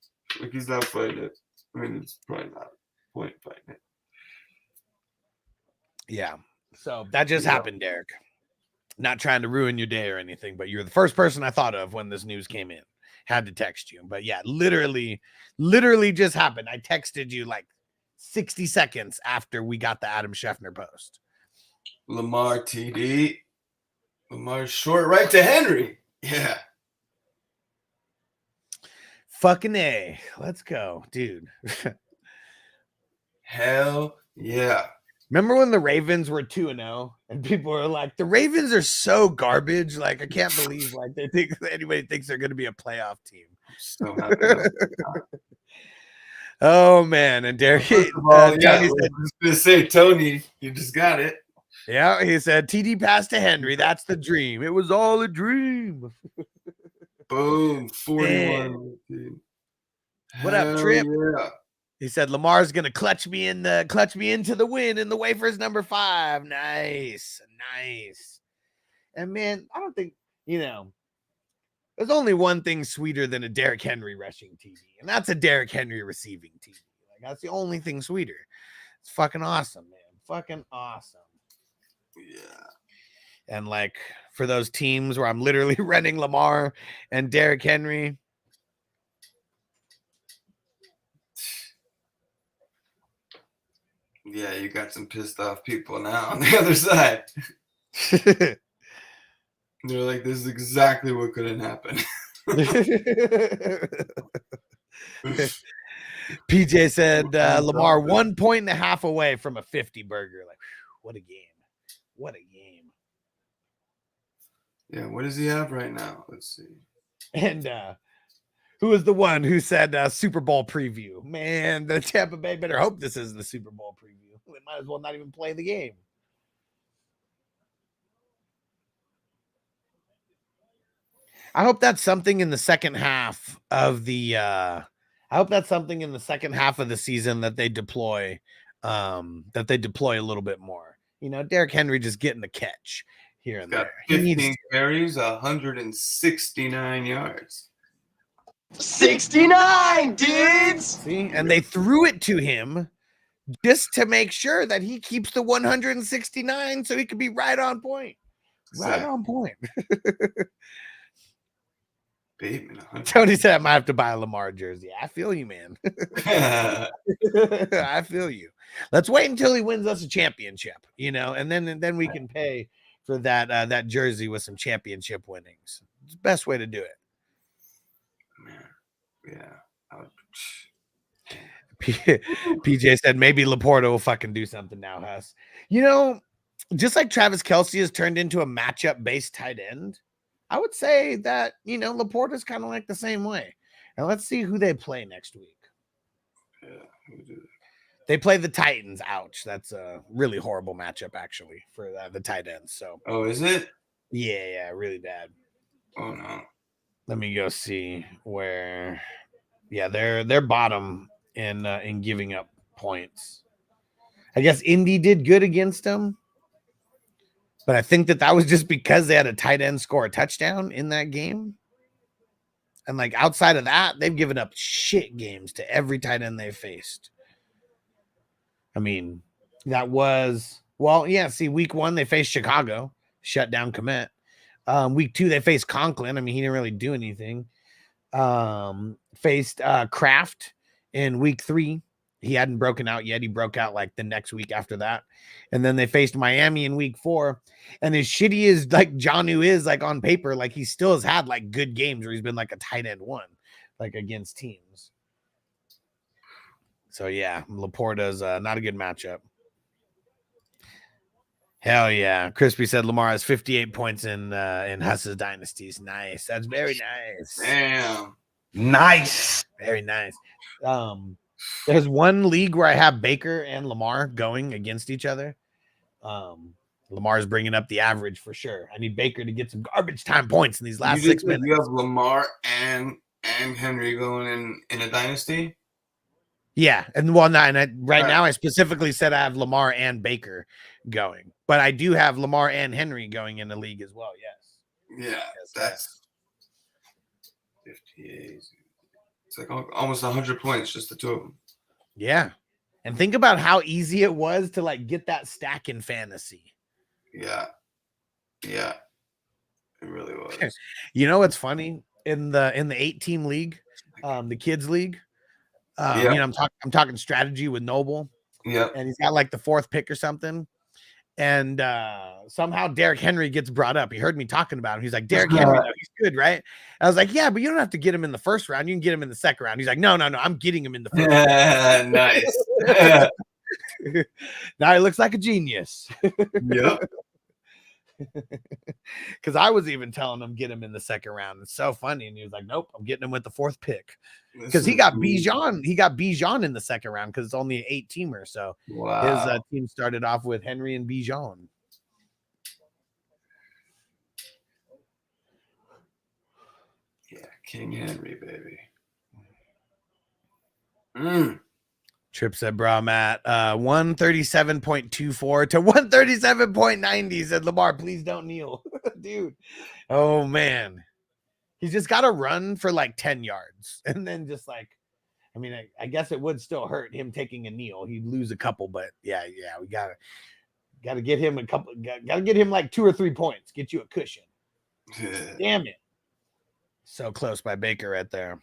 Like he's not fighting it. I mean, it's probably not a point fighting it. Yeah. So that just happened, Derrick. Not trying to ruin your day or anything, but you're the first person I thought of when this news came in. Had to text you. But yeah, literally just happened. I texted you like 60 seconds after we got the Adam Schefter post. Lamar TD. Lamar short right to Henry. Yeah. Fucking A. Let's go, dude. Hell yeah. Remember when the Ravens were 2-0 and people were like, the Ravens are so garbage. Like, I can't believe like they think anybody thinks they're going to be a playoff team. So happy. Oh man. And Derrick, yeah, I was just going to say, Tony, you just got it. Yeah, he said TD pass to Henry. That's the dream. It was all a dream. Boom, 41. What up, Trip? Yeah. He said Lamar's gonna clutch me into the win in the wafers number 5. Nice. And man, I don't think, you know, there's only one thing sweeter than a Derrick Henry rushing TD, and that's a Derrick Henry receiving TD. Like that's the only thing sweeter. It's fucking awesome, man. Fucking awesome. Yeah. And like for those teams where I'm literally renting Lamar and Derrick Henry. Yeah, you got some pissed off people now on the other side. They're like, this is exactly what couldn't happen. PJ said Lamar 1.5 points away from a 50 burger. Like, whew, what a game. What a game. Yeah, what does he have right now? Let's see. And who was the one who said Super Bowl preview? Man, the Tampa Bay better hope this isn't the Super Bowl preview. They might as well not even play the game. I hope that's something in the second half of the I hope that's something in the second half of the season that they deploy a little bit more. You know, Derrick Henry just getting the catch here and there. 15 carries, 169 yards. 69, dudes. See, and they threw it to him just to make sure that he keeps the 169 so he could be right on point. Right on point. Tony said I might have to buy a Lamar jersey. I feel you, man. I feel you. Let's wait until he wins us a championship, and then we can pay for that jersey with some championship winnings. It's the best way to do it. Yeah. PJ said maybe Laporta will fucking do something now, Huss. Just like Travis Kelce has turned into a matchup-based tight end, I would say that, Laporta's kind of like the same way. And let's see who they play next week. Yeah, they play the Titans. Ouch. That's a really horrible matchup, actually, for the tight ends. So. Oh, is it? Yeah, really bad. Oh, no. Let me go see where. Yeah, they're bottom in giving up points. I guess Indy did good against them. But I think that was just because they had a tight end score a touchdown in that game. And like outside of that, they've given up shit games to every tight end they've faced. I mean, that was, week 1, they faced Chicago, shut down Komet. Week 2, they faced Conklin. I mean, he didn't really do anything. Faced Kraft in week 3. He hadn't broken out yet. He broke out like the next week after that. And then they faced Miami in week 4. And as shitty as like Jonnu is like on paper, like he still has had like good games where he's been like a tight end 1, like against teams. So yeah, Laporta's not a good matchup. Hell yeah. Crispy said Lamar has 58 points in Huss's dynasties. Nice. That's very nice. Damn. Nice. Very nice. There's one league where I have Baker and Lamar going against each other. Lamar's bringing up the average for sure. I need Baker to get some garbage time points in these last 6 minutes. You have Lamar and Henry going in a dynasty? Yeah. And now I specifically said I have Lamar and Baker going. But I do have Lamar and Henry going in the league as well, yes. Yeah, that's 58. It's like almost 100 points, just the two of them. Yeah. And think about how easy it was to like get that stack in fantasy. Yeah. Yeah. It really was. What's funny? In the 8-team league, the kids league, I'm talking strategy with Noble. Yeah. And he's got like the 4th pick or something. And somehow Derrick Henry gets brought up. He heard me talking about him. He's like, Derrick Henry, he's good, right? I was like, yeah, but you don't have to get him in the 1st round. You can get him in the 2nd round. He's like, no, I'm getting him in the 1st round. Nice. Now he looks like a genius. Yep. Because I was even telling him get him in the 2nd round. It's so funny. And he was like, nope, I'm getting him with the 4th pick. Because he got Bijan. He got Bijan in the 2nd round because it's only an 8-teamer. So his team started off with Henry and Bijan. Yeah, King Henry, baby. Trip said, bro, I'm at 137.24 to 137.90. Said Lamar, please don't kneel. Dude. Oh, man. He's just got to run for like 10 yards. And then just like, I guess it would still hurt him taking a kneel. He'd lose a couple, but yeah, we gotta get him gotta get him like 2 or 3 points. Get you a cushion. Damn it. So close by Baker right there.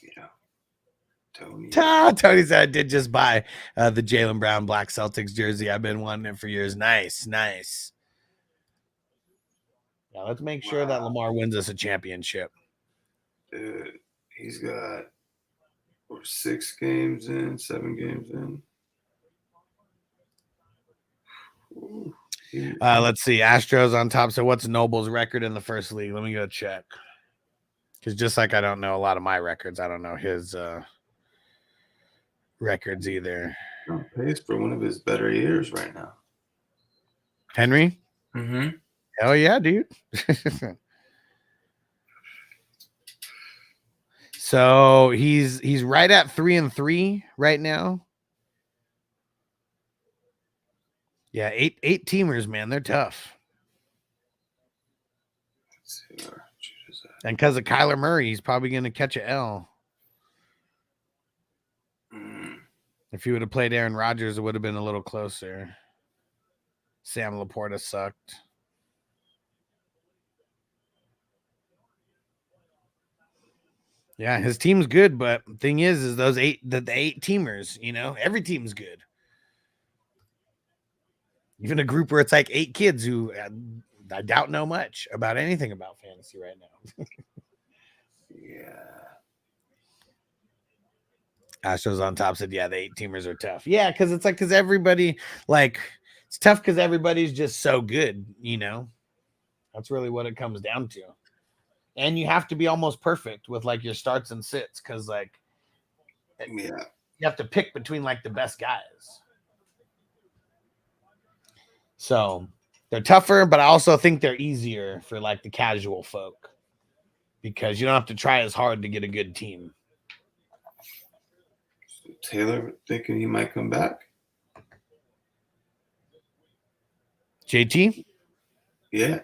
Yeah. Tony said I did just buy the Jaylen Brown Black Celtics jersey. I've been wanting it for years. Nice. Now let's make sure that Lamar wins us a championship. Dude, he's got 6 games in, 7 games in. Ooh. Let's see. Astros on top. So what's Noble's record in the first league? Let me go check. Because just like I don't know a lot of my records, I don't know his records either. On pace for one of his better years right now. Henry? Mm-hmm. Hell yeah, dude. So he's right at 3-3 right now. Yeah, eight teamers, man. They're tough. Let's see where Judah's at. And because of Kyler Murray, he's probably going to catch a L. If he would have played Aaron Rodgers, it would have been a little closer. Sam Laporta sucked. Yeah, his team's good, but the thing is those the 8 teamers, every team's good. Even a group where it's like 8 kids who I doubt know much about anything about fantasy right now. Yeah. Astros on top said, yeah, the 8 teamers are tough. Yeah, because everybody, it's tough because everybody's just so good, That's really what it comes down to. And you have to be almost perfect with your starts and sits because you have to pick between the best guys. So they're tougher, but I also think they're easier for the casual folk because you don't have to try as hard to get a good team. Taylor thinking he might come back. JT? Yeah.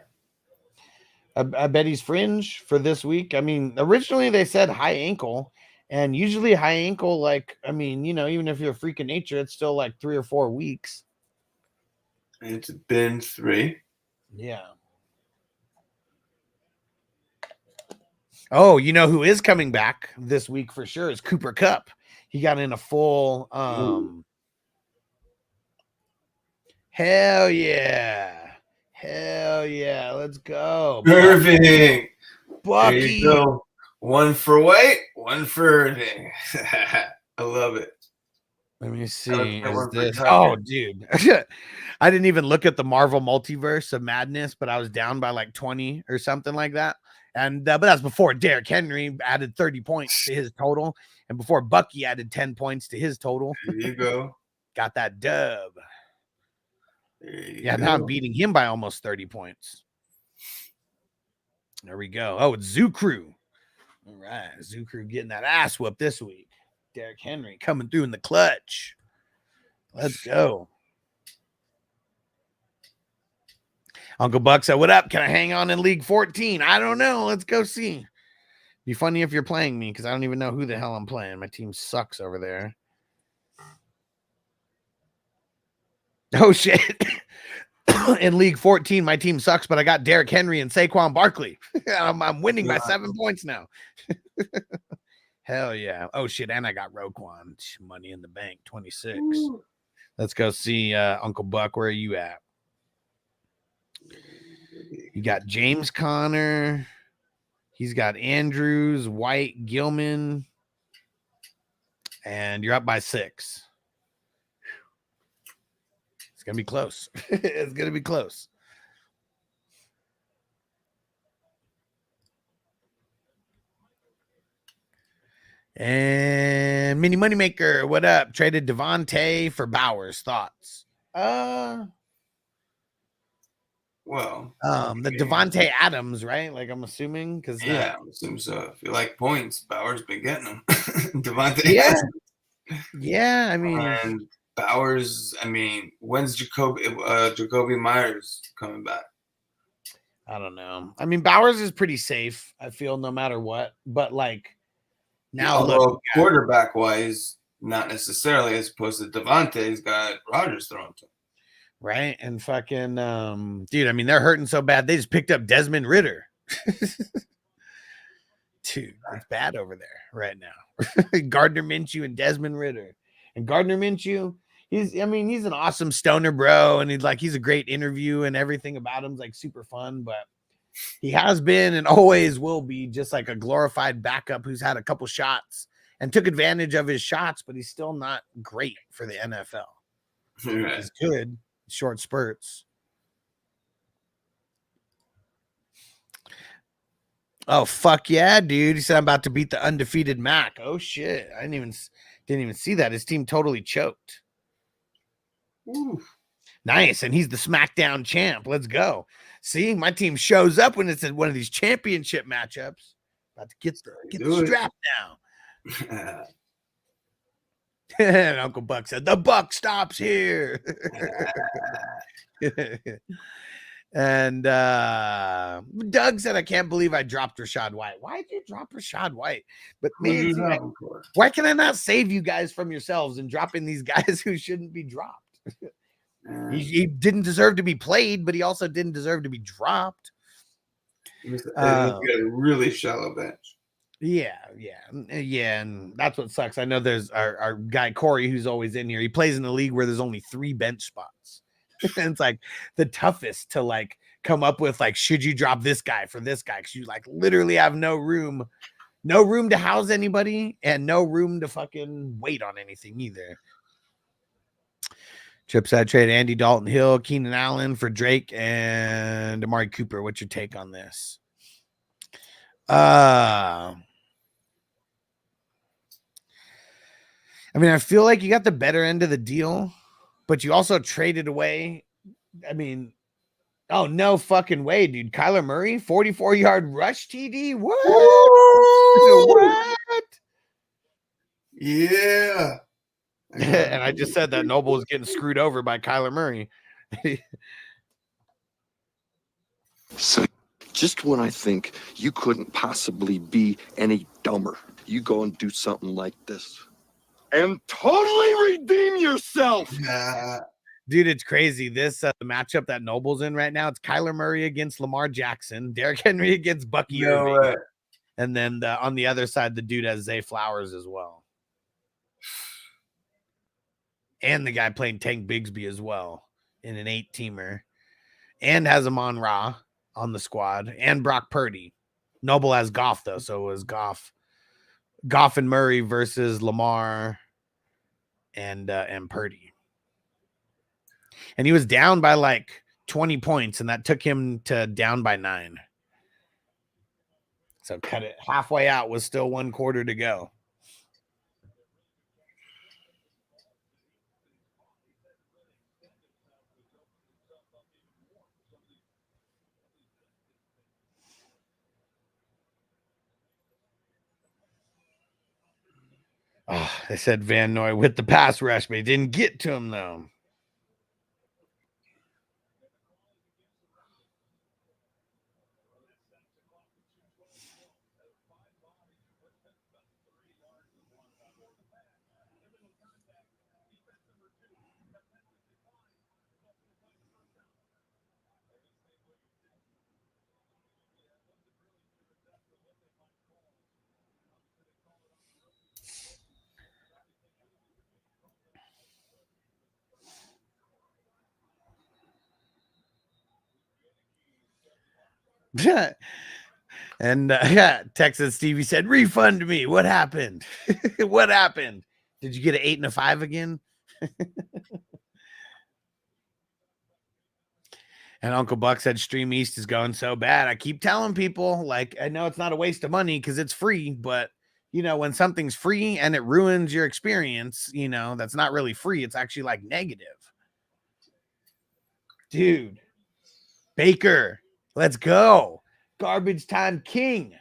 I bet he's fringe for this week. I mean, originally they said high ankle, and usually high ankle, even if you're a freak of nature, it's still 3 or 4 weeks. It's been 3. Yeah. Oh, who is coming back this week for sure is Cooper Kupp. He got in a full hell yeah. Hell yeah. Let's go. Irving. Bucky. There you go. 1 for White, 1 for Irving. I love it. Let me see. Oh, dude. I didn't even look at the Marvel Multiverse of Madness, but I was down by 20 or something like that. And but that's before Derrick Henry added 30 points to his total, and before Bucky added 10 points to his total. There you go. Got that dub. Yeah, now I'm beating him by almost 30 points. There we go. Oh, it's Zoo Crew. All right, Zoo Crew getting that ass whooped this week. Derrick Henry coming through in the clutch. Let's go. Uncle Buck said, what up? Can I hang on in League 14? I don't know. Let's go see. Be funny if you're playing me because I don't even know who the hell I'm playing. My team sucks over there. Oh, shit. In League 14, my team sucks, but I got Derrick Henry and Saquon Barkley. I'm winning by 7 points now. Hell yeah. Oh, shit. And I got Roquan. Money in the bank, 26. Ooh. Let's go see Uncle Buck. Where are you at? You got James Conner. He's got Andrews, White, Gilman. And you're up by 6. It's going to be close. It's going to be close. And Mini Moneymaker, what up? Traded Devontae for Bowers. Thoughts? Well, the Devontae Adams, right? I'm assuming because I assume so. If you like points, Bowers been getting them. Devontae. Yeah, yeah. I mean, and Bowers. I mean, when's Jacoby Myers coming back? I don't know. I mean, Bowers is pretty safe. I feel no matter what, but now look, quarterback wise, not necessarily as opposed to Devontae's got Rodgers thrown to him. Right. And fucking dude, I mean, they're hurting so bad they just picked up Desmond Ridder. Dude, it's bad over there right now. Gardner Minshew and Desmond Ridder. And Gardner Minshew, he's an awesome stoner bro, and he's a great interview and everything about him's super fun, but he has been and always will be just a glorified backup who's had a couple shots and took advantage of his shots, but he's still not great for the NFL. Right. He's good, short spurts. Oh, fuck yeah, dude. He said I'm about to beat the undefeated Mac. Oh, shit. I didn't even see that. His team totally choked. Ooh. Nice. And he's the SmackDown champ. Let's go. See, my team shows up when it's in one of these championship matchups. About to get the strap now. And Uncle Buck said, the buck stops here. And Doug said, I can't believe I dropped Rachaad White. Why did you drop Rachaad White? But Who me, do it's you like, have him for? why can I not save you guys from yourselves and dropping these guys who shouldn't be dropped? He didn't deserve to be played, but he also didn't deserve to be dropped. He's got a really shallow bench. Yeah, and that's what sucks. I know there's our guy Corey who's always in here. He plays in a league where there's only 3 bench spots. And it's like the toughest to like come up with, like, should you drop this guy for this guy? Because you like literally have no room to house anybody and no room to fucking wait on anything either. Chips, I trade Andy Dalton Hill, Keenan Allen for Drake and Amari Cooper. What's your take on this? I mean, I feel like you got the better end of the deal, but you also traded away. I mean, oh, no fucking way, dude. Kyler Murray, 44-yard rush TD. What? What? Yeah. And I just said that Noble is getting screwed over by Kyler Murray. So just when I think you couldn't possibly be any dumber, you go and do something like this and totally redeem yourself. Dude, it's crazy. This matchup that Noble's in right now, it's Kyler Murray against Lamar Jackson, Derrick Henry against Bucky Irving. And then on the other side, the dude has Zay Flowers as well. And the guy playing Tank Bigsby as well in an 8-teamer. And has Amon-Ra on the squad. And Brock Purdy. Noble has Goff, though. So it was Goff and Murray versus Lamar and Purdy. And he was down by like 20 points, and that took him to down by 9. So cut it halfway out with still 1 quarter to go. Oh, they said Van Noy with the pass rush, but he didn't get to him, though. And Texas Stevie said, refund me. What happened? What happened? Did you get an 8 and a 5 again? And Uncle Buck said Stream East is going so bad. I keep telling people, like, I know it's not a waste of money because it's free, but you know, when something's free and it ruins your experience, you know, that's not really free. It's actually like negative. Dude, Baker, let's go. Garbage time king.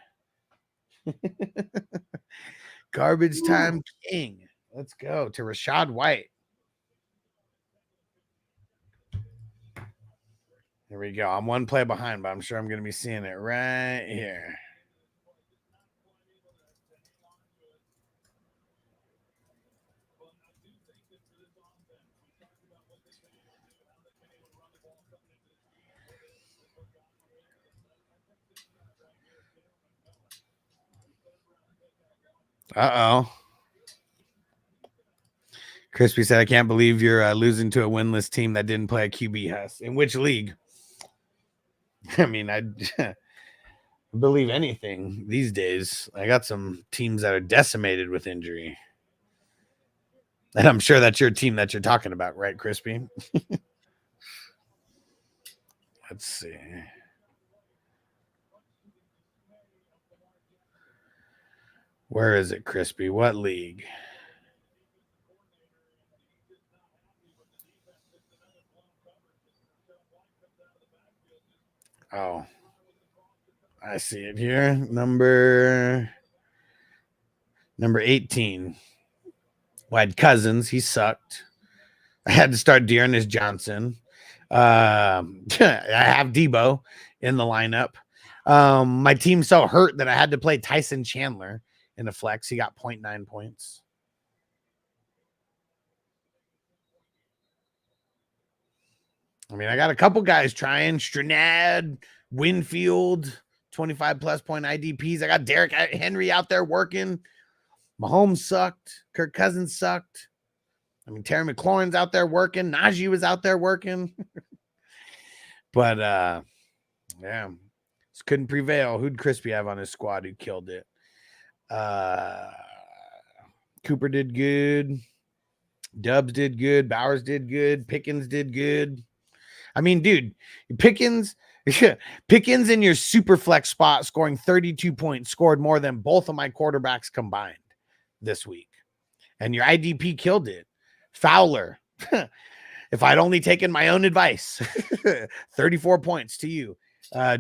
Garbage time king. Let's go to Rachaad White. Here we go. I'm 1 play behind, but I'm sure I'm going to be seeing it right here. Uh-oh. Crispy said, I can't believe you're losing to a winless team that didn't play a QB Huss. In which league? I mean, I believe anything these days. I got some teams that are decimated with injury. And I'm sure that's your team that you're talking about, right, Crispy? Let's see. Where is it, Crispy? What league? Oh, I see it here. Number 18. I had Cousins. He sucked. I had to start Dearness Johnson. I have Debo in the lineup. My team's so hurt that I had to play Tyson Chandler in a flex. He got 0.9 points. I mean, I got a couple guys trying. Stranad, Winfield, 25 plus point IDPs. I got Derrick Henry out there working. Mahomes sucked. Kirk Cousins sucked. I mean, Terry McLaurin's out there working. Najee was out there working. But, yeah, just couldn't prevail. Who'd Crispy have on his squad who killed it? Cooper did good. Dubs did good. Bowers did good. Pickens did good. I mean, dude, Pickens in your super flex spot scoring 32 points scored more than both of my quarterbacks combined this week. And your IDP killed it. Fowler, if I'd only taken my own advice, 34 points to you.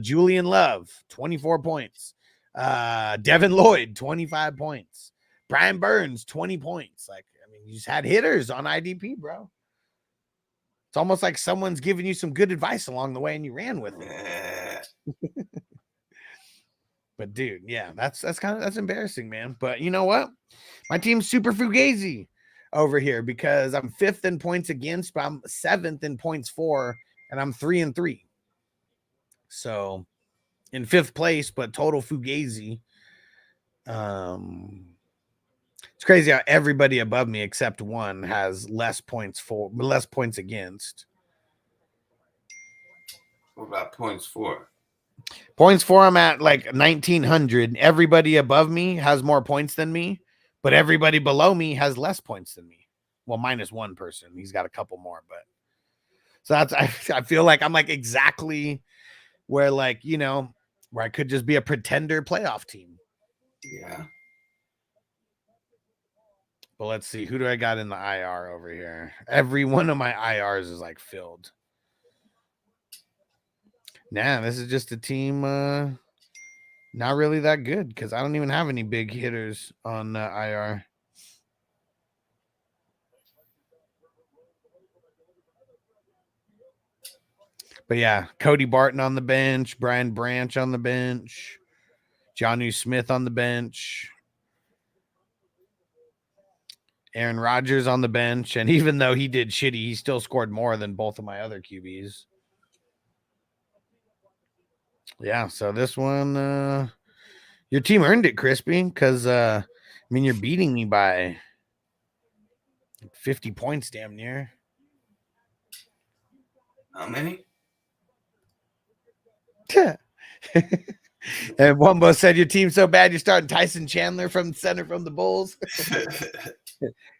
Julian Love, 24 points. Devin Lloyd, 25 points. Brian Burns, 20 points. Like, I mean, you just had hitters on IDP, bro. It's almost like someone's giving you some good advice along the way and you ran with it. But dude, yeah, that's embarrassing, man. But you know what? My team's super fugazi over here because I'm 5th in points against, but I'm 7th in points for, and I'm 3-3. So in 5th place, but total fugazi. It's crazy how everybody above me except one has less points against. What about points for? Points for, I'm at like 1,900. Everybody above me has more points than me, but everybody below me has less points than me. Well, minus one person. He's got a couple more, but so I feel like I'm like exactly where, like, you know, where I could just be a pretender playoff team. Yeah. But let's see. Who do I got in the IR over here? Every one of my IRs is like filled. Nah, this is just a team not really that good because I don't even have any big hitters on IR. But yeah, Cody Barton on the bench, Brian Branch on the bench, Jonnu Smith on the bench, Aaron Rodgers on the bench. And even though he did shitty, he still scored more than both of my other QBs. Yeah, so this one, your team earned it, Crispy, because, I mean, you're beating me by 50 points damn near. How many? And Wumbo said your team's so bad you're starting Tyson Chandler from center from the Bulls.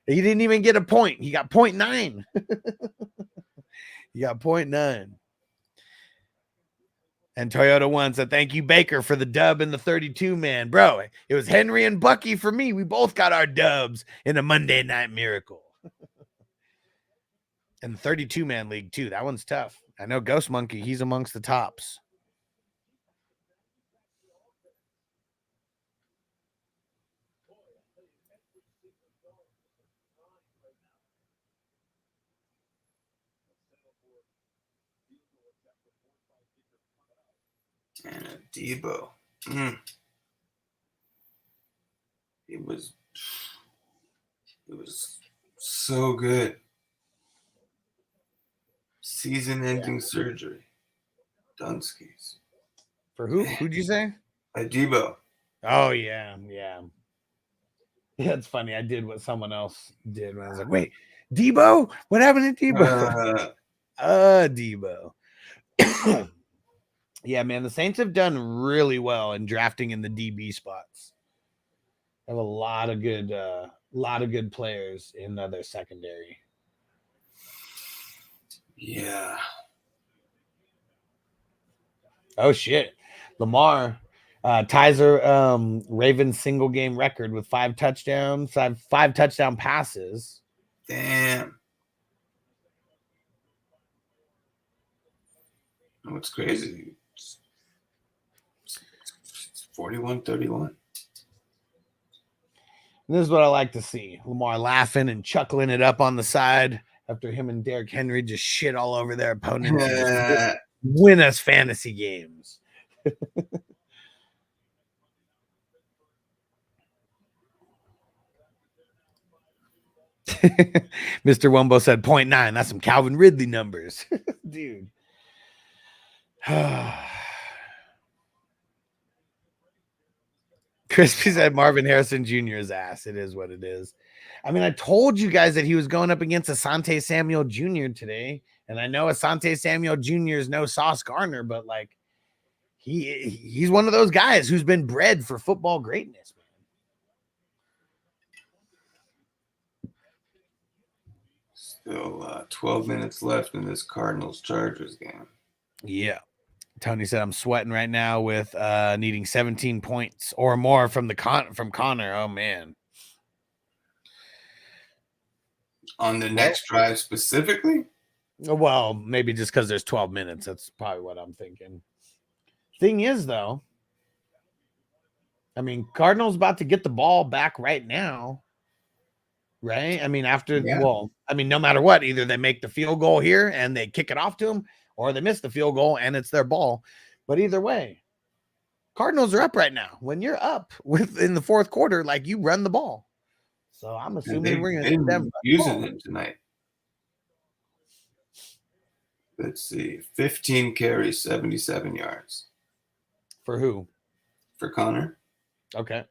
He didn't even get a point. He got 0.9. He got 0.9. And Toyota One said, thank you, Baker, for the dub in the 32-man. Bro, it was Henry and Bucky for me. We both got our dubs in a Monday Night Miracle. And the 32-man league, too. That one's tough. I know Ghost Monkey, he's amongst the tops. And Debo. It was so good. Season-ending surgery. Dunskies. For who? Who'd you say? Debo. Oh, yeah. Yeah, it's funny. I did what someone else did when I was like, wait, Debo? What happened to Debo? Debo. Yeah, man, the Saints have done really well in drafting in the DB spots. They have a lot of good players in their secondary. Yeah. Oh shit. Lamar ties a Ravens single game record with 5 touchdowns, 5 touchdown passes. Damn. Oh, it's crazy. It's 41-31. This is what I like to see. Lamar laughing and chuckling it up on the side after him and Derrick Henry just shit all over their opponents and just win us fantasy games. Mr. Wumbo said 0.9. That's some Calvin Ridley numbers. Dude. Crispy said Marvin Harrison Jr.'s ass. It is what it is. I mean, I told you guys that he was going up against Asante Samuel Jr. today. And I know Asante Samuel Jr. is no Sauce Gardner, but like he's one of those guys who's been bred for football greatness, man. Still 12 minutes left in this Cardinals-Chargers game. Yeah. Tony said, I'm sweating right now with needing 17 points or more from Connor. Oh, man. On the next drive specifically? Well, maybe just because there's 12 minutes. That's probably what I'm thinking. Thing is, though, I mean, Cardinals about to get the ball back right now. Right? I mean, no matter what, either they make the field goal here and they kick it off to them, or they miss the field goal and it's their ball. But either way, Cardinals are up right now. When you're up in the fourth quarter, like you run the ball. So I'm assuming we're going to get them using it tonight. Let's see. 15 carries, 77 yards. For who? For Connor. Okay.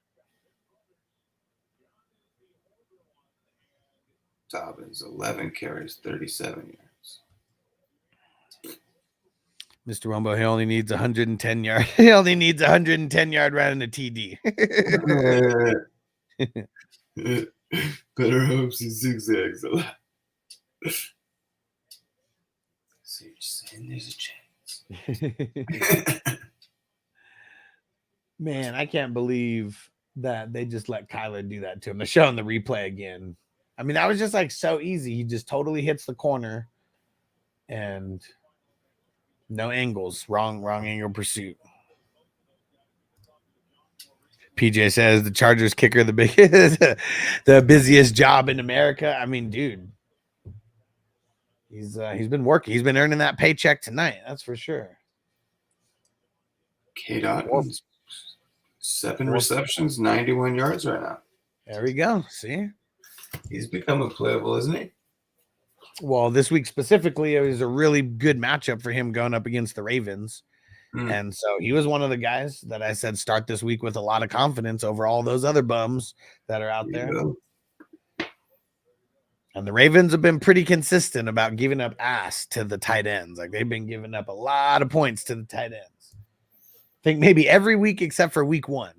Dobbins, 11 carries, 37 yards. Mr. Rumbo, he only needs 110 yard. He only needs 110 yard run in a TD. Better hopes and zigzags a lot. So you're saying there's a chance. Man, I can't believe that they just let Kyler do that to him. They're showing the replay again. I mean, that was just like so easy. He just totally hits the corner and no angles. Wrong angle pursuit. PJ says the Chargers kicker, the biggest, the busiest job in America. I mean, dude, he's been working. He's been earning that paycheck tonight. That's for sure. K. Dottins, 7 receptions, 91 yards right now. There we go. See, he's becoming playable, isn't he? Well, this week specifically, it was a really good matchup for him going up against the Ravens. And so he was one of the guys that I said start this week with a lot of confidence over all those other bums that are out there. And the Ravens have been pretty consistent about giving up ass to the tight ends. Like they've been giving up a lot of points to the tight ends. I think maybe every week except for week 1.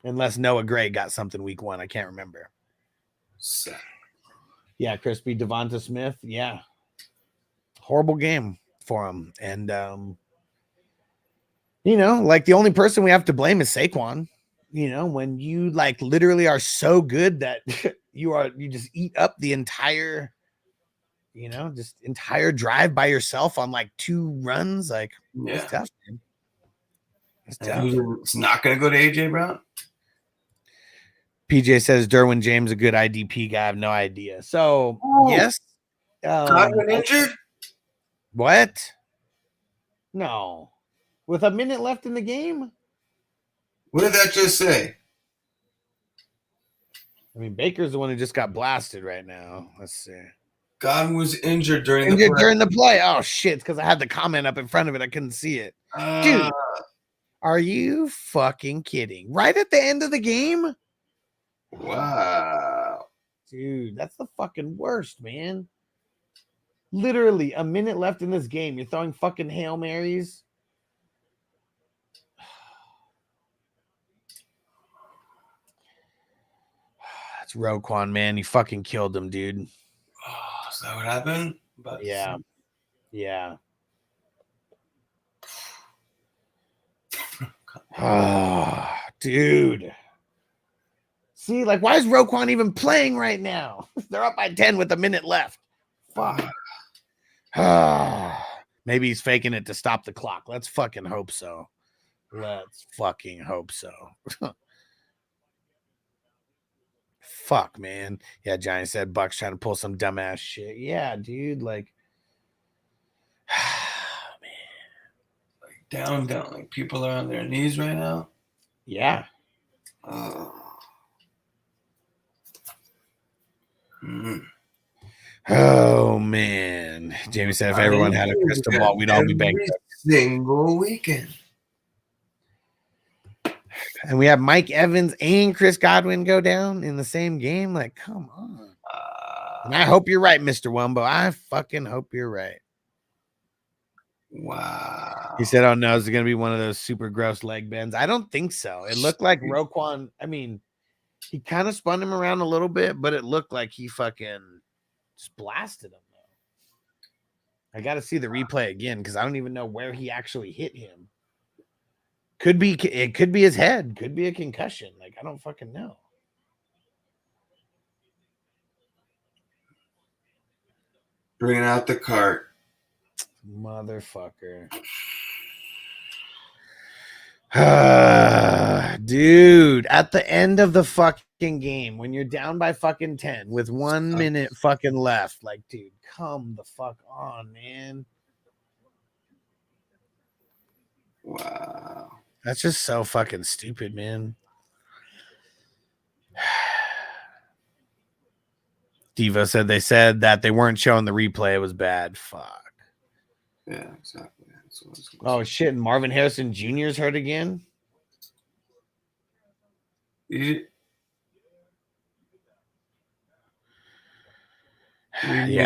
Unless Noah Gray got something week 1. I can't remember. Yeah, Crispy Devonta Smith. Yeah. Horrible game for him. And you know, like the only person we have to blame is Saquon. You know, when you like literally are so good that you just eat up the entire, you know, just entire drive by yourself on like 2 runs. Like, it's tough, man. It's tough. It's not going to go to AJ Brown. PJ says Derwin James a good IDP guy. I have no idea. So yes, Godwin injured. What? No. With a minute left in the game? What did that just say? I mean, Baker's the one who just got blasted right now. Let's see. Godwin was injured during the play. Oh, shit. Because I had the comment up in front of it. I couldn't see it. Dude, are you fucking kidding? Right at the end of the game? Wow. Dude, that's the fucking worst, man. Literally a minute left in this game. You're throwing fucking Hail Marys. That's Roquan, man. You fucking killed him, dude. Oh, is that what happened? Yeah. Yeah. Oh, dude. See, like, why is Roquan even playing right now? They're up by 10 with a minute left. Fuck. Maybe he's faking it to stop the clock. Let's fucking hope so. Let's fucking hope so. fuck, man. Yeah, Johnny said Bucs trying to pull some dumbass shit. Yeah, dude. Like, down, like people are on their knees right now. Yeah. Oh man, Jamie said if everyone had a crystal ball, we'd all be bankrupt. Single weekend. And we have Mike Evans and Chris Godwin go down in the same game. Like, come on. And I hope you're right, Mr. Wumbo. I fucking hope you're right. Wow. He said, oh no, is it going to be one of those super gross leg bends? I don't think so. It looked like Roquan. I mean, he kind of spun him around a little bit, but it looked like he fucking just blasted him. Though. I got to see the replay again because I don't even know where he actually hit him. It could be his head. Could be a concussion. Like, I don't fucking know. Bringing out the cart. Motherfucker. Dude, at the end of the fucking game, when you're down by fucking 10 with 1 minute fucking left, like, dude, come the fuck on, man. Wow. That's just so fucking stupid, man. Devo said they said that they weren't showing the replay. It was bad. Fuck. Yeah, exactly. Oh, shit. And Marvin Harrison Jr. is hurt again? Yeah,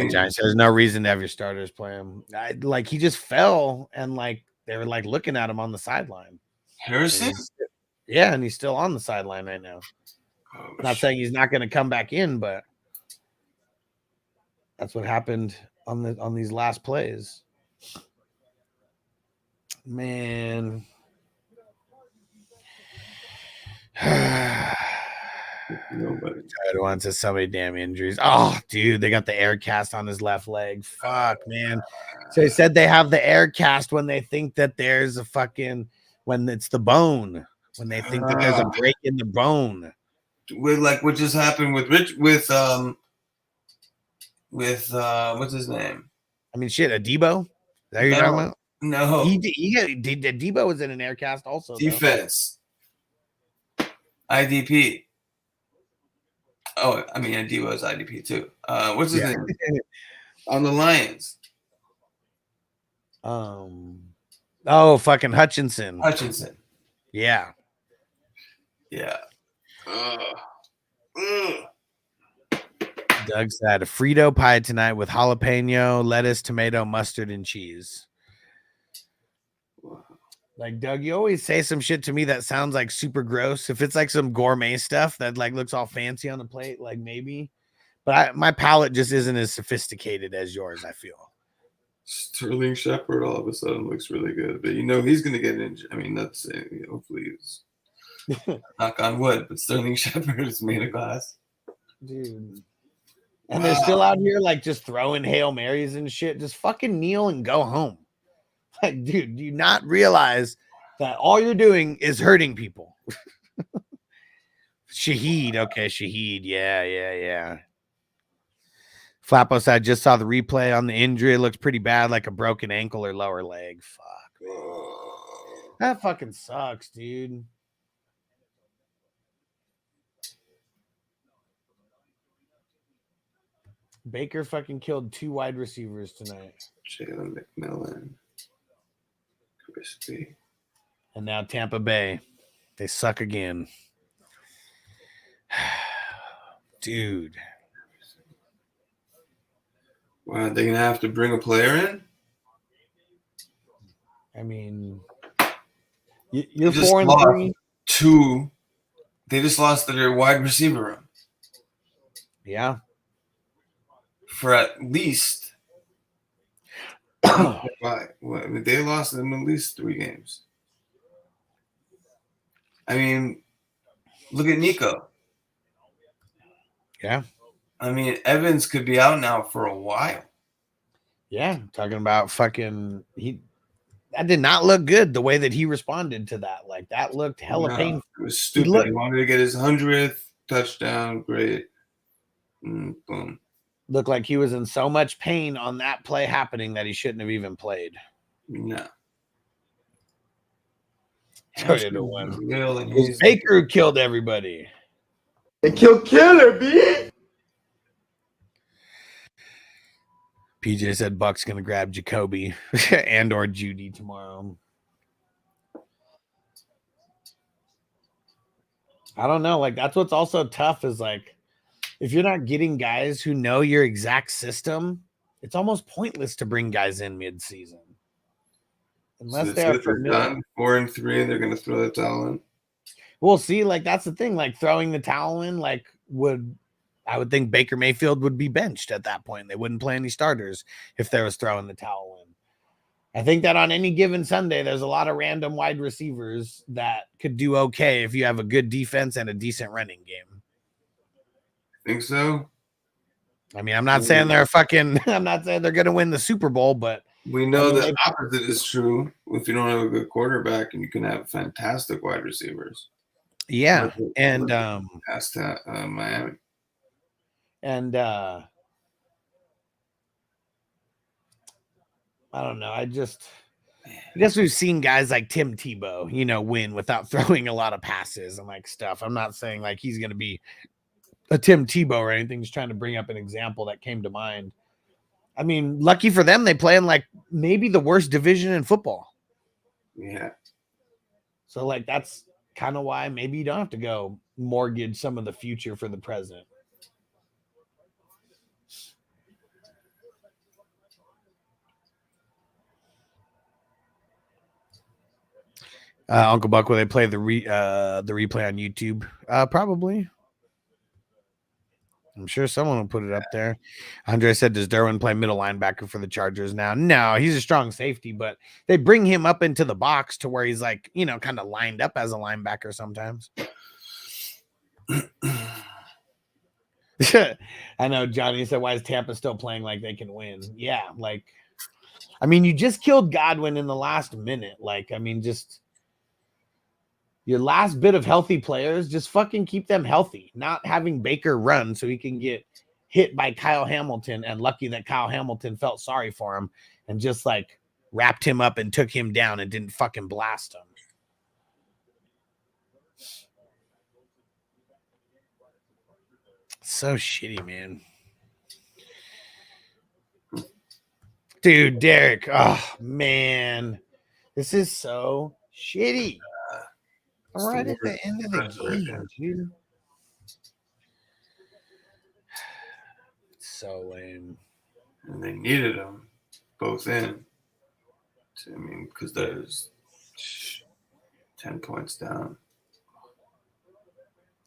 Giants. There's no reason to have your starters play him. Like, he just fell, and, like, they were, like, looking at him on the sideline. Harrison? And he's still on the sideline right now. Not saying he's not going to come back in, but that's what happened on these last plays. Man. Nobody. Tied to so many damn injuries. Oh, dude, they got the air cast on his left leg. Fuck, man. So he said they have the air cast when they think that there's a fucking when it's the bone, when they think that there's a break in the bone. With like what just happened with what's his name? I mean, shit, Adebo. Is that who you're talking about? No, Adebo was in an air cast also. Defense. IDP. Oh, I mean, Adebo is IDP too. What's his name? On the Lions. Oh, fucking Hutchinson. Yeah. Yeah. Doug said a Frito pie tonight with jalapeno, lettuce, tomato, mustard, and cheese. Like, Doug, you always say some shit to me that sounds like super gross. If it's like some gourmet stuff that like looks all fancy on the plate, like maybe. But my palate just isn't as sophisticated as yours, I feel. Sterling Shepard all of a sudden looks really good. But, he's going to get injured. I mean, that's hopefully he's knock on wood. But Sterling Shepard is made of glass. Dude. And they're still out here like just throwing Hail Marys and shit. Just fucking kneel and go home. Like, dude, do you not realize that all you're doing is hurting people? Shaheed. Okay, Shaheed. Yeah. Flappo said, I just saw the replay on the injury. It looks pretty bad, like a broken ankle or lower leg. Fuck, man. That fucking sucks, dude. Baker fucking killed 2 wide receivers tonight. Jalen McMillan. Crispy. And now Tampa Bay. They suck again. Dude. Wow, they're going to have to bring a player in? I mean, you're 4-3. They just lost their wide receiver room. Yeah. For at least they lost in at least 3 games. I mean, look at Nico. Yeah. I mean, Evans could be out now for a while. Yeah, talking about fucking that did not look good the way that he responded to that. Like that looked hella painful. It was stupid. He wanted to get his 100th touchdown. Great. Boom. Looked like he was in so much pain on that play happening that he shouldn't have even played. No. Baker who killed everybody. They killed Killer, B. PJ said Bucks gonna grab Jacoby and or Judy tomorrow. I don't know. Like, that's what's also tough is like, if you're not getting guys who know your exact system, it's almost pointless to bring guys in mid-season. Unless they're done 4-3 and they're gonna throw the towel in. We'll see. Like, that's the thing. Like, throwing the towel in, like, I would think Baker Mayfield would be benched at that point. They wouldn't play any starters if there was throwing the towel in. I think that on any given Sunday, there's a lot of random wide receivers that could do okay if you have a good defense and a decent running game. Think so? I mean, I'm not saying they're I'm not saying they're going to win the Super Bowl, but we know the opposite is true. If you don't have a good quarterback, and you can have fantastic wide receivers. Yeah, and past Miami, and I don't know. I guess we've seen guys like Tim Tebow, win without throwing a lot of passes and like stuff. I'm not saying like he's going to be a Tim Tebow or anything. Just trying to bring up an example that came to mind. I mean, lucky for them, they play in like maybe the worst division in football. Yeah. So like that's kind of why maybe you don't have to go mortgage some of the future for the present. Uncle Buck, will they play the replay on YouTube? Probably. I'm sure someone will put it up there. Andre said, does Derwin play middle linebacker for the Chargers now? No, he's a strong safety, but they bring him up into the box to where he's like, kind of lined up as a linebacker sometimes. I know Johnny said, why is Tampa still playing like they can win? Yeah, like, I mean, you just killed Godwin in the last minute. Like, I mean, just your last bit of healthy players, just fucking keep them healthy. Not having Baker run so he can get hit by Kyle Hamilton, and lucky that Kyle Hamilton felt sorry for him and just like wrapped him up and took him down and didn't fucking blast him. So shitty, man. Dude, Derek. Oh, man. This is so shitty. Right at the end of the game, dude. So lame. And they needed them both in. I mean, because there's 10 points down.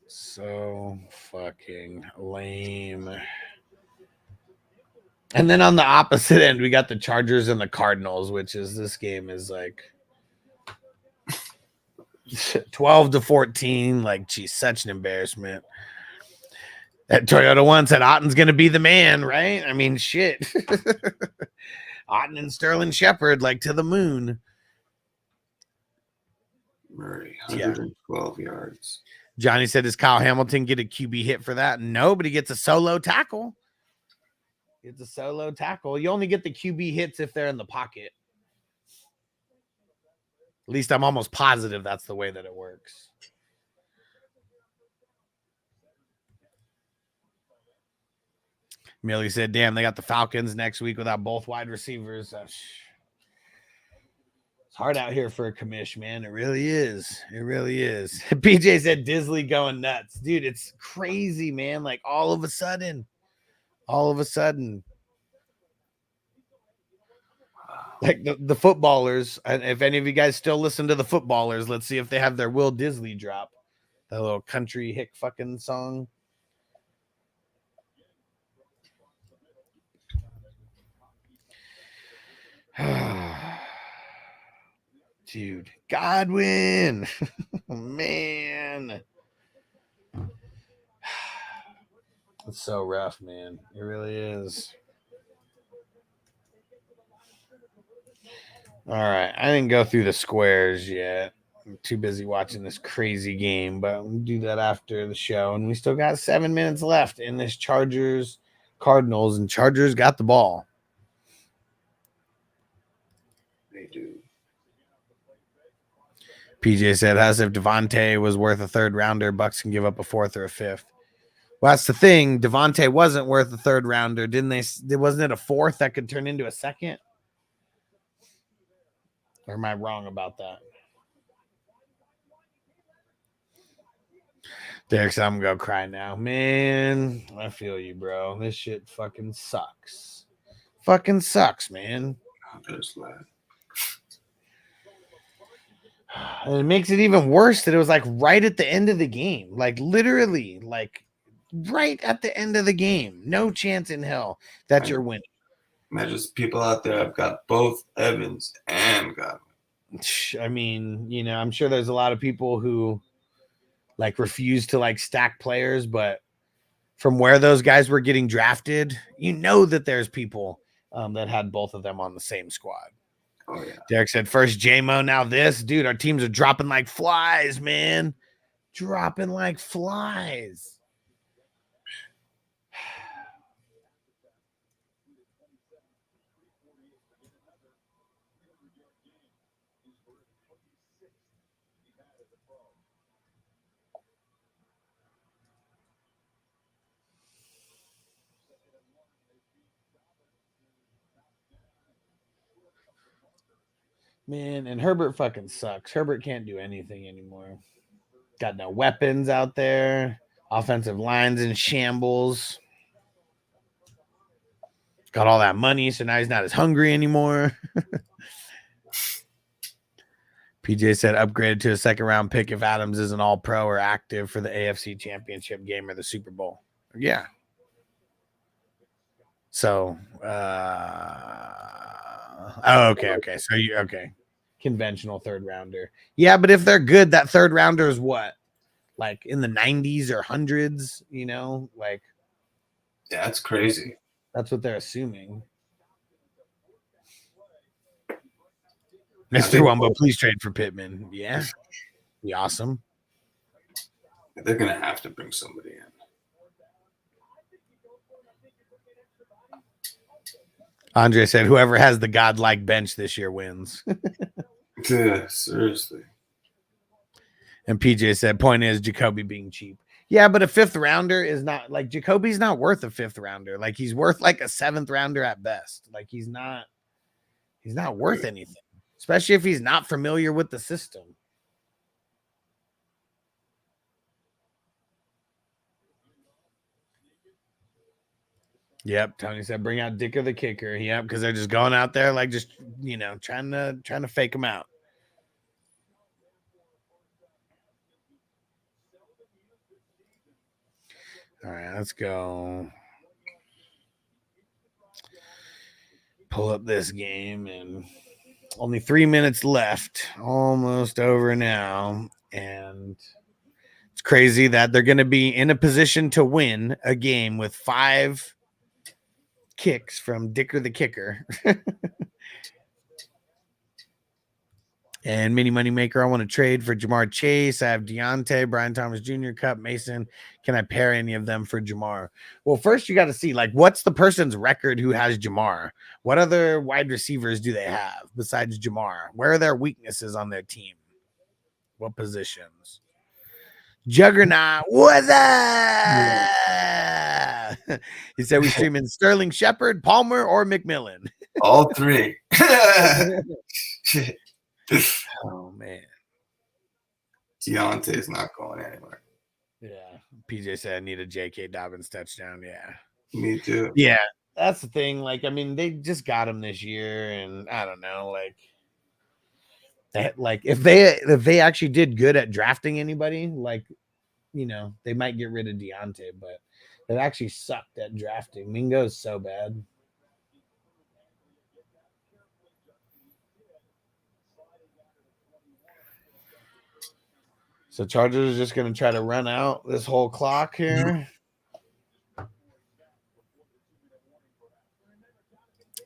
So fucking lame. And then on the opposite end, we got the Chargers and the Cardinals, which is this game is like 12-14. Like, geez, such an embarrassment. That Toyota one said Otten's going to be the man, right? I mean, shit. Otten and Sterling Shepard, like, to the moon. Murray, 112 yards. Johnny said, does Kyle Hamilton get a QB hit for that? No, but he gets a solo tackle. Gets a solo tackle. You only get the QB hits if they're in the pocket. At least I'm almost positive that's the way that it works. Millie said, damn, they got the Falcons next week without both wide receivers. It's hard out here for a commish, man. It really is. It really is. PJ said Disley going nuts. Dude, it's crazy, man. Like all of a sudden. Like the footballers, and if any of you guys still listen to the footballers, let's see if they have their Will Disley drop. That little country hick fucking song. Dude, Godwin. Man. It's so rough, man. It really is. All right. I didn't go through the squares yet. too busy watching this crazy game, but we'll do that after the show. And we still got 7 minutes left in this Chargers Cardinals, and Chargers got the ball. They do. PJ said, as if Devontae was worth a third rounder, Bucs can give up a fourth or a fifth. Well, that's the thing. Devontae wasn't worth a third rounder. Didn't they? Wasn't it a fourth that could turn into a second? Or am I wrong about that? Derek said, I'm going to go cry now. Man, I feel you, bro. This shit fucking sucks. Fucking sucks, man. I'm just glad. And it makes it even worse that it was like right at the end of the game. Like literally, like right at the end of the game. No chance in hell that you're winning. Man, just people out there have got both Evans and Godwin. I mean, you know, I'm sure there's a lot of people who like refuse to like stack players, but from where those guys were getting drafted, you know that there's people that had both of them on the same squad. Oh, yeah. Derek said, first JMO, now this. Dude, our teams are dropping like flies, man. Dropping like flies. Man, and Herbert fucking sucks. Herbert can't do anything anymore. Got no weapons out there. Offensive lines in shambles. Got all that money, so now he's not as hungry anymore. PJ said upgraded to a second round pick if Adams isn't all pro or active for the AFC Championship game or the Super Bowl. Yeah. So, okay. So okay. Conventional third rounder. Yeah, but if they're good, that third rounder is what? Like in the 90s or hundreds, you know? Like, yeah, that's crazy. That's what they're assuming. Mr. Wumbo, please trade for Pittman. Yeah. Be awesome. They're going to have to bring somebody in. Andre said, whoever has the godlike bench this year wins. Yeah, seriously. And PJ said, point is Jacoby being cheap. Yeah, but a fifth rounder is not like Jacoby's not worth a fifth rounder. Like he's worth like a seventh rounder at best. Like he's not worth anything, especially if he's not familiar with the system. Yep, Tony said bring out Dicker the kicker. Yep, because they're just going out there like just trying to fake him out. All right, let's go. Pull up this game, and only 3 minutes left. Almost over now, and it's crazy that they're going to be in a position to win a game with 5 kicks from Dicker the kicker. And Mini Money Maker, I want to trade for Jamar Chase. I have Deontay, Brian Thomas Jr., Cup, Mason. Can I pair any of them for Jamar? Well, first you got to see, like, what's the person's record who has Jamar? What other wide receivers do they have besides Jamar? Where are their weaknesses on their team? What positions? Juggernaut, what's up? He said we streaming Sterling Shepard, Palmer, or McMillan. All 3. Oh man, Deontay is not going anywhere. Yeah, PJ said I need a J.K. Dobbins touchdown. Yeah, me too. Yeah, that's the thing. Like, I mean, they just got him this year, and I don't know, like if they actually did good at drafting anybody, like, they might get rid of Deontay, but they actually sucked at drafting. Mingo's so bad. So Chargers are just going to try to run out this whole clock here.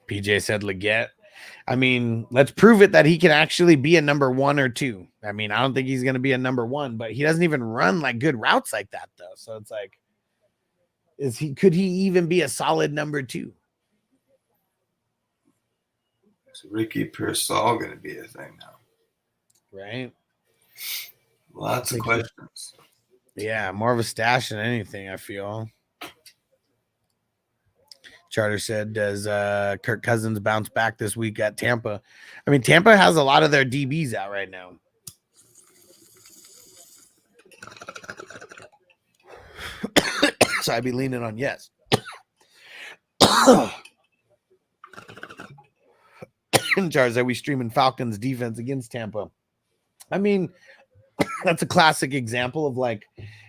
PJ said Leggett. I mean, let's prove it that he can actually be a number 1 or 2. I mean, I don't think he's going to be a number 1, but he doesn't even run like good routes like that though. So it's like, could he even be a solid number 2? Is Ricky Pearsall going to be a thing now? Right. Lots of questions. Yeah, more of a stash than anything, I feel. Charter said, does Kirk Cousins bounce back this week at Tampa? I mean, Tampa has a lot of their DBs out right now. So I'd be leaning on yes. In charge that we streaming Falcons defense against Tampa. I mean, that's a classic example of like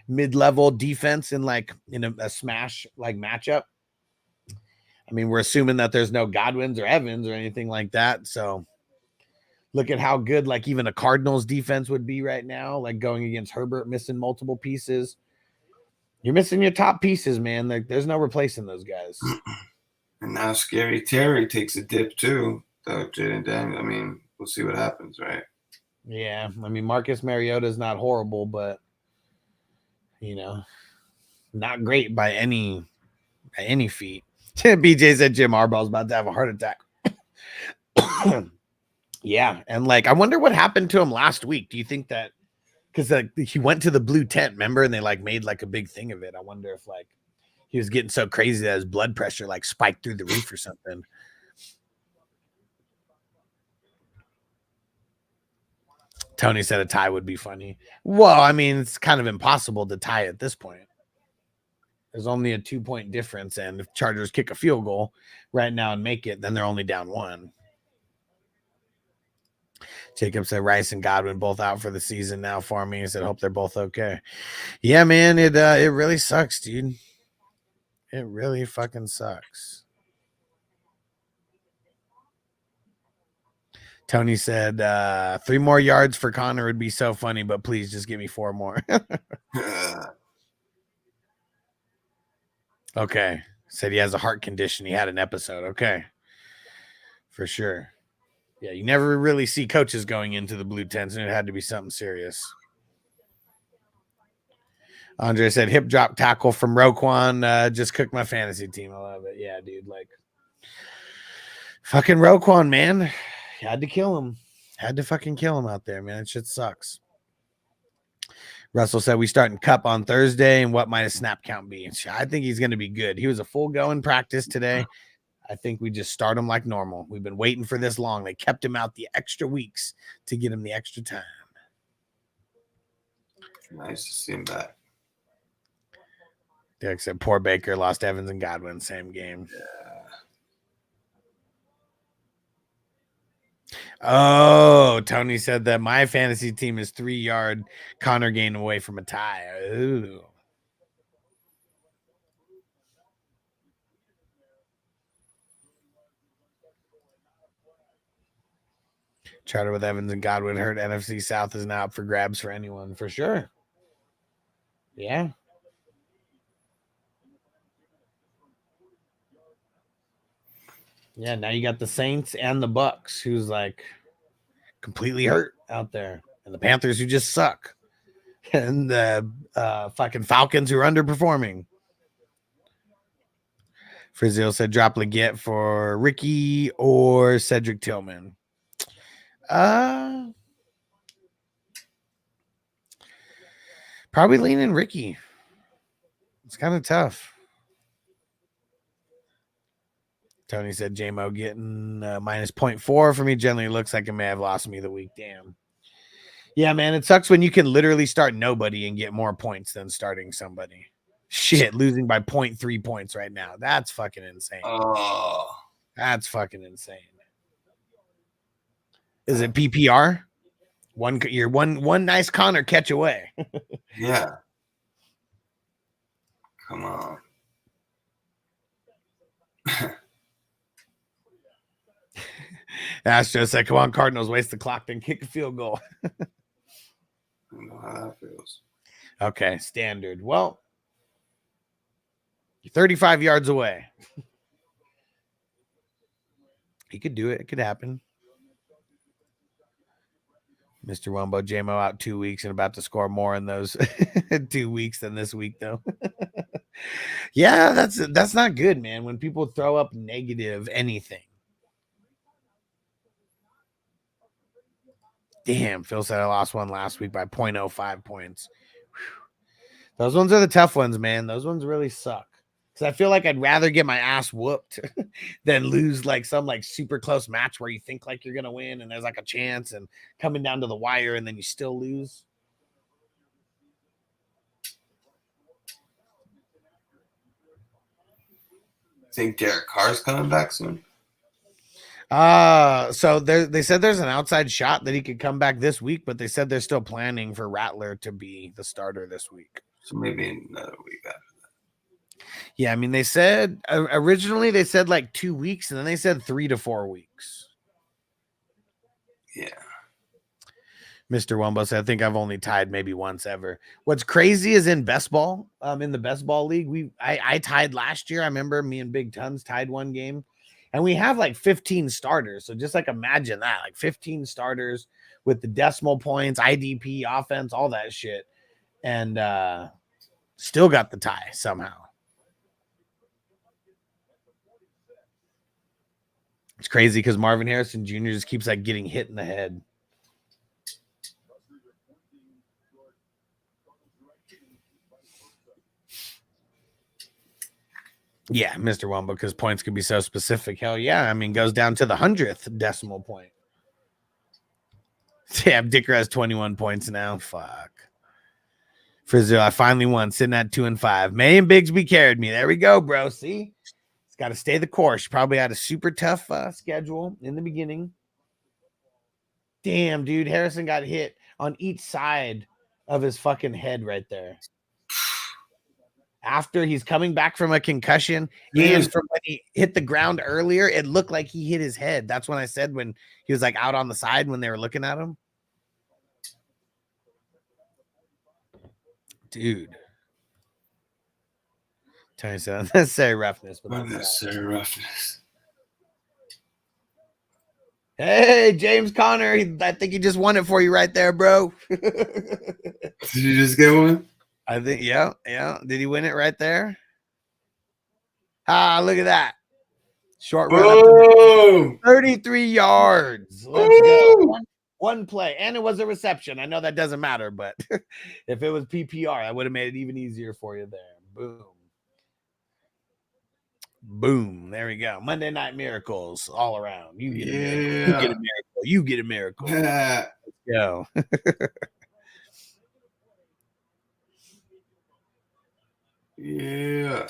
mid-level defense in a smash like matchup. I mean, we're assuming that there's no Godwins or Evans or anything like that. So look at how good like even a Cardinals defense would be right now, like going against Herbert, missing multiple pieces. You're missing your top pieces, man. There's no replacing those guys. And now Scary Terry takes a dip too. So Jaden Daniels, I mean, we'll see what happens, right? Yeah, I mean, Marcus Mariota is not horrible, but not great by any feat. BJ said Jim Harbaugh's about to have a heart attack. Yeah, and like I wonder what happened to him last week. Do you think that because he went to the blue tent, remember, and they like made like a big thing of it? I wonder if like he was getting so crazy that his blood pressure like spiked through the roof or something. Tony said a tie would be funny. Well, I mean, it's kind of impossible to tie at this point. There's only a 2-point difference, and if Chargers kick a field goal right now and make it, then they're only down 1. Jacob said Rice and Godwin both out for the season now for me. He said, hope they're both okay. Yeah, man, it really sucks, dude. It really fucking sucks. Tony said 3 more yards for Connor would be so funny, but please just give me 4 more. Okay. Said he has a heart condition. He had an episode. Okay. For sure. Yeah, you never really see coaches going into the blue tents, and it had to be something serious. Andre said hip drop tackle from Roquan just cooked my fantasy team. I love it. Yeah, dude. Like, fucking Roquan, man. Had to kill him. Had to fucking kill him out there, man. It shit sucks. Russell said we starting Cup on Thursday, and what might a snap count be? I think he's going to be good. He was a full go in practice today. I think we just start him like normal. We've been waiting for this long. They kept him out the extra weeks to get him the extra time. Nice to see him back. Derek said poor Baker lost Evans and Godwin same game. Yeah. Oh, Tony said that my fantasy team is 3-yard Connor gain away from a tie. Ooh. Charter with Evans and Godwin hurt. NFC South is now up for grabs for anyone, for sure. Yeah. Yeah, now you got the Saints and the Bucs, who's like completely hurt out there, and the Panthers, who just suck, and the fucking Falcons, who are underperforming. Frizzio said drop Leggett for Ricky or Cedric Tillman. Probably leaning Ricky. It's kind of tough. Tony said J-Mo getting minus 0.4 for me. Generally looks like it may have lost me the week. Damn. Yeah, man, it sucks when you can literally start nobody and get more points than starting somebody. Shit, losing by 0.3 points right now. That's fucking insane. Oh. That's fucking insane. Is it PPR? You're one nice Connor catch away. Yeah. Come on. Astro said, come on, Cardinals, waste the clock, then kick a field goal. I don't know how that feels. Okay, standard. Well, you're 35 yards away. He could do it. It could happen. Mr. Wumbo JMO out 2 weeks and about to score more in those 2 weeks than this week, though. Yeah, that's not good, man. When people throw up negative anything. Damn, Phil said I lost one last week by 0.05 points. Whew. Those ones are the tough ones, man. Those ones really suck. Because I feel like I'd rather get my ass whooped than lose like some like super close match where you think like you're gonna win and there's like a chance and coming down to the wire and then you still lose. Think Derek Carr's coming back soon? So they said there's an outside shot that he could come back this week, but they said they're still planning for Rattler to be the starter this week. So maybe another week after. Yeah, I mean, they said originally they said like 2 weeks, and then they said 3 to 4 weeks. Yeah. Mr. Wumbo said, I think I've only tied maybe once ever. What's crazy is in best ball, in the best ball league, I tied last year. I remember me and Big Tons tied one game, and we have like 15 starters. So just like imagine that, like 15 starters with the decimal points, IDP, offense, all that shit, and still got the tie somehow. It's crazy because Marvin Harrison Jr. just keeps like getting hit in the head. Yeah, Mr. Wumbo, because points can be so specific. Hell yeah. I mean, goes down to the 100th decimal point. Damn, Dicker has 21 points now. Fuck. Frizzle, I finally won, sitting at 2-5. May and Bigsby carried me. There we go, bro. See? It's got to stay the course. Probably had a super tough schedule in the beginning. Damn, dude. Harrison got hit on each side of his fucking head right there. After he's coming back from a concussion and from when he hit the ground earlier, it looked like he hit his head. That's when I said when he was like out on the side when they were looking at him. Dude. Tony said unnecessary roughness. But unnecessary roughness. Hey, James Conner. I think he just won it for you right there, bro. Did you just get one? I think, yeah. Did he win it right there? Ah, look at that. Short run. 33 yards. Let's go. One play. And it was a reception. I know that doesn't matter, but if it was PPR, I would have made it even easier for you there. Boom. Boom. There we go. Monday Night Miracles all around. You get a miracle. You get a miracle. You get a miracle. Let's go. Yeah.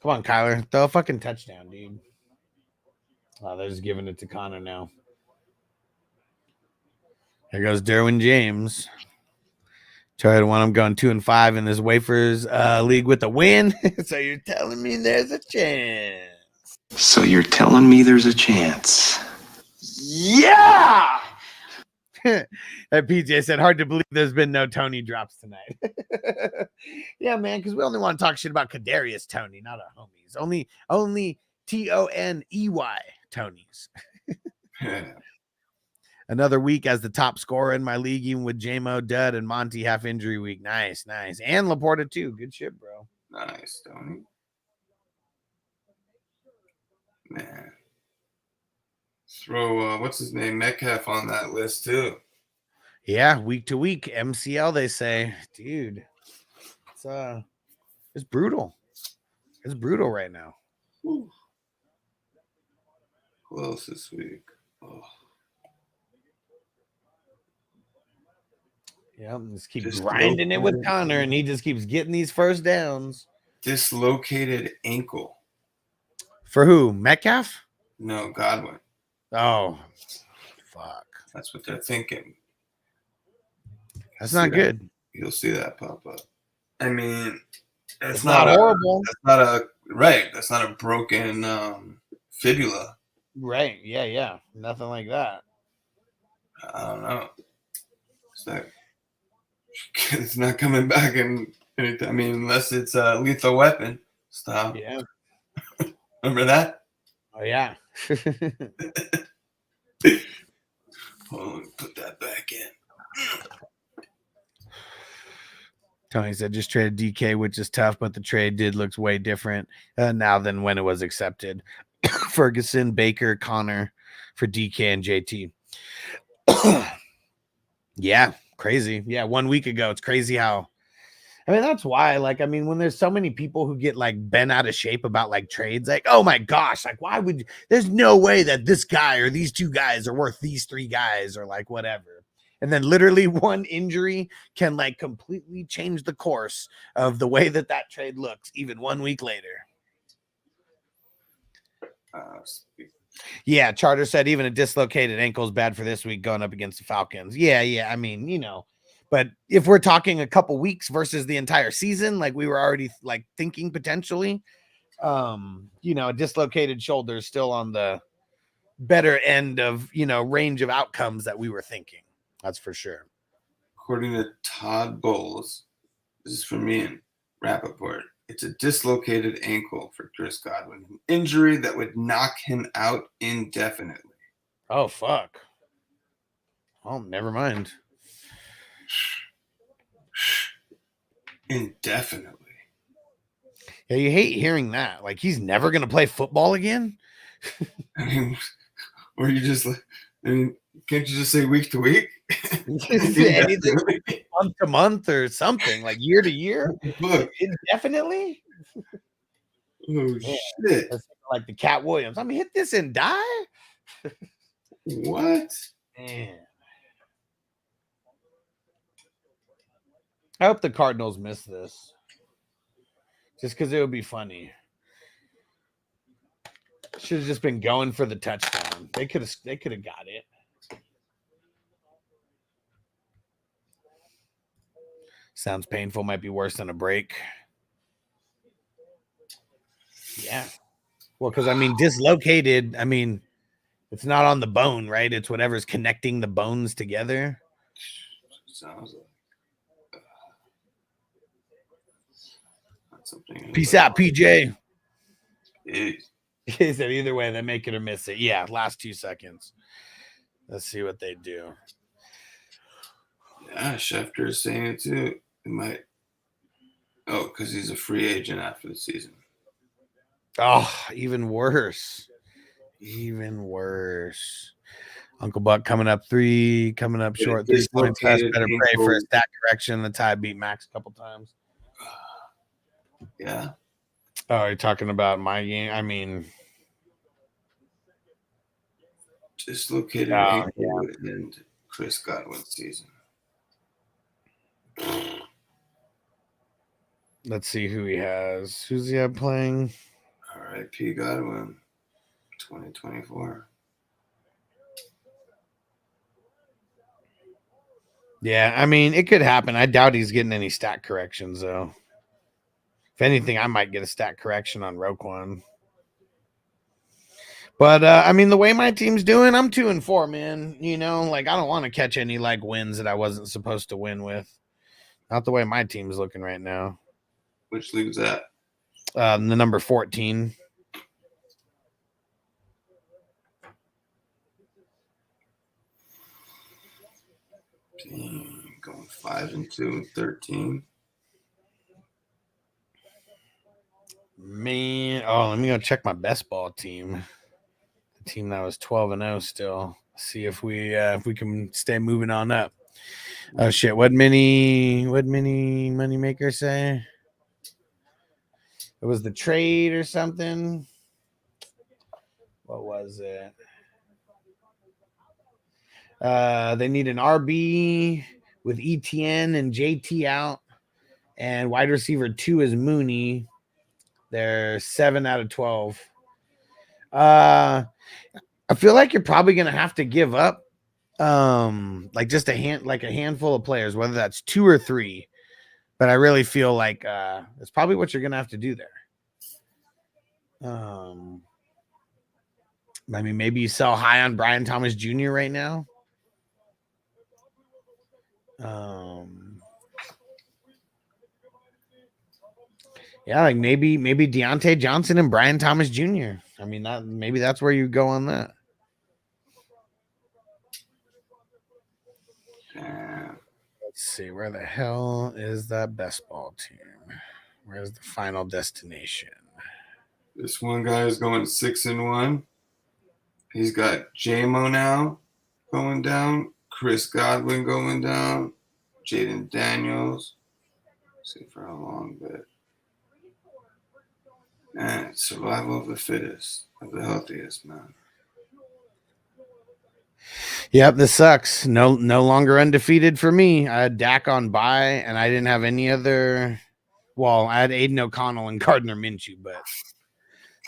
Come on, Kyler. Throw a fucking touchdown, dude. Oh, they're just giving it to Connor now. There goes Derwin James. Try to want him going 2-5 in this Wafers league with a win. So you're telling me there's a chance. So you're telling me there's a chance. Yeah. PJ said, hard to believe there's been no Tony drops tonight. Yeah, man, because we only want to talk shit about Kadarius Tony, not our homies. Only Toney Tonys. Another week as the top scorer in my league, even with JMO, Dud, and Monty half injury week. Nice. And Laporta too. Good shit, bro. Nice, Tony. Man. Throw what's his name, Metcalf on that list too. Yeah, week to week MCL. They say, dude, it's brutal. It's brutal right now. Whew. Who else this week? Oh. Yeah, just keep grinding it with Connor, and he just keeps getting these first downs. Dislocated ankle. For who? Metcalf? No, Godwin. Oh, fuck. That's what they're thinking. That's not good. You'll see that pop up. I mean, it's not horrible. That's not a broken fibula. Right. Yeah. Nothing like that. I don't know. It's not coming back unless it's a lethal weapon. Stop. Yeah. Remember that? Oh, yeah. Hold on, put that back in. Tony said just traded DK, which is tough, but the trade looks way different now than when it was accepted. Ferguson, Baker, Connor for DK and JT. Yeah, crazy. Yeah, 1 week ago. It's crazy how. I mean, that's why, like, I mean, when there's so many people who get like bent out of shape about like trades, like, oh my gosh, like, why would there's no way that this guy or these two guys are worth these three guys or like whatever. And then literally one injury can like completely change the course of the way that trade looks even 1 week later. Yeah, Charter said even a dislocated ankle is bad for this week going up against the Falcons. Yeah. I mean, you know, but if we're talking a couple weeks versus the entire season, like we were already like thinking potentially, you know, a dislocated shoulder is still on the better end of, you know, range of outcomes that we were thinking. That's for sure. According to Todd Bowles, this is from me and Rappaport, it's a dislocated ankle for Chris Godwin, an injury that would knock him out indefinitely. Oh, fuck. Oh, never mind. Indefinitely. Yeah, you hate hearing that. Like, he's never going to play football again? I mean, or you just, I mean, can't you just say week to week? Anything month to month or something, like year to year? Indefinitely? Oh, shit. That's like the Cat Williams. I mean, hit this and die? What? Man. I hope the Cardinals miss this. Just because it would be funny. Should have just been going for the touchdown. They could have got it. Sounds painful, might be worse than a break. Yeah. Well, because I mean, dislocated, I mean, it's not on the bone, right? It's whatever's connecting the bones together. Sounds like something. Peace out, PJ. Peace. He said either way, they make it or miss it. Yeah, last 2 seconds. Let's see what they do. Yeah, Schefter is saying it too. It might. Oh, because he's a free agent after the season. Oh, even worse. Even worse. Uncle Buck coming up 3, coming up short 3 points. Better pray for a stat correction. The tie beat Max a couple times. Yeah. Oh, you're talking about my game? I mean, dislocated ankle would end Chris Godwin's season. Let's see who he has. Who's he have playing? R.I.P. Godwin, 2024. Yeah, I mean, it could happen. I doubt he's getting any stat corrections, though. If anything, I might get a stat correction on Roquan. But, I mean, the way my team's doing, I'm 2-4, man. You know, like, I don't want to catch any, like, wins that I wasn't supposed to win with. Not the way my team's looking right now. Which league's that? The number 14. Dang, going 5-2 and 13. Man, let me go check my best ball team. The team that was 12-0 still. See if we can stay moving on up. Oh shit! What mini moneymaker say? It was the trade or something. What was it? They need an RB with ETN and JT out, and wide receiver 2 is Mooney. They're 7 out of 12. I feel like you're probably gonna have to give up, like just a handful of players, whether that's 2 or 3. But I really feel like it's probably what you're gonna have to do there. I mean, maybe you sell high on Brian Thomas Jr. right now. Yeah, like maybe Deontay Johnson and Brian Thomas Jr. I mean, that maybe that's where you go on that. Let's see, where the hell is that best ball team? Where's the final destination? This one guy is going 6-1. He's got J-Mo now going down, Chris Godwin going down, Jaden Daniels. Let's see for how long, but man, survival of the fittest, of the healthiest, man. Yep, this sucks. No longer undefeated for me. I had Dak on bye, and I didn't have any other. Well, I had Aiden O'Connell and Gardner Minshew, but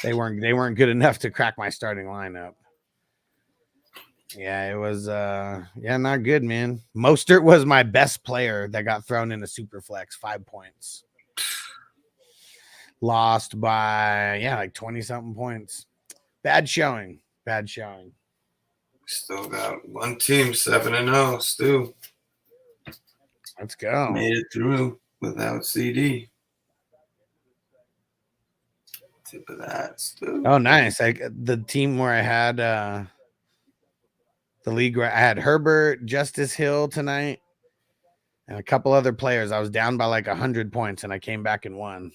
they weren't good enough to crack my starting lineup. Yeah, it was not good, man. Mostert was my best player that got thrown in a super flex, 5 points. Lost by like 20-something points. Bad showing. Still got one team 7-0. Stu. Let's go. Made it through without CD. Tip of that, Stu. Oh, nice. The team where I had the league where I had Herbert, Justice Hill tonight, and a couple other players. I was down by like 100 points, and I came back and won.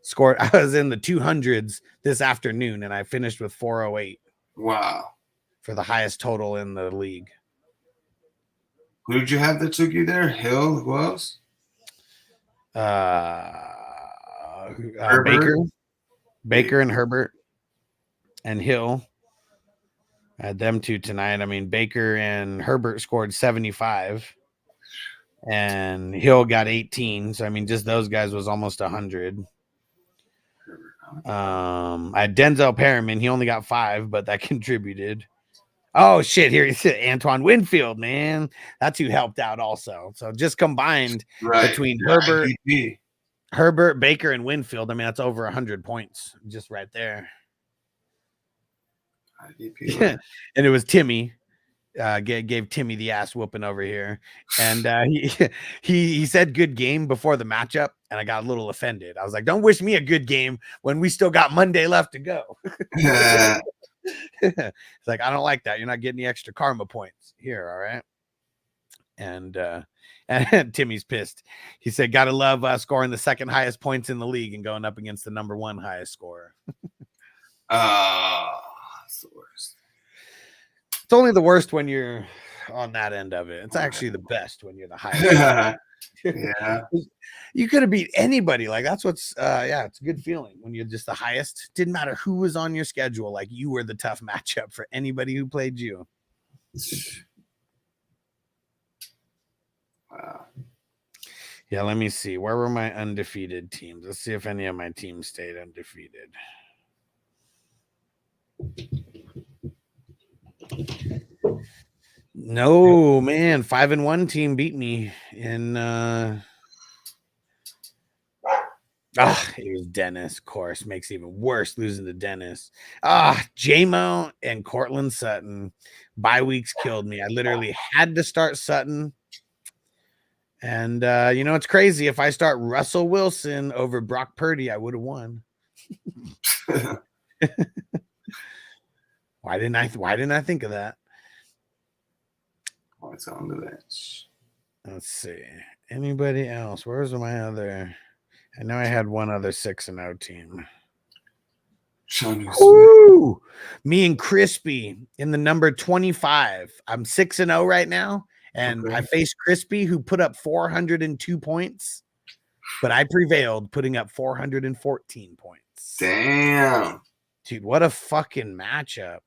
Scored. I was in the 200s this afternoon, and I finished with 408. Wow. For the highest total in the league. Who did you have that took you there? Hill? Who else? Baker and Herbert and Hill. I had them two tonight. I mean, Baker and Herbert scored 75 and Hill got 18. So, I mean, just those guys was almost 100. I had Denzel Perriman. He only got 5, but that contributed. Oh, shit. Here is Antoine Winfield, man. That's who helped out also. So just combined between Herbert, Baker, and Winfield. I mean, that's over 100 points just right there. And it was Timmy. Gave Timmy the ass whooping over here. And he said good game before the matchup. And I got a little offended. I was like, don't wish me a good game when we still got Monday left to go. It's like, I don't like that. You're not getting the extra karma points here. All right. And Timmy's pissed. He said, gotta love scoring the second highest points in the league and going up against the number 1 highest scorer. That's the worst. It's only the worst when you're on that end of it. It's actually the best when you're the highest. Yeah. You could have beat anybody. Like that's what's it's a good feeling when you're just the highest. Didn't matter who was on your schedule, like you were the tough matchup for anybody who played you. Wow. Yeah, let me see. Where were my undefeated teams? Let's see if any of my teams stayed undefeated. No, man. 5-1 team beat me in it was Dennis, of course. Makes it even worse losing to Dennis. J-Mo and Cortland Sutton. Bye weeks killed me. I literally had to start Sutton. And it's crazy. If I start Russell Wilson over Brock Purdy, I would have won. Why didn't I think of that? What's on the bench? Let's see. Anybody else? Where's my other? I know I had one other 6-0 team. Woo! Me and Crispy in the number 25. I'm 6-0 right now, and I faced Crispy, who put up 402 points, but I prevailed, putting up 414 points. Damn, dude, what a fucking matchup!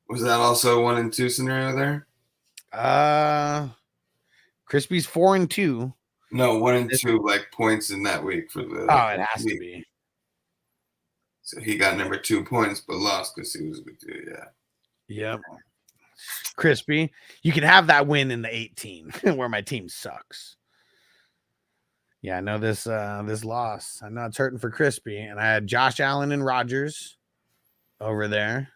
Was that also 1-2 scenario there? Crispy's 4-2. No, 1-2 like points in that week for the. Oh, it has to be. So he got number 2 points, but lost because he was with you. Yeah. Yep. Crispy, you can have that win in the 18 where my team sucks. Yeah, I know this loss. I know it's hurting for Crispy, and I had Josh Allen and Rodgers over there,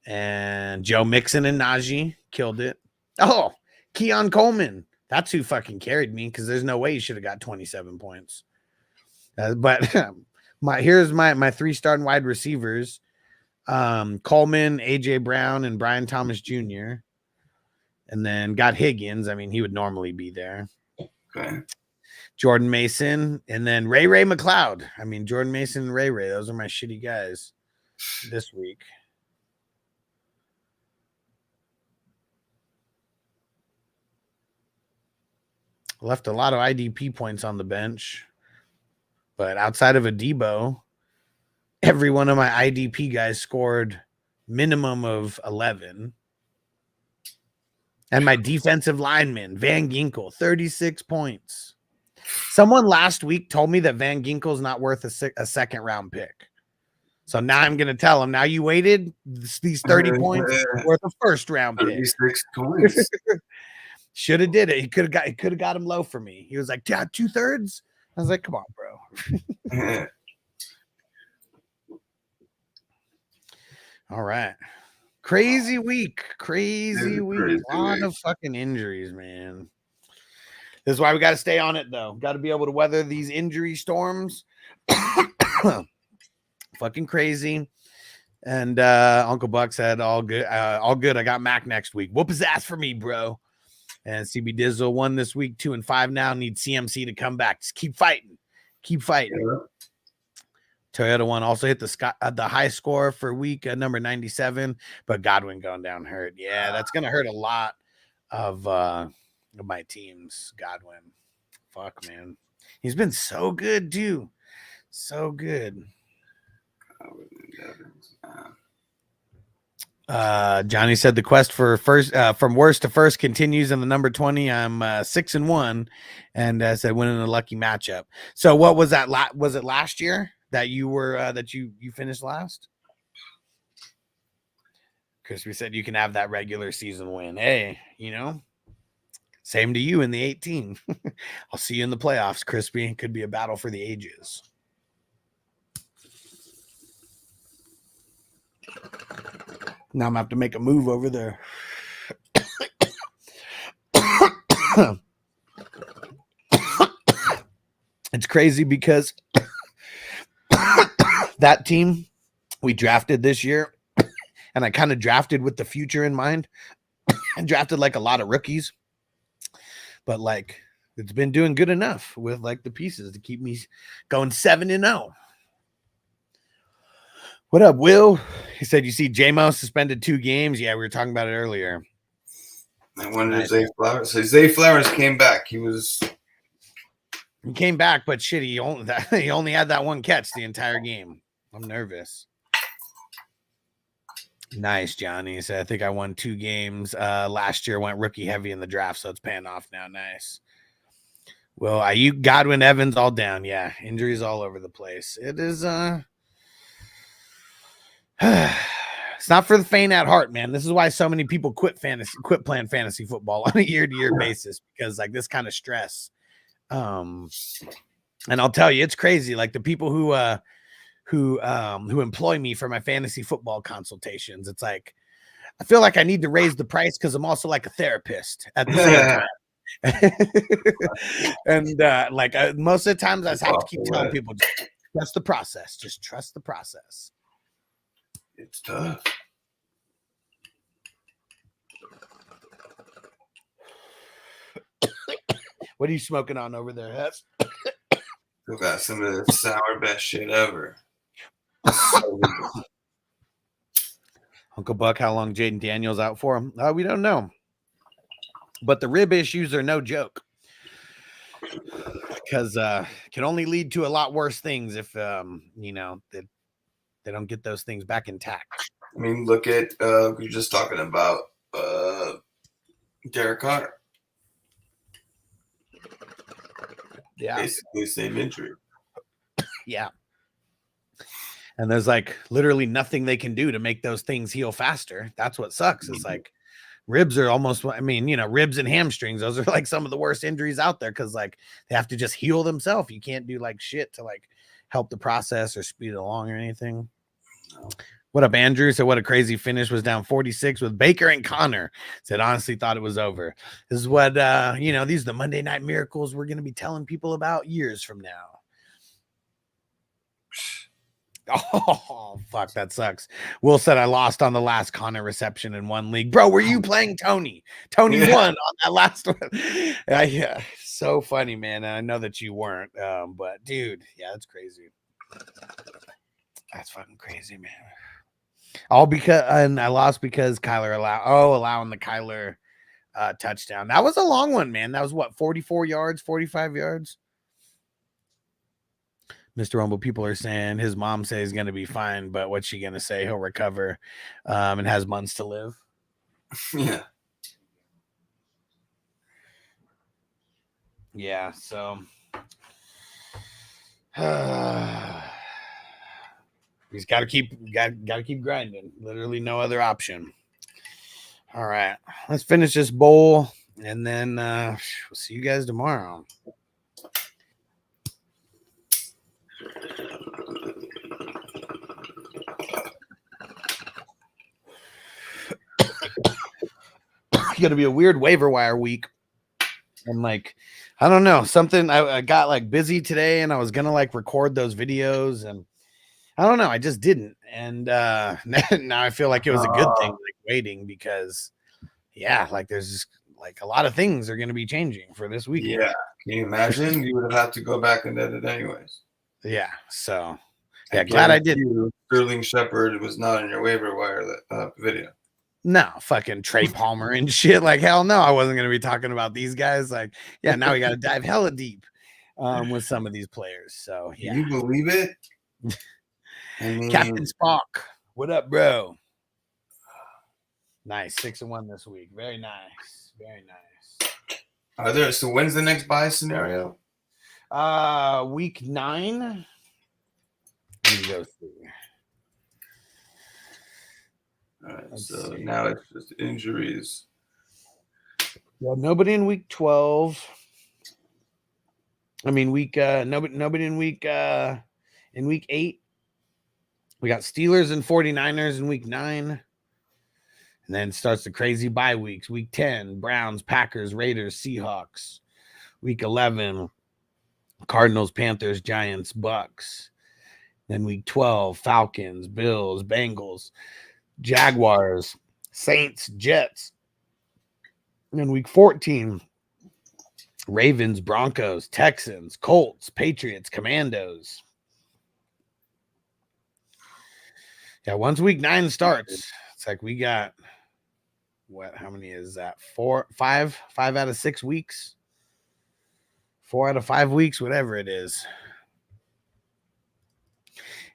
and Joe Mixon and Najee killed it. Oh, Keon Coleman. That's who fucking carried me because there's no way you should have got 27 points. But Here's my 3 starting wide receivers. Coleman, AJ Brown, and Brian Thomas Jr. And then got Higgins. I mean, he would normally be there. Okay. Jordan Mason, and then Ray McLeod. I mean, Jordan Mason and Ray. Those are my shitty guys this week. Left a lot of IDP points on the bench. But outside of a Debo, every one of my IDP guys scored minimum of 11. And my defensive lineman, Van Ginkel, 36 points. Someone last week told me that Van Ginkel's not worth a second round pick. So now I'm going to tell him, now you waited these 30 points worth a first round pick. 36 points. Should have did it. He could have got him low for me. He was like, yeah, 2/3. I was like, come on, bro. All right. Crazy week. Crazy week. A lot of fucking injuries, man. This is why we got to stay on it, though. Got to be able to weather these injury storms. Fucking crazy. And Uncle Buck said, all good. All good. I got Mac next week. Whoop his ass for me, bro. And CB Dizzle won this week, 2-5 now. Need CMC to come back. Just keep fighting. Keep fighting. Yeah. Toyota one also hit the high score for week number 97, but Godwin going down hurt. Yeah, that's going to hurt a lot of my teams. Godwin. Fuck, man. He's been so good, too. So good. Johnny said the quest for first from worst to first continues in the number 20. I'm 6-1 and said winning a lucky matchup. So what was that? Was it last year that you were that you finished last? Because we said you can have that regular season win. Hey, you know, same to you in the 18. I'll see you in the playoffs, Crispy. It could be a battle for the ages. Now I'm going to have to make a move over there. It's crazy because that team we drafted this year, and I kind of drafted with the future in mind. I drafted like a lot of rookies, but like it's been doing good enough with like the pieces to keep me going 7-0. What up, Will? He said, you see J-Mo suspended 2 games. Yeah, we were talking about it earlier. I wonder if Zay Flowers. So Zay Flowers came back. He came back, but shit, he only had that 1 catch the entire game. I'm nervous. Nice, Johnny. He said, I think I won 2 games. Last year went rookie heavy in the draft, so it's paying off now. Nice. Well, Ayuk, Godwin, Evans, all down. Yeah, injuries all over the place. It is it's not for the faint at heart, man. This is why so many people quit playing fantasy football on a year-to-year basis, because like this kind of stress. And I'll tell you, it's crazy. Like the people who employ me for my fantasy football consultations, it's like I feel like I need to raise the price because I'm also like a therapist at the same time. And most of the times I have to keep telling people, just trust the process. Just trust the process. It's tough. What are you smoking on over there, Hess? We got some of the sour best shit ever. Uncle Buck, how long Jaden Daniels out for him? We don't know. But the rib issues are no joke. Because can only lead to a lot worse things if they don't get those things back intact. I mean, look at you're just talking about Derek Carr. Yeah, basically same injury. Yeah, and there's like literally nothing they can do to make those things heal faster. That's what sucks. It's like ribs are almost, I mean, ribs and hamstrings, those are like some of the worst injuries out there because like they have to just heal themselves. You can't do like shit to like help the process or speed it along or anything. No. What up, Andrew? So what a crazy finish. Was down 46 with Baker and Connor. Said honestly thought it was over. This is what these are the Monday Night Miracles we're going to be telling people about years from now. Oh, fuck, that sucks. Will said I lost on the last Connor reception in one league. Bro, were you playing Tony? Tony won on that last one. Yeah, so funny, man. And I know that you weren't. But dude, yeah, that's crazy. That's fucking crazy, man. All because and I lost because Kyler allowing the Kyler touchdown. That was a long one, man. That was what, 44 yards, 45 yards. Mr. Rumble, people are saying his mom says he's going to be fine, but what's she going to say? He'll recover and has months to live. Yeah. Yeah, so he's got to keep grinding. Literally no other option. All right, let's finish this bowl, and then we'll see you guys tomorrow. It's gonna be a weird waiver wire week. And like, I don't know, something I got like busy today, and I was gonna like record those videos, and I don't know, I just didn't. And now I feel like it was a good thing, like waiting, because yeah, like there's just like a lot of things are gonna be changing for this week. Yeah, can you imagine? You would have had to go back and edit anyways. Yeah, so yeah, glad I did. Sterling Shepard was not in your waiver wire video. No, fucking Trey Palmer and shit. Like, hell no, I wasn't going to be talking about these guys. Like, yeah, now we got to dive hella deep with some of these players. So, yeah. Can you believe it? I mean, Captain Spock, what up, bro? Nice. 6-1 this week. Very nice. Very nice. So when's the next bye scenario? Week 9. Let me go through. All right, so now it's just injuries. Yeah, nobody in week 12. I mean, nobody in week 8. We got Steelers and 49ers in week 9. And then starts the crazy bye weeks. Week 10, Browns, Packers, Raiders, Seahawks. Week 11, Cardinals, Panthers, Giants, Bucs. Then week 12, Falcons, Bills, Bengals, Jaguars, Saints, Jets. And then week 14, Ravens, Broncos, Texans, Colts, Patriots, Commandos. Yeah, once week 9 starts, it's like we got what? How many is that? 5 out of 6 weeks. 4 out of 5 weeks, whatever it is.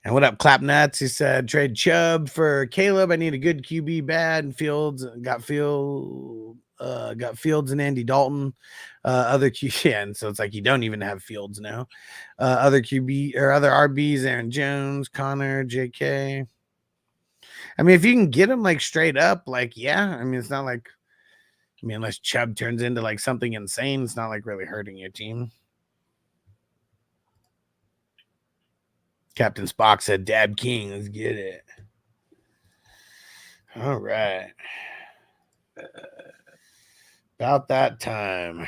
And what up, Clap Nuts? He said, trade Chubb for Caleb. I need a good QB bad. And Fields got Fields and Andy Dalton. Other QB, yeah, and so it's like you don't even have Fields now. Other QB or other RBs, Aaron Jones, Connor, JK. I mean, if you can get them like straight up, like, yeah, I mean, it's not like, I mean, unless Chubb turns into like something insane, it's not like really hurting your team. Captain Spock said, Dab King, let's get it. All right. About that time.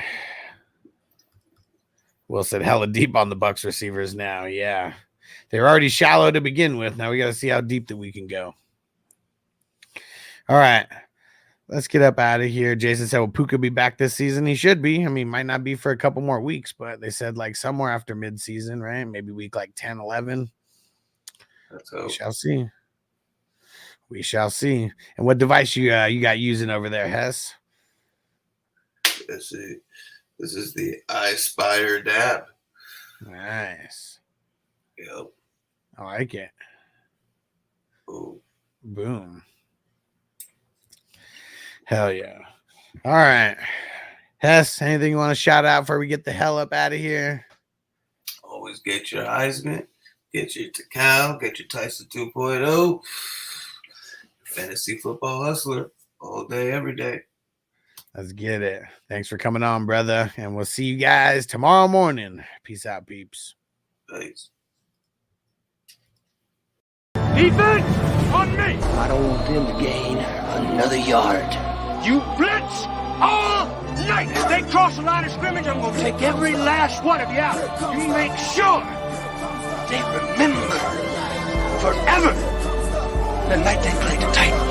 Will said, hella deep on the Bucs receivers now. Yeah. They're already shallow to begin with. Now we got to see how deep that we can go. All right. Let's get up out of here. Jason said, will Puka be back this season? He should be. I mean, might not be for a couple more weeks, but they said like somewhere after midseason, right? Maybe week like 10, 11. We shall see. We shall see. And what device you got using over there, Hess? Let's see. This is the iSpire Dab. Nice. Yep. I like it. Ooh. Boom. Hell yeah. All right. Hess, anything you want to shout out before we get the hell up out of here? Always get your Heisman. Get your Takao, get your Tyson 2.0. Fantasy football hustler all day, every day. Let's get it. Thanks for coming on, brother. And we'll see you guys tomorrow morning. Peace out, peeps. Thanks. Defense on me. I don't want them to gain another yard. You blitz all night. If they cross the line of scrimmage, I'm going to take every last one of you out. You make sure they remember forever the night they played the Titans.